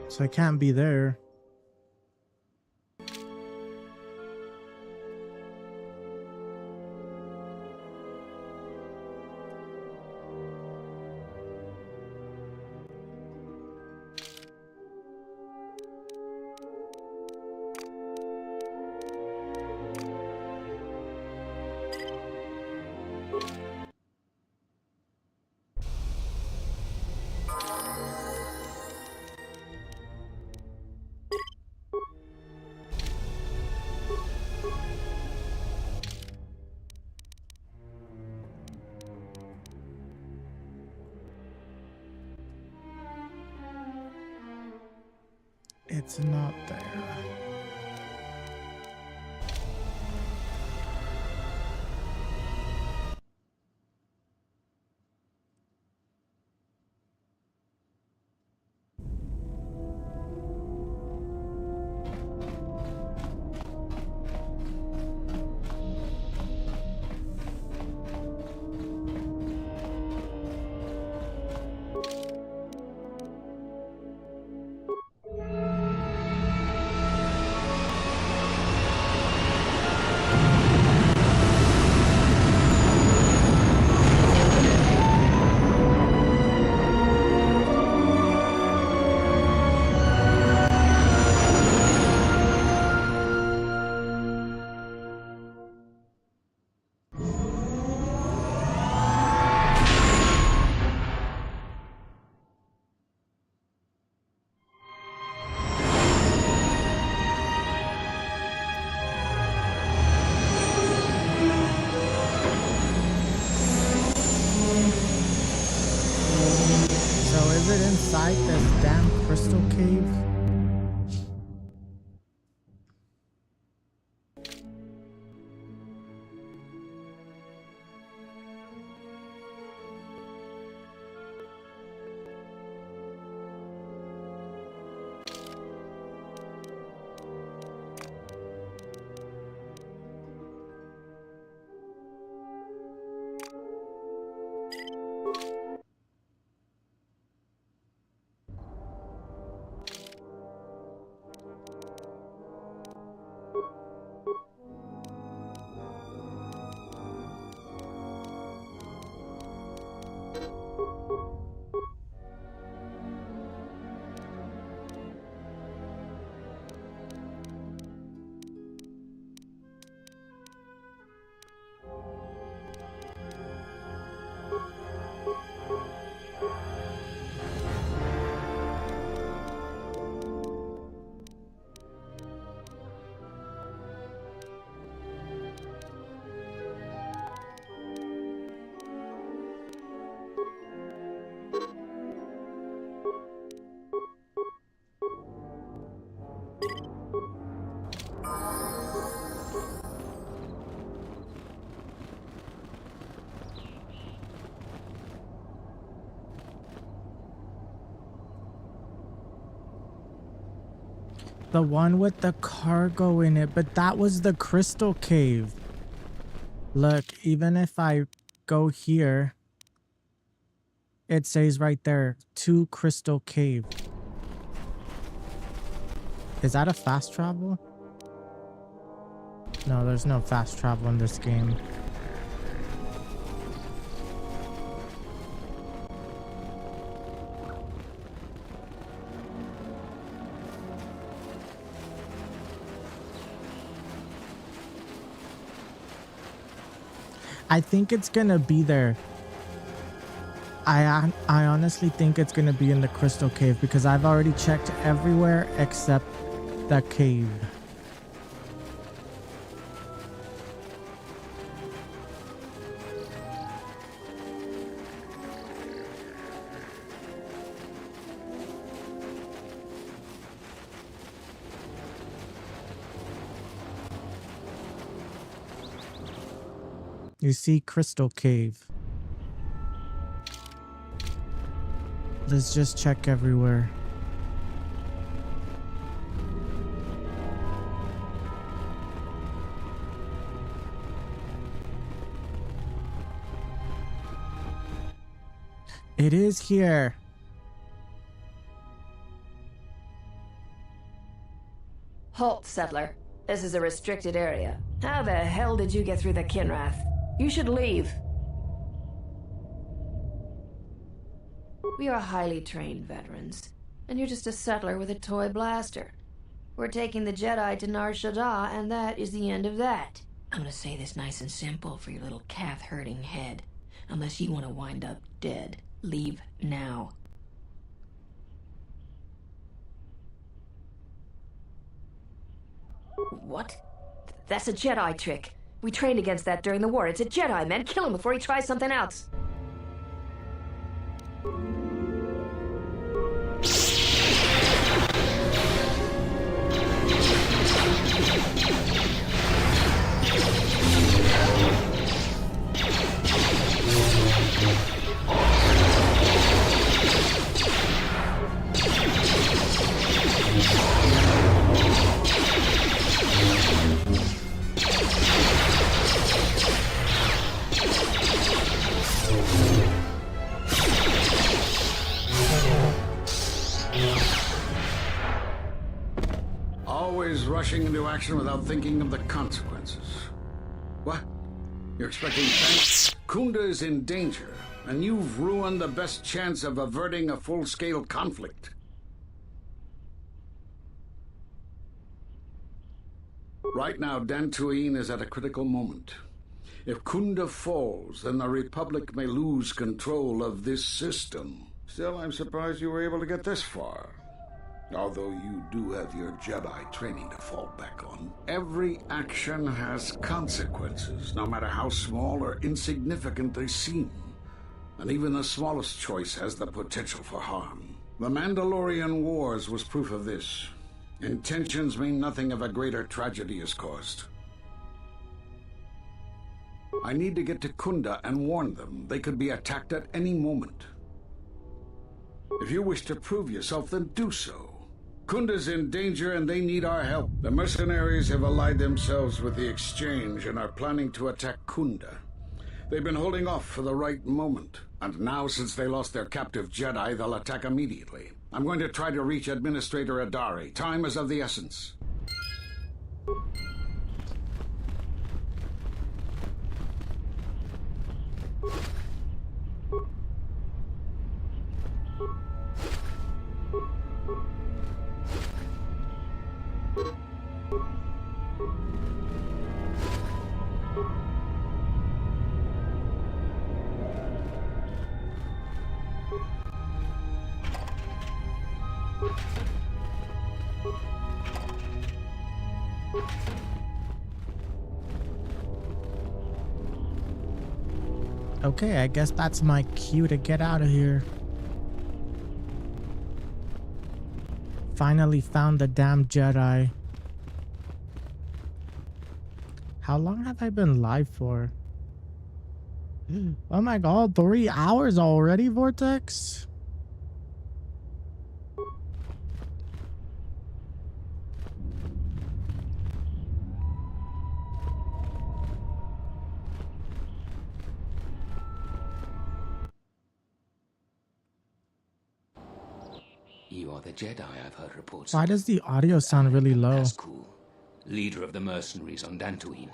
so I can't be there. It's not there. it inside this damn crystal cave? The one with the cargo in it, but that was the crystal cave. Look, even if I go here, it says right there, to crystal cave. Is that a fast travel? No, there's no fast travel in this game. I think it's gonna be there. I honestly think it's gonna be in the crystal cave because I've already checked everywhere except the cave. You see crystal cave. Let's just check everywhere. It is here. Halt, settler. This is a restricted area. How the hell did you get through the Kinrath? You should leave. We are highly trained veterans, and you're just a settler with a toy blaster. We're taking the Jedi to Nar Shaddaa, and that is the end of that. I'm gonna say this nice and simple for your little calf-hurting head. Unless you want to wind up dead, leave now. What? That's a Jedi trick. We trained against that during the war. It's a Jedi, man. Kill him before he tries something else. Always rushing into action without thinking of the consequences. What? You're expecting thanks? Kunda is in danger, and you've ruined the best chance of averting a full-scale conflict. Right now, Dantooine is at a critical moment. If Kunda falls, then the Republic may lose control of this system. Still, I'm surprised you were able to get this far. Although you do have your Jedi training to fall back on. Every action has consequences, no matter how small or insignificant they seem. and even the smallest choice has the potential for harm. The Mandalorian Wars was proof of this. Intentions mean nothing if a greater tragedy is caused. I need to get to Kunda and warn them. They could be attacked at any moment. If you wish to prove yourself, then do so. Kunda's in danger and they need our help. The mercenaries have allied themselves with the Exchange and are planning to attack Kunda. They've been holding off for the right moment. And now, since they lost their captive Jedi, they'll attack immediately. I'm going to try to reach Administrator Adari. Time is of the essence. Okay, I guess that's my cue to get out of here. Finally found the damn Jedi. How long have I been live for? Oh my god, 3 hours already, Vortex? You are the Jedi I've heard reports. Why does the audio sound really low? That's cool. Leader of the mercenaries on Dantooine.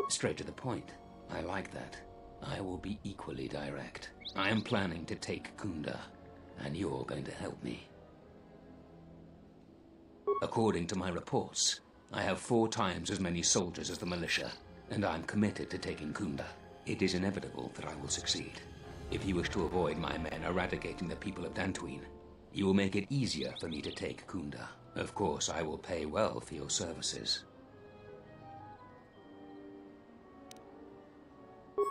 Straight to the point. I like that. I will be equally direct. I am planning to take Kunda, and you're going to help me. According to my reports, I have 4 times as many soldiers as the militia, and I'm committed to taking Kunda. It is inevitable that I will succeed. If you wish to avoid my men eradicating the people of Dantooine, you will make it easier for me to take Kunda. Of course, I will pay well for your services.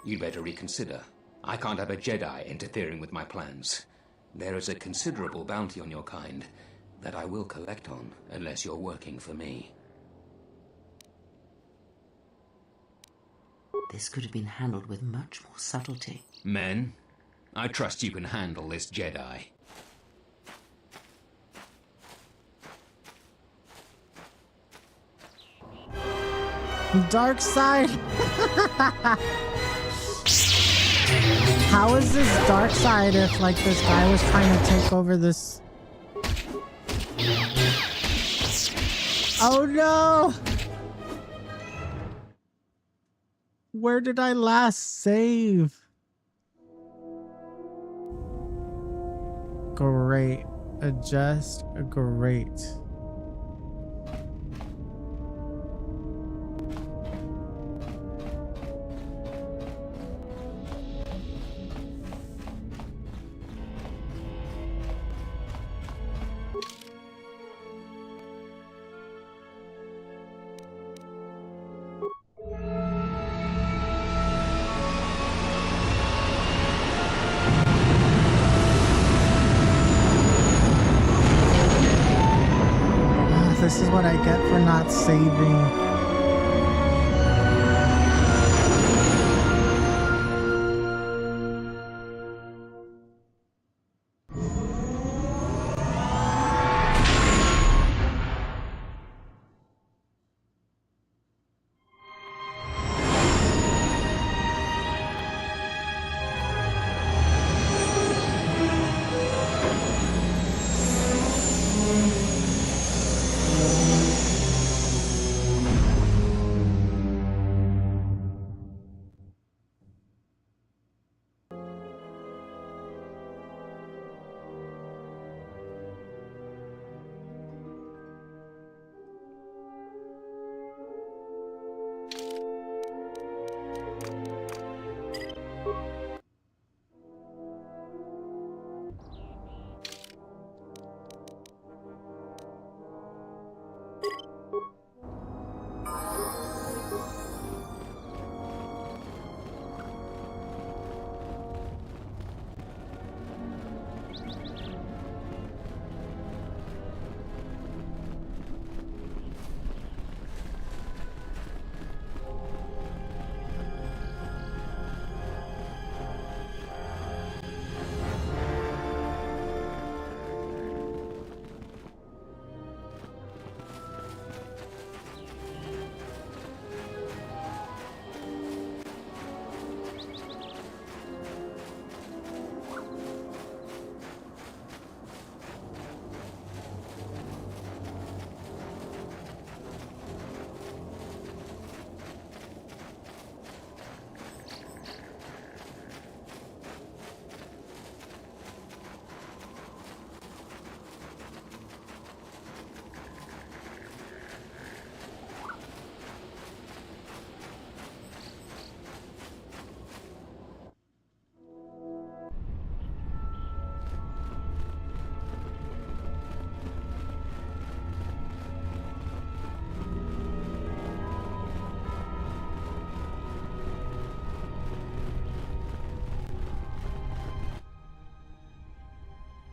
You'd better reconsider. I can't have a Jedi interfering with my plans. There is a considerable bounty on your kind that I will collect on unless you're working for me. This could have been handled with much more subtlety. Men, I trust you can handle this Jedi. Dark side. How is this dark side if like this guy was trying to take over this? Oh no! Where did I last save? Great. Adjust. Great. This is what I get for not saving.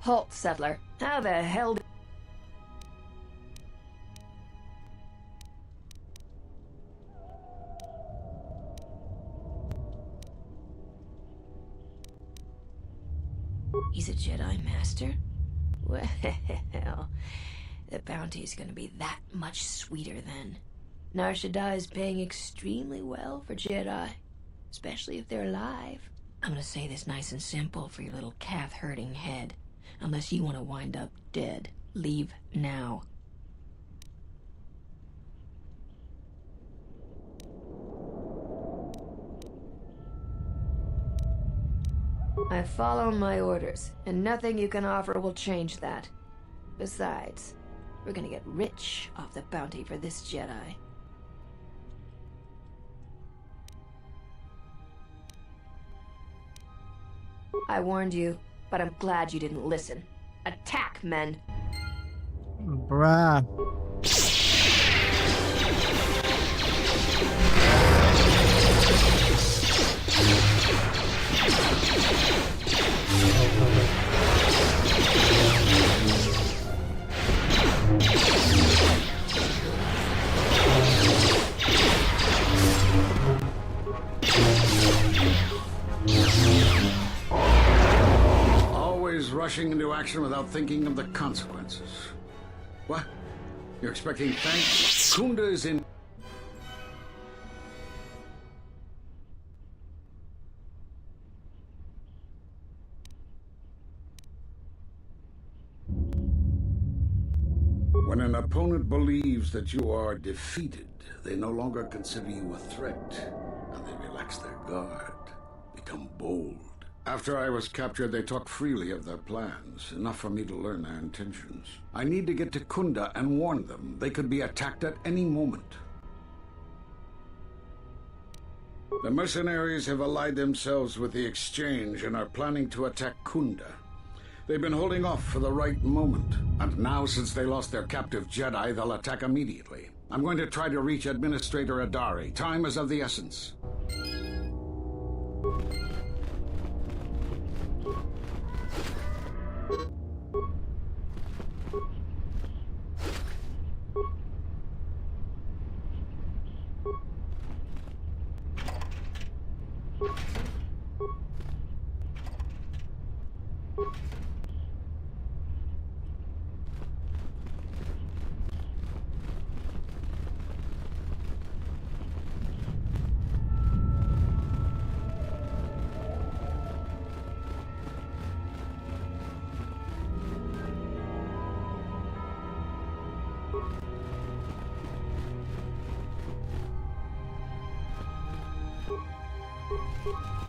Halt, settler. How the hell... He's a Jedi Master? Well, the bounty's gonna be that much sweeter then. Nar Shaddaa is paying extremely well for Jedi, especially if they're alive. I'm gonna say this nice and simple for your little calf-hurting head. Unless you want to wind up dead, leave now. I follow my orders, and nothing you can offer will change that. Besides, we're gonna get rich off the bounty for this Jedi. I warned you, but I'm glad you didn't listen. Attack, men! Bruh. Always rushing into action without thinking of the consequences. What? You're expecting thanks? Kunda is in... When an opponent believes that you are defeated, they no longer consider you a threat, and they relax their guard, become bold. After I was captured, they talked freely of their plans, enough for me to learn their intentions. I need to get to Kunda and warn them. They could be attacked at any moment. The mercenaries have allied themselves with the Exchange and are planning to attack Kunda. They've been holding off for the right moment, and now since they lost their captive Jedi, they'll attack immediately. I'm going to try to reach Administrator Adari. Time is of the essence.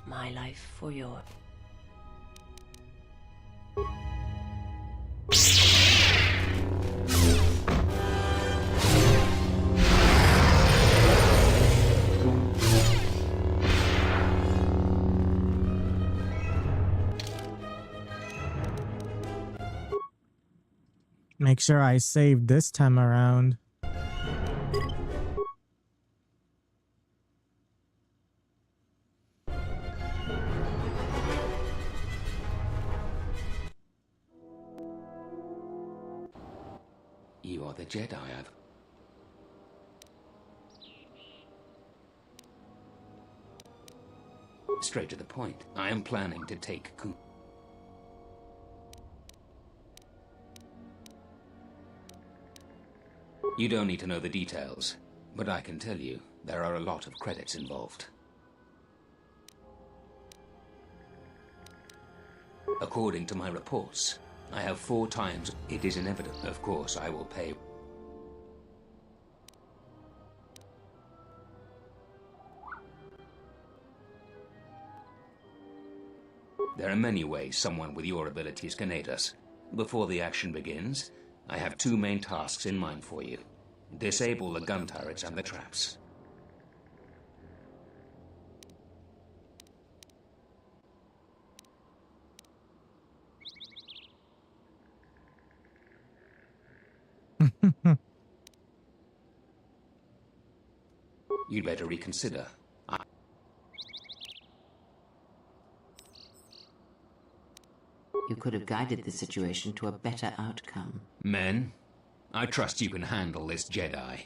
My life for yours. Make sure I save this time around. You are the Jedi I've... Straight to the point. I am planning to take Kunda. You don't need to know the details, but I can tell you there are a lot of credits involved. According to my reports, I have 4 times. It is inevitable. Of course, I will pay. There are many ways someone with your abilities can aid us. Before the action begins, I have 2 main tasks in mind for you. Disable the gun turrets and the traps. You'd better reconsider. you could have guided the situation to a better outcome. Men, I trust you can handle this Jedi.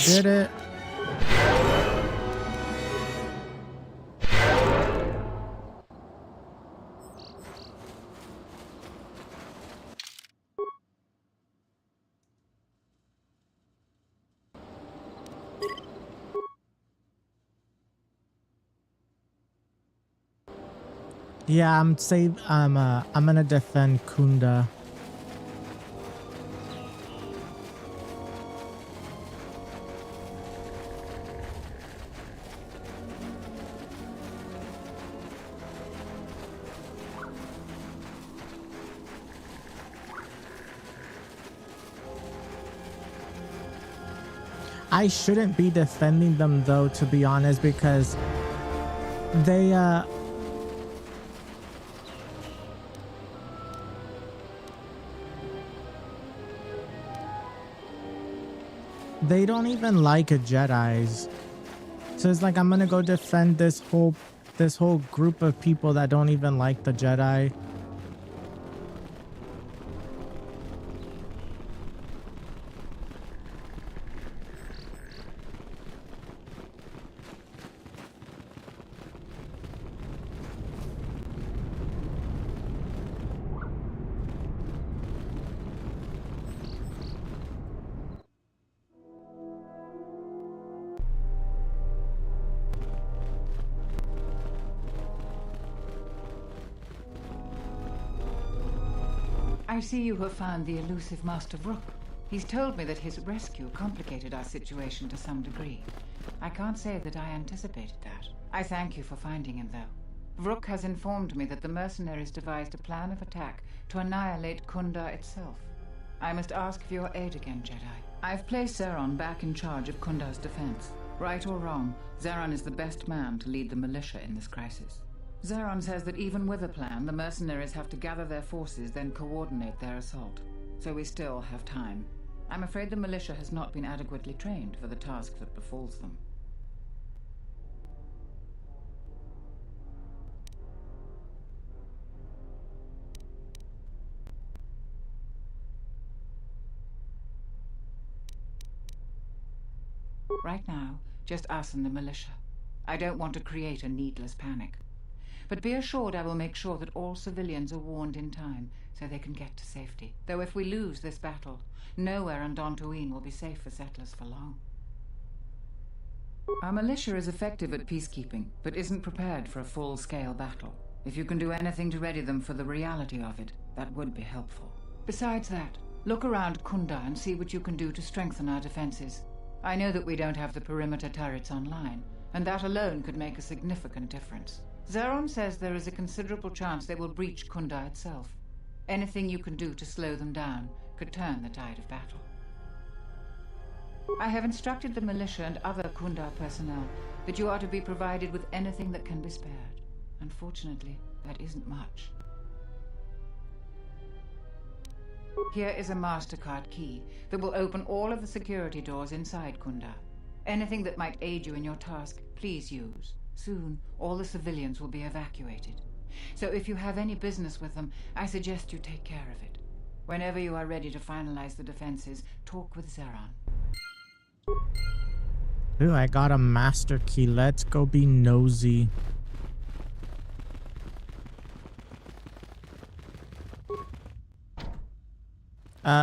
Did it. Yeah, I'm gonna defend Kunda. I shouldn't be defending them though, to be honest, because they they don't even like a Jedi's. So it's like I'm gonna go defend this whole group of people that don't even like the Jedi. I see you have found the elusive Master Rook. He's told me that his rescue complicated our situation to some degree. I can't say that I anticipated that. I thank you for finding him, though. Rook has informed me that the mercenaries devised a plan of attack to annihilate Kunda itself. I must ask for your aid again, Jedi. I've placed Zeron back in charge of Kunda's defense. Right or wrong, Zeron is the best man to lead the militia in this crisis. Zeron says that even with a plan, the mercenaries have to gather their forces, then coordinate their assault. So we still have time. I'm afraid the militia has not been adequately trained for the task that befalls them. Right now, just us and the militia. I don't want to create a needless panic. But be assured I will make sure that all civilians are warned in time so they can get to safety. Though if we lose this battle, nowhere on Dantooine will be safe for settlers for long. Our militia is effective at peacekeeping, but isn't prepared for a full-scale battle. If you can do anything to ready them for the reality of it, that would be helpful. Besides that, look around Kunda and see what you can do to strengthen our defenses. I know that we don't have the perimeter turrets online, and that alone could make a significant difference. Zeron says there is a considerable chance they will breach Kunda itself. Anything you can do to slow them down could turn the tide of battle. I have instructed the militia and other Kunda personnel that you are to be provided with anything that can be spared. Unfortunately, that isn't much. Here is a MasterCard key that will open all of the security doors inside Kunda. Anything that might aid you in your task, please use. Soon, all the civilians will be evacuated. So if you have any business with them, I suggest you take care of it. Whenever you are ready to finalize the defenses, talk with Zeron. Ooh, I got a master key. Let's go be nosy.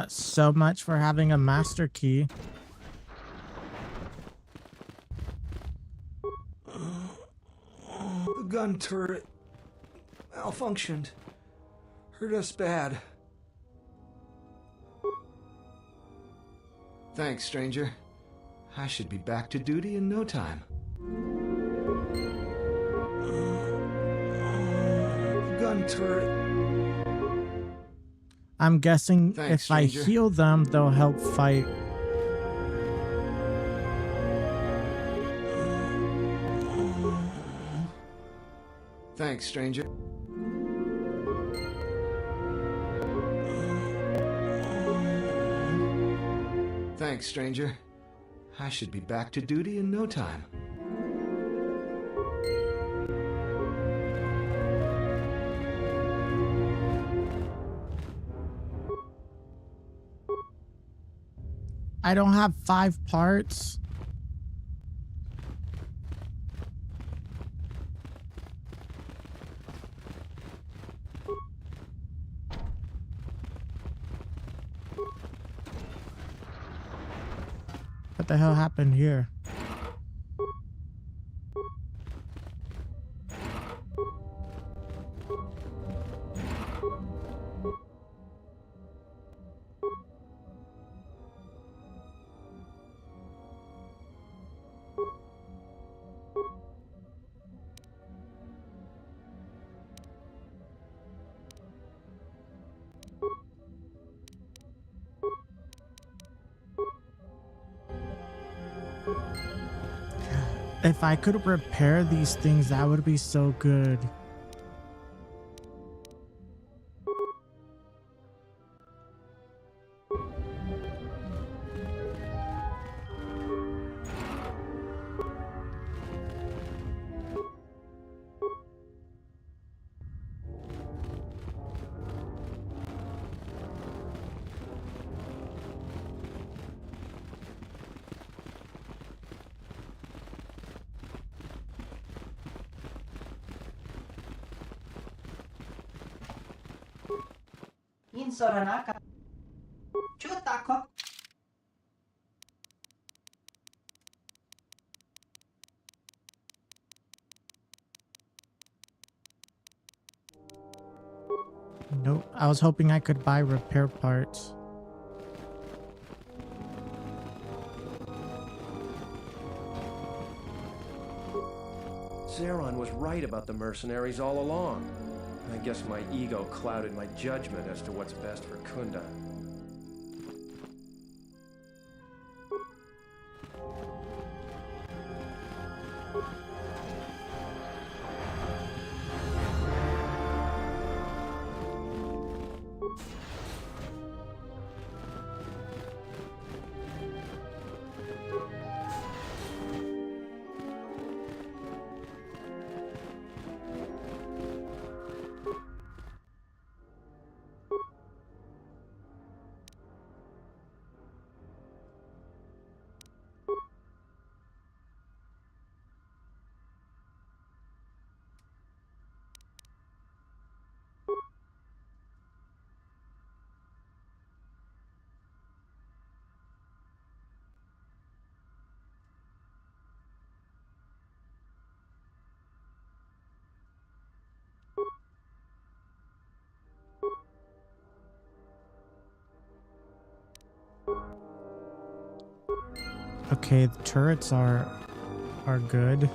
So much for having a master key. The gun turret malfunctioned. Hurt us bad. Thanks, stranger. I should be back to duty in no time. The gun turret. I'm guessing Thanks, if I stranger. heal them, they'll help fight. Thanks, stranger. Thanks, stranger. I should be back to duty in no time. I don't have 5 parts. What the hell happened here? If I could repair these things, that would be so good. In Soranaka. Chutako. Nope. I was hoping I could buy repair parts. Zeron was right about the mercenaries all along. I guess my ego clouded my judgment as to what's best for Kunda. Okay, the turrets are good.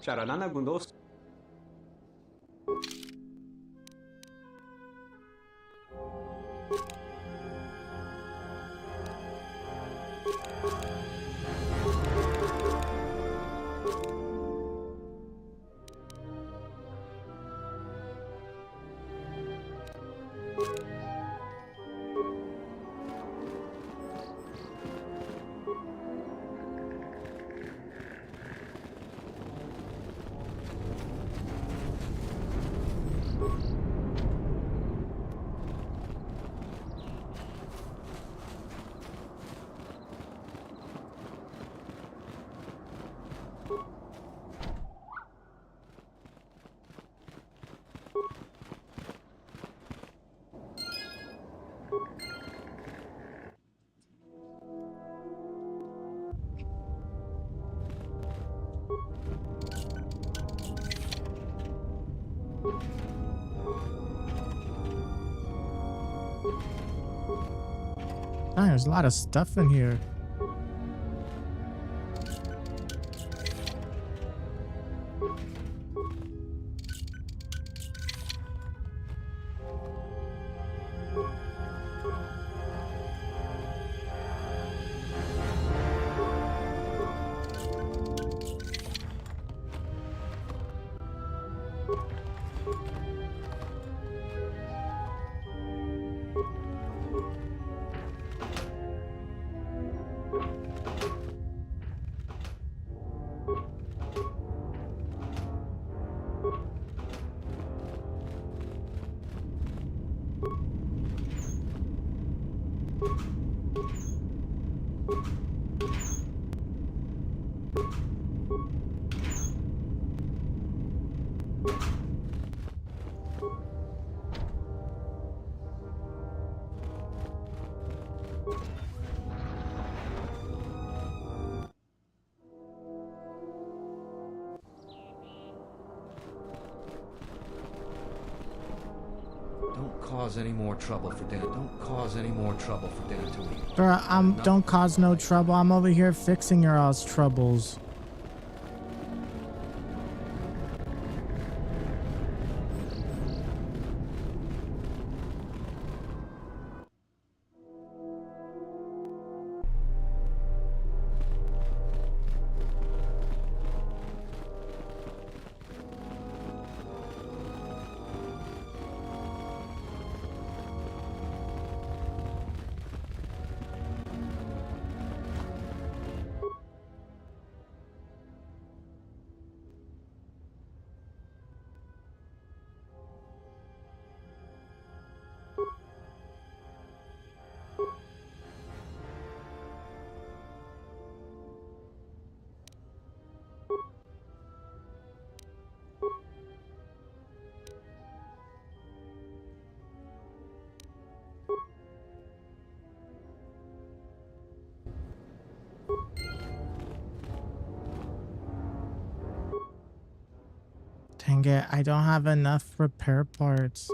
Charanana Gundos. Oh, there's a lot of stuff in here. Don't cause any more trouble for Dan. Don't cause any more trouble for Dan to eat. Bruh, don't cause no trouble. I'm over here fixing your all's troubles. Dang it, I don't have enough repair parts.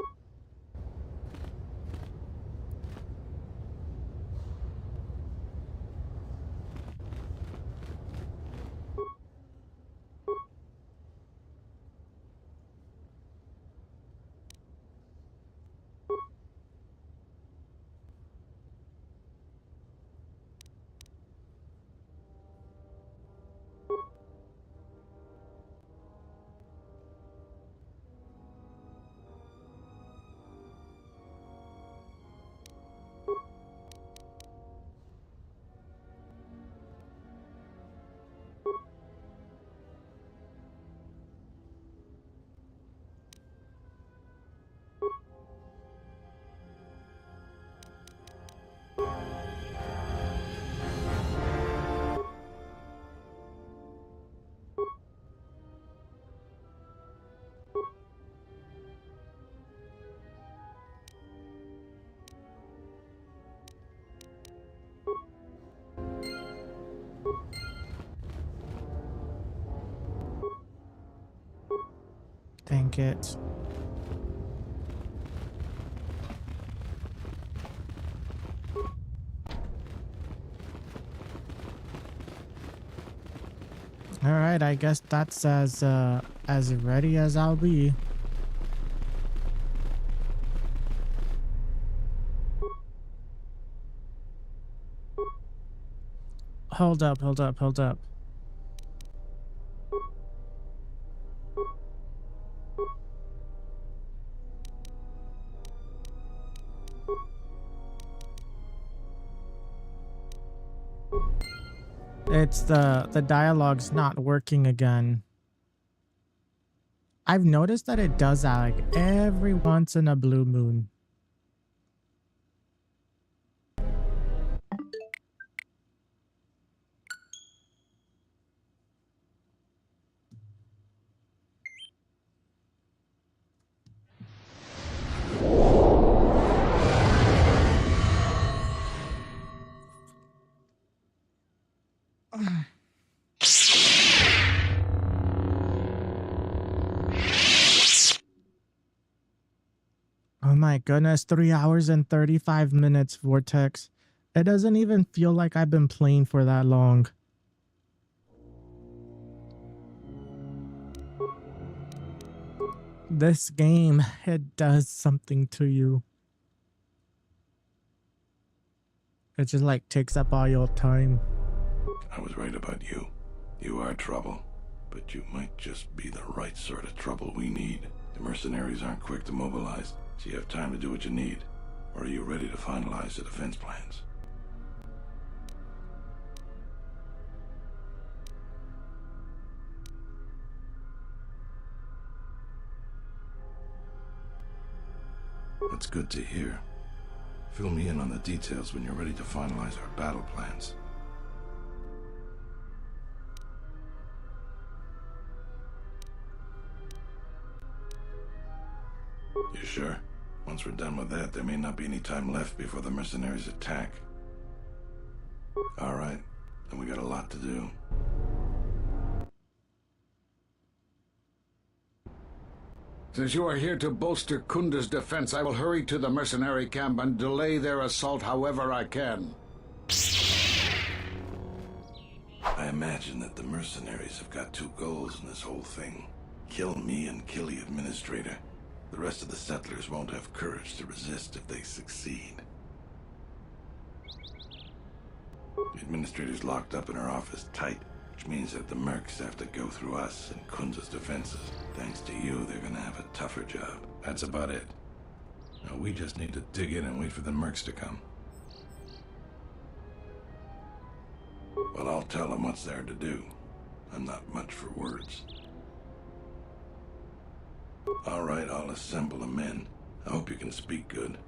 it. All right, I guess that's as ready as I'll be. Hold up. It's the dialogue's not working again. I've noticed that it does that like every once in a blue moon. Oh my goodness, 3 hours and 35 minutes, Vortex. It doesn't even feel like I've been playing for that long. This game, it does something to you. It just like takes up all your time. I was right about you. You are trouble, but you might just be the right sort of trouble we need. The mercenaries aren't quick to mobilize, so you have time to do what you need. Or are you ready to finalize the defense plans? That's good to hear. Fill me in on the details when you're ready to finalize our battle plans. You sure? Once we're done with that, there may not be any time left before the mercenaries attack. All right, then we got a lot to do. Since you are here to bolster Kunda's defense, I will hurry to the mercenary camp and delay their assault however I can. I imagine that the mercenaries have got two goals in this whole thing. Kill me and kill the administrator. The rest of the settlers won't have courage to resist if they succeed. The administrator's locked up in her office tight, which means that the mercs have to go through us and Kunda's defenses. Thanks to you, they're gonna have a tougher job. That's about it. Now we just need to dig in and wait for the mercs to come. Well, I'll tell them what's there to do. I'm not much for words. All right, I'll assemble the men. I hope you can speak good.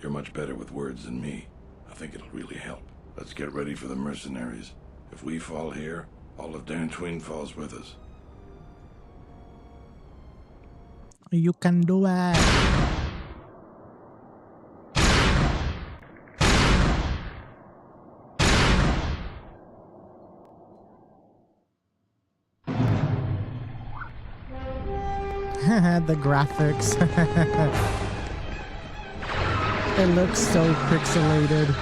You're much better with words than me. I think it'll really help. Let's get ready for the mercenaries. If we fall here, all of Dantooine falls with us. You can do it. The graphics. It looks so pixelated.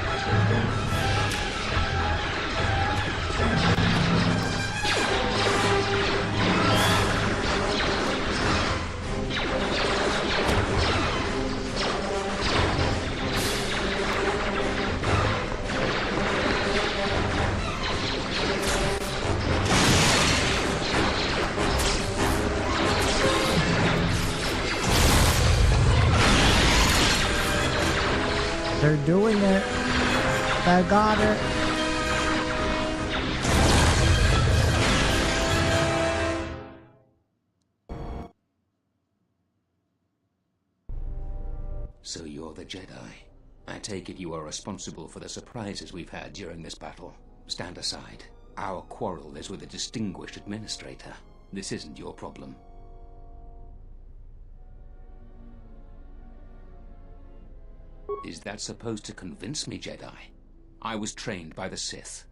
They're doing it. They got it. So you're the Jedi. I take it you are responsible for the surprises we've had during this battle. Stand aside. Our quarrel is with a distinguished administrator. This isn't your problem. Is that supposed to convince me, Jedi? I was trained by the Sith.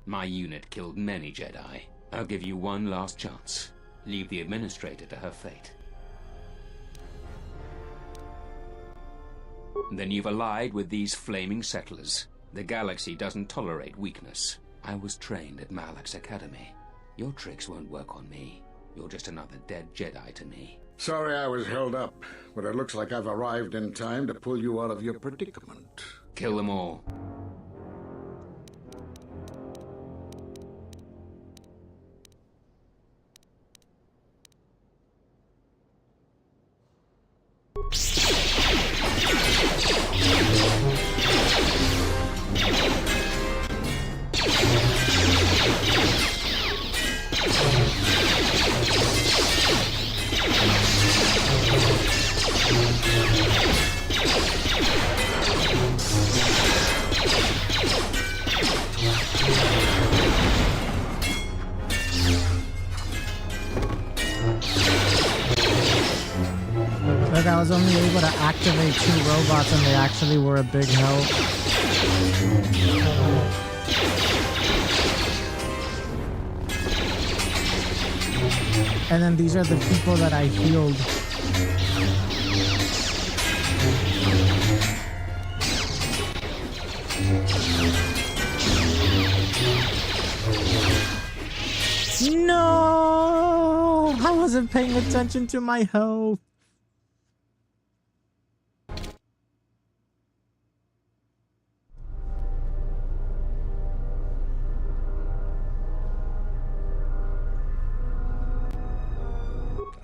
My unit killed many Jedi. I'll give you one last chance. Leave the administrator to her fate. Then you've allied with these flaming settlers. The galaxy doesn't tolerate weakness. I was trained at Malak's academy. Your tricks won't work on me. You're just another dead Jedi to me. Sorry I was held up, but it looks like I've arrived in time to pull you out of your predicament. Kill them all. Look, I was only able to activate 2 robots and they actually were a big help. And then these are the people that I healed. No! I wasn't paying attention to my health.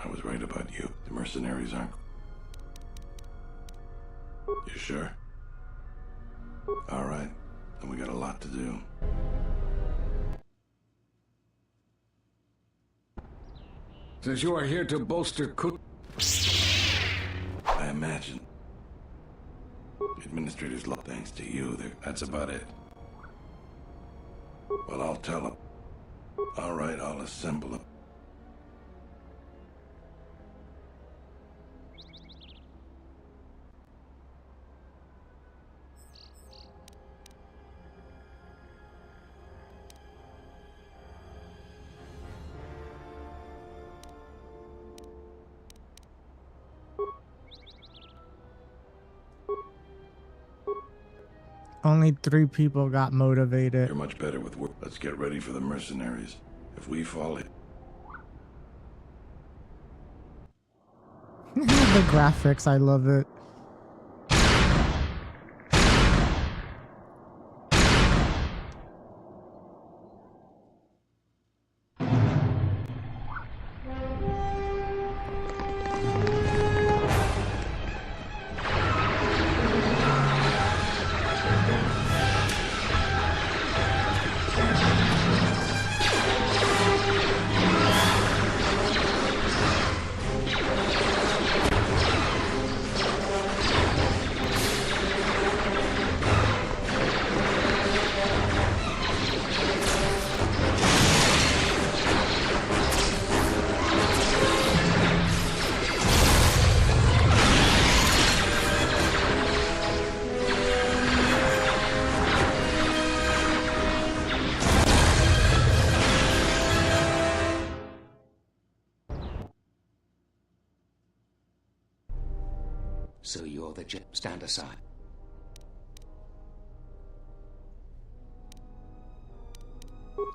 I was right about you. The mercenaries aren't... You sure? All right. Then we got a lot to do. Since you are here to bolster I imagine. The administrators love thanks to you. That's about it. Well, I'll tell them. All right, I'll assemble them. Only 3 people got motivated. You're much better with work. Let's get ready for the mercenaries. If we fall in... The graphics, I love it. So you're the Jedi. Stand aside.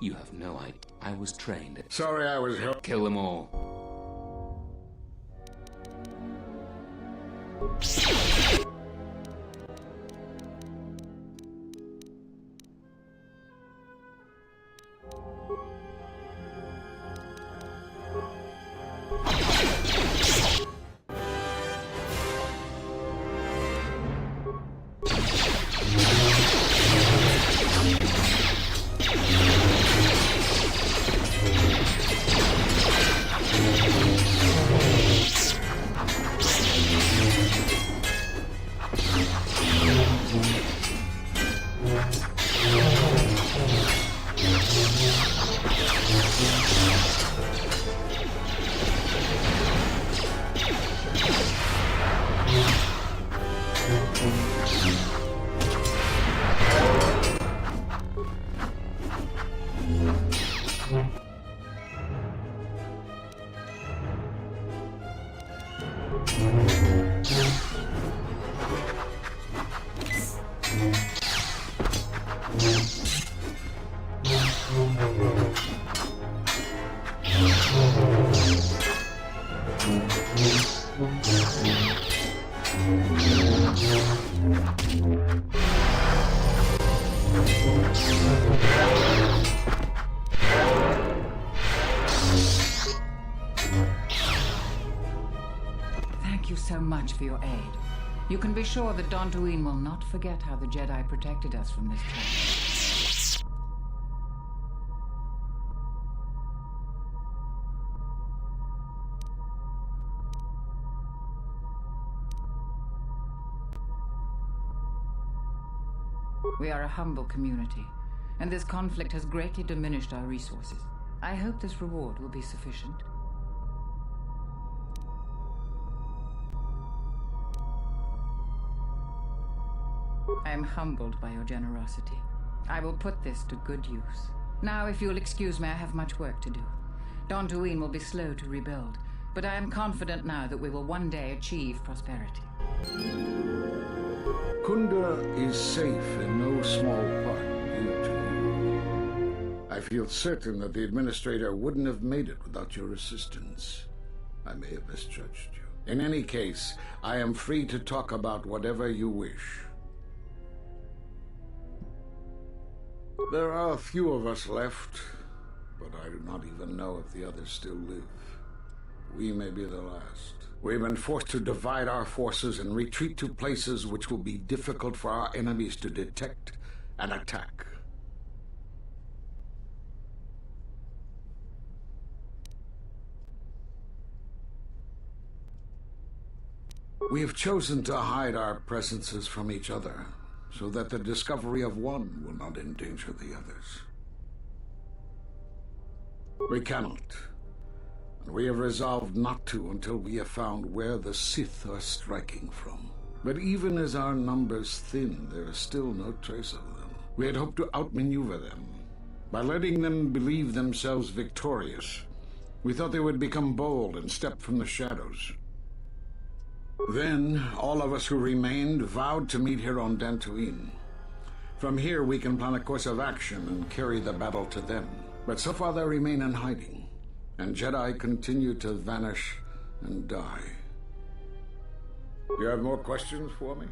You have no idea. I was trained. Sorry I was helped. Kill them all. Thank you so much for your aid. You can be sure that Dantooine will not forget how the Jedi protected us from this trap. We are a humble community, and this conflict has greatly diminished our resources. I hope this reward will be sufficient. I am humbled by your generosity. I will put this to good use. Now, if you'll excuse me, I have much work to do. Dantooine will be slow to rebuild, but I am confident now that we will one day achieve prosperity. Kunda is safe in no small part due to you. I feel certain that the Administrator wouldn't have made it without your assistance. I may have misjudged you. In any case, I am free to talk about whatever you wish. There are a few of us left, but I do not even know if the others still live. We may be the last. We've been forced to divide our forces and retreat to places which will be difficult for our enemies to detect and attack. We have chosen to hide our presences from each other, so that the discovery of one will not endanger the others. We cannot, and we have resolved not to until we have found where the Sith are striking from. But even as our numbers thin, there is still no trace of them. We had hoped to outmaneuver them. By letting them believe themselves victorious, we thought they would become bold and step from the shadows. Then, all of us who remained vowed to meet here on Dantooine. From here, we can plan a course of action and carry the battle to them. But so far, they remain in hiding, and Jedi continue to vanish and die. You have more questions for me?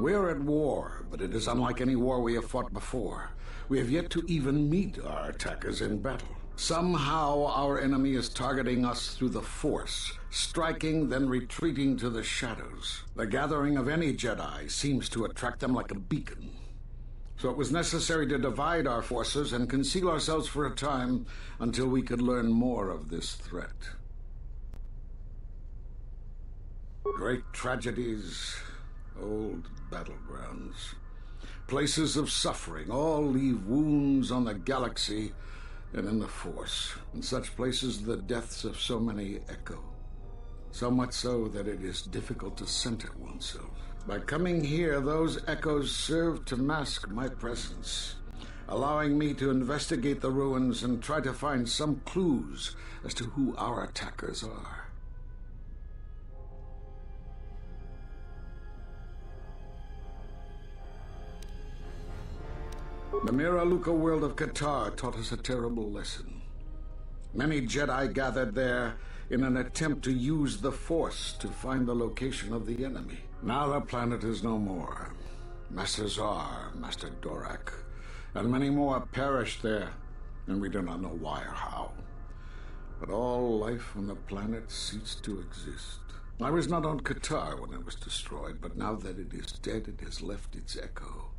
We are at war, but it is unlike any war we have fought before. We have yet to even meet our attackers in battle. Somehow our enemy is targeting us through the Force, striking, then retreating to the shadows. The gathering of any Jedi seems to attract them like a beacon. So it was necessary to divide our forces and conceal ourselves for a time until we could learn more of this threat. Great tragedies, old battlegrounds, places of suffering, all leave wounds on the galaxy and in the Force. In such places, the deaths of so many echo. So much so that it is difficult to center oneself. By coming here, those echoes serve to mask my presence, allowing me to investigate the ruins and try to find some clues as to who our attackers are. The Miraluka world of Qatar taught us a terrible lesson. Many Jedi gathered there in an attempt to use the Force to find the location of the enemy. Now the planet is no more. Master Zar, Master Dorak, and many more perished there, and we do not know why or how. But all life on the planet ceased to exist. I was not on Qatar when it was destroyed, but now that it is dead, it has left its echo,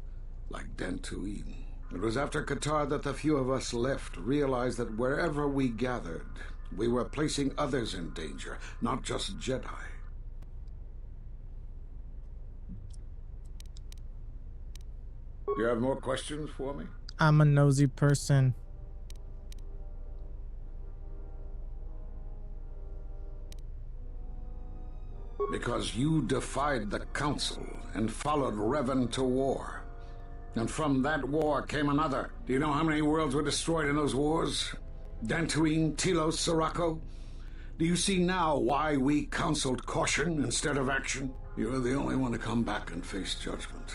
like Dantooine. It was after Qatar that the few of us left realized that wherever we gathered, we were placing others in danger, not just Jedi. You have more questions for me? I'm a nosy person. Because you defied the Council and followed Revan to war. And from that war came another. Do you know how many worlds were destroyed in those wars? Dantooine, Telos, Sirocco? Do you see now why we counseled caution instead of action? You were the only one to come back and face judgment.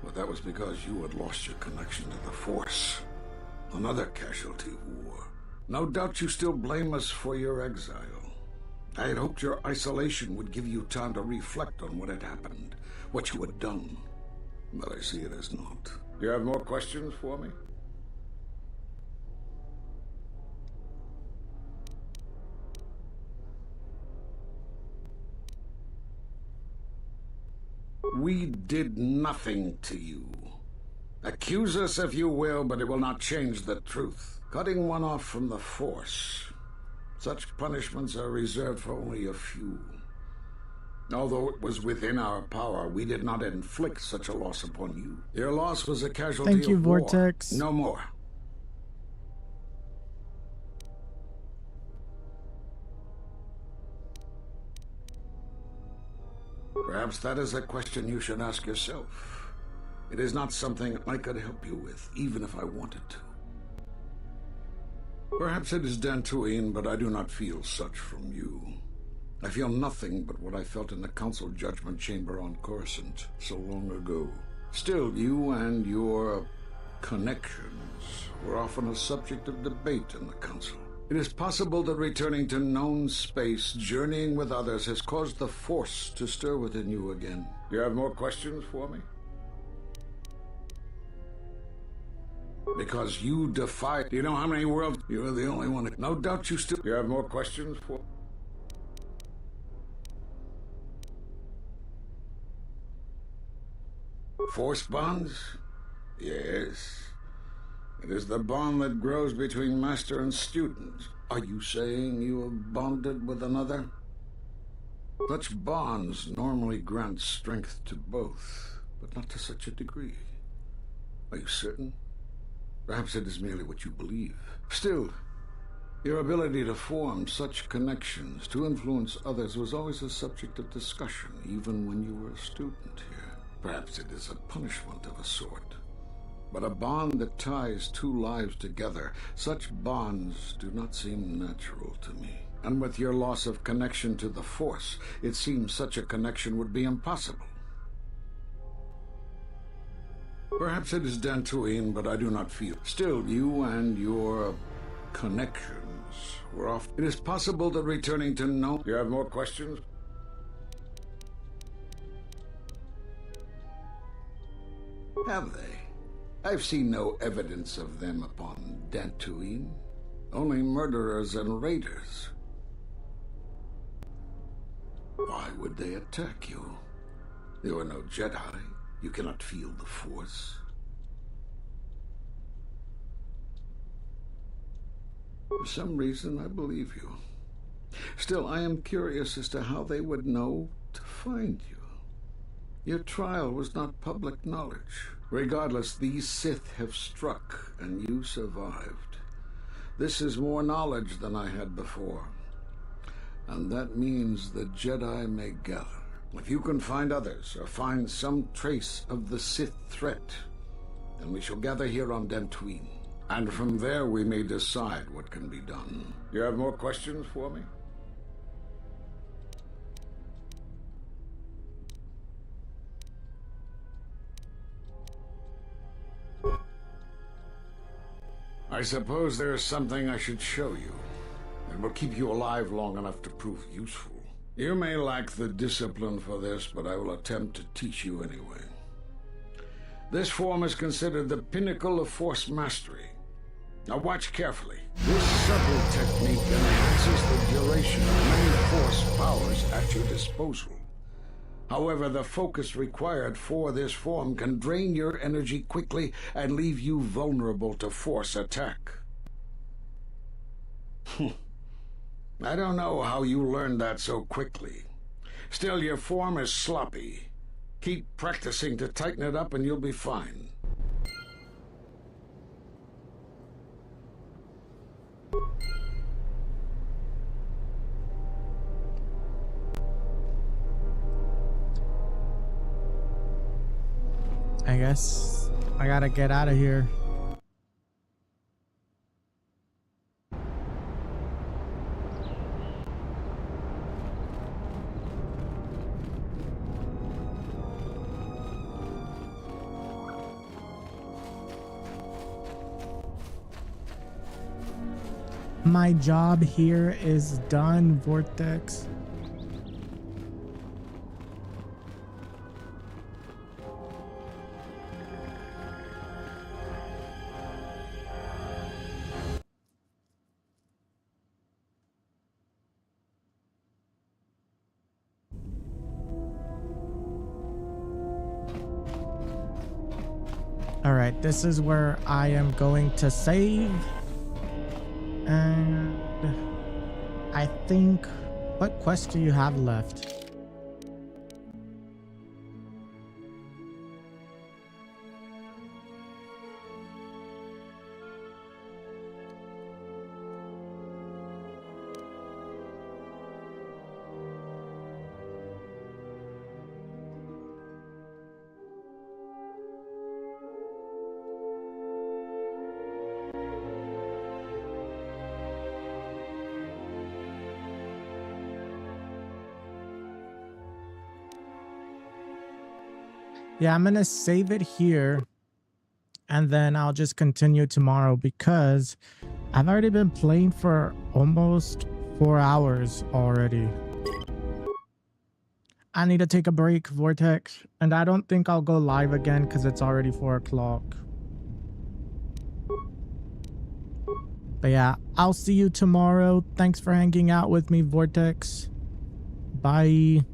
But that was because you had lost your connection to the Force. Another casualty of war. No doubt you still blame us for your exile. I had hoped your isolation would give you time to reflect on what had happened, what you had done. But I see it as not. Do you have more questions for me? We did nothing to you. Accuse us if you will, but it will not change the truth. Cutting one off from the Force. Such punishments are reserved for only a few. Although it was within our power, we did not inflict such a loss upon you. Your loss was a casualty Thank you, of war. Vortex. No more. Perhaps that is a question you should ask yourself. It is not something I could help you with, even if I wanted to. Perhaps it is Dantooine, but I do not feel such from you. I feel nothing but what I felt in the Council Judgment Chamber on Coruscant so long ago. Still, you and your connections were often a subject of debate in the Council. It is possible that returning to known space, journeying with others, has caused the Force to stir within you again. Do you have more questions for me? Because you defied... Do you know how many worlds... You are the only one... No doubt you still... Do you have more questions for... Force bonds? Yes. It is the bond that grows between master and student. Are you saying you have bonded with another? Such bonds normally grant strength to both, but not to such a degree. Are you certain? Perhaps it is merely what you believe. Still, your ability to form such connections, to influence others, was always a subject of discussion, even when you were a student here. Perhaps it is a punishment of a sort. But a bond that ties two lives together, such bonds do not seem natural to me. And with your loss of connection to the Force, it seems such a connection would be impossible. Perhaps it is Dantooine, but I do not feel. Still, you and your connections were off. It is possible that returning to know... Do you have more questions? Have they? I've seen no evidence of them upon Dantooine. Only murderers and raiders. Why would they attack you? You are no Jedi. You cannot feel the Force. For some reason, I believe you. Still, I am curious as to how they would know to find you. Your trial was not public knowledge. Regardless, these Sith have struck, and you survived. This is more knowledge than I had before. And that means the Jedi may gather. If you can find others, or find some trace of the Sith threat, then we shall gather here on Dantooine. And from there we may decide what can be done. You have more questions for me? I suppose there's something I should show you. It will keep you alive long enough to prove useful. You may lack the discipline for this, but I will attempt to teach you anyway. This form is considered the pinnacle of Force mastery. Now watch carefully. This subtle technique enhances the duration of many Force powers at your disposal. However, the focus required for this form can drain your energy quickly and leave you vulnerable to Force attack. I don't know how you learned that so quickly. Still, your form is sloppy. Keep practicing to tighten it up and you'll be fine. I guess I gotta get out of here. My job here is done, Vortex. All right, this is where I am going to save. And I think, what quest do you have left? Yeah, I'm gonna save it here and then I'll just continue tomorrow because I've already been playing for almost 4 hours already. I need to take a break, Vortex, and I don't think I'll go live again because it's already 4 o'clock. But yeah, I'll see you tomorrow. Thanks for hanging out with me, Vortex. Bye.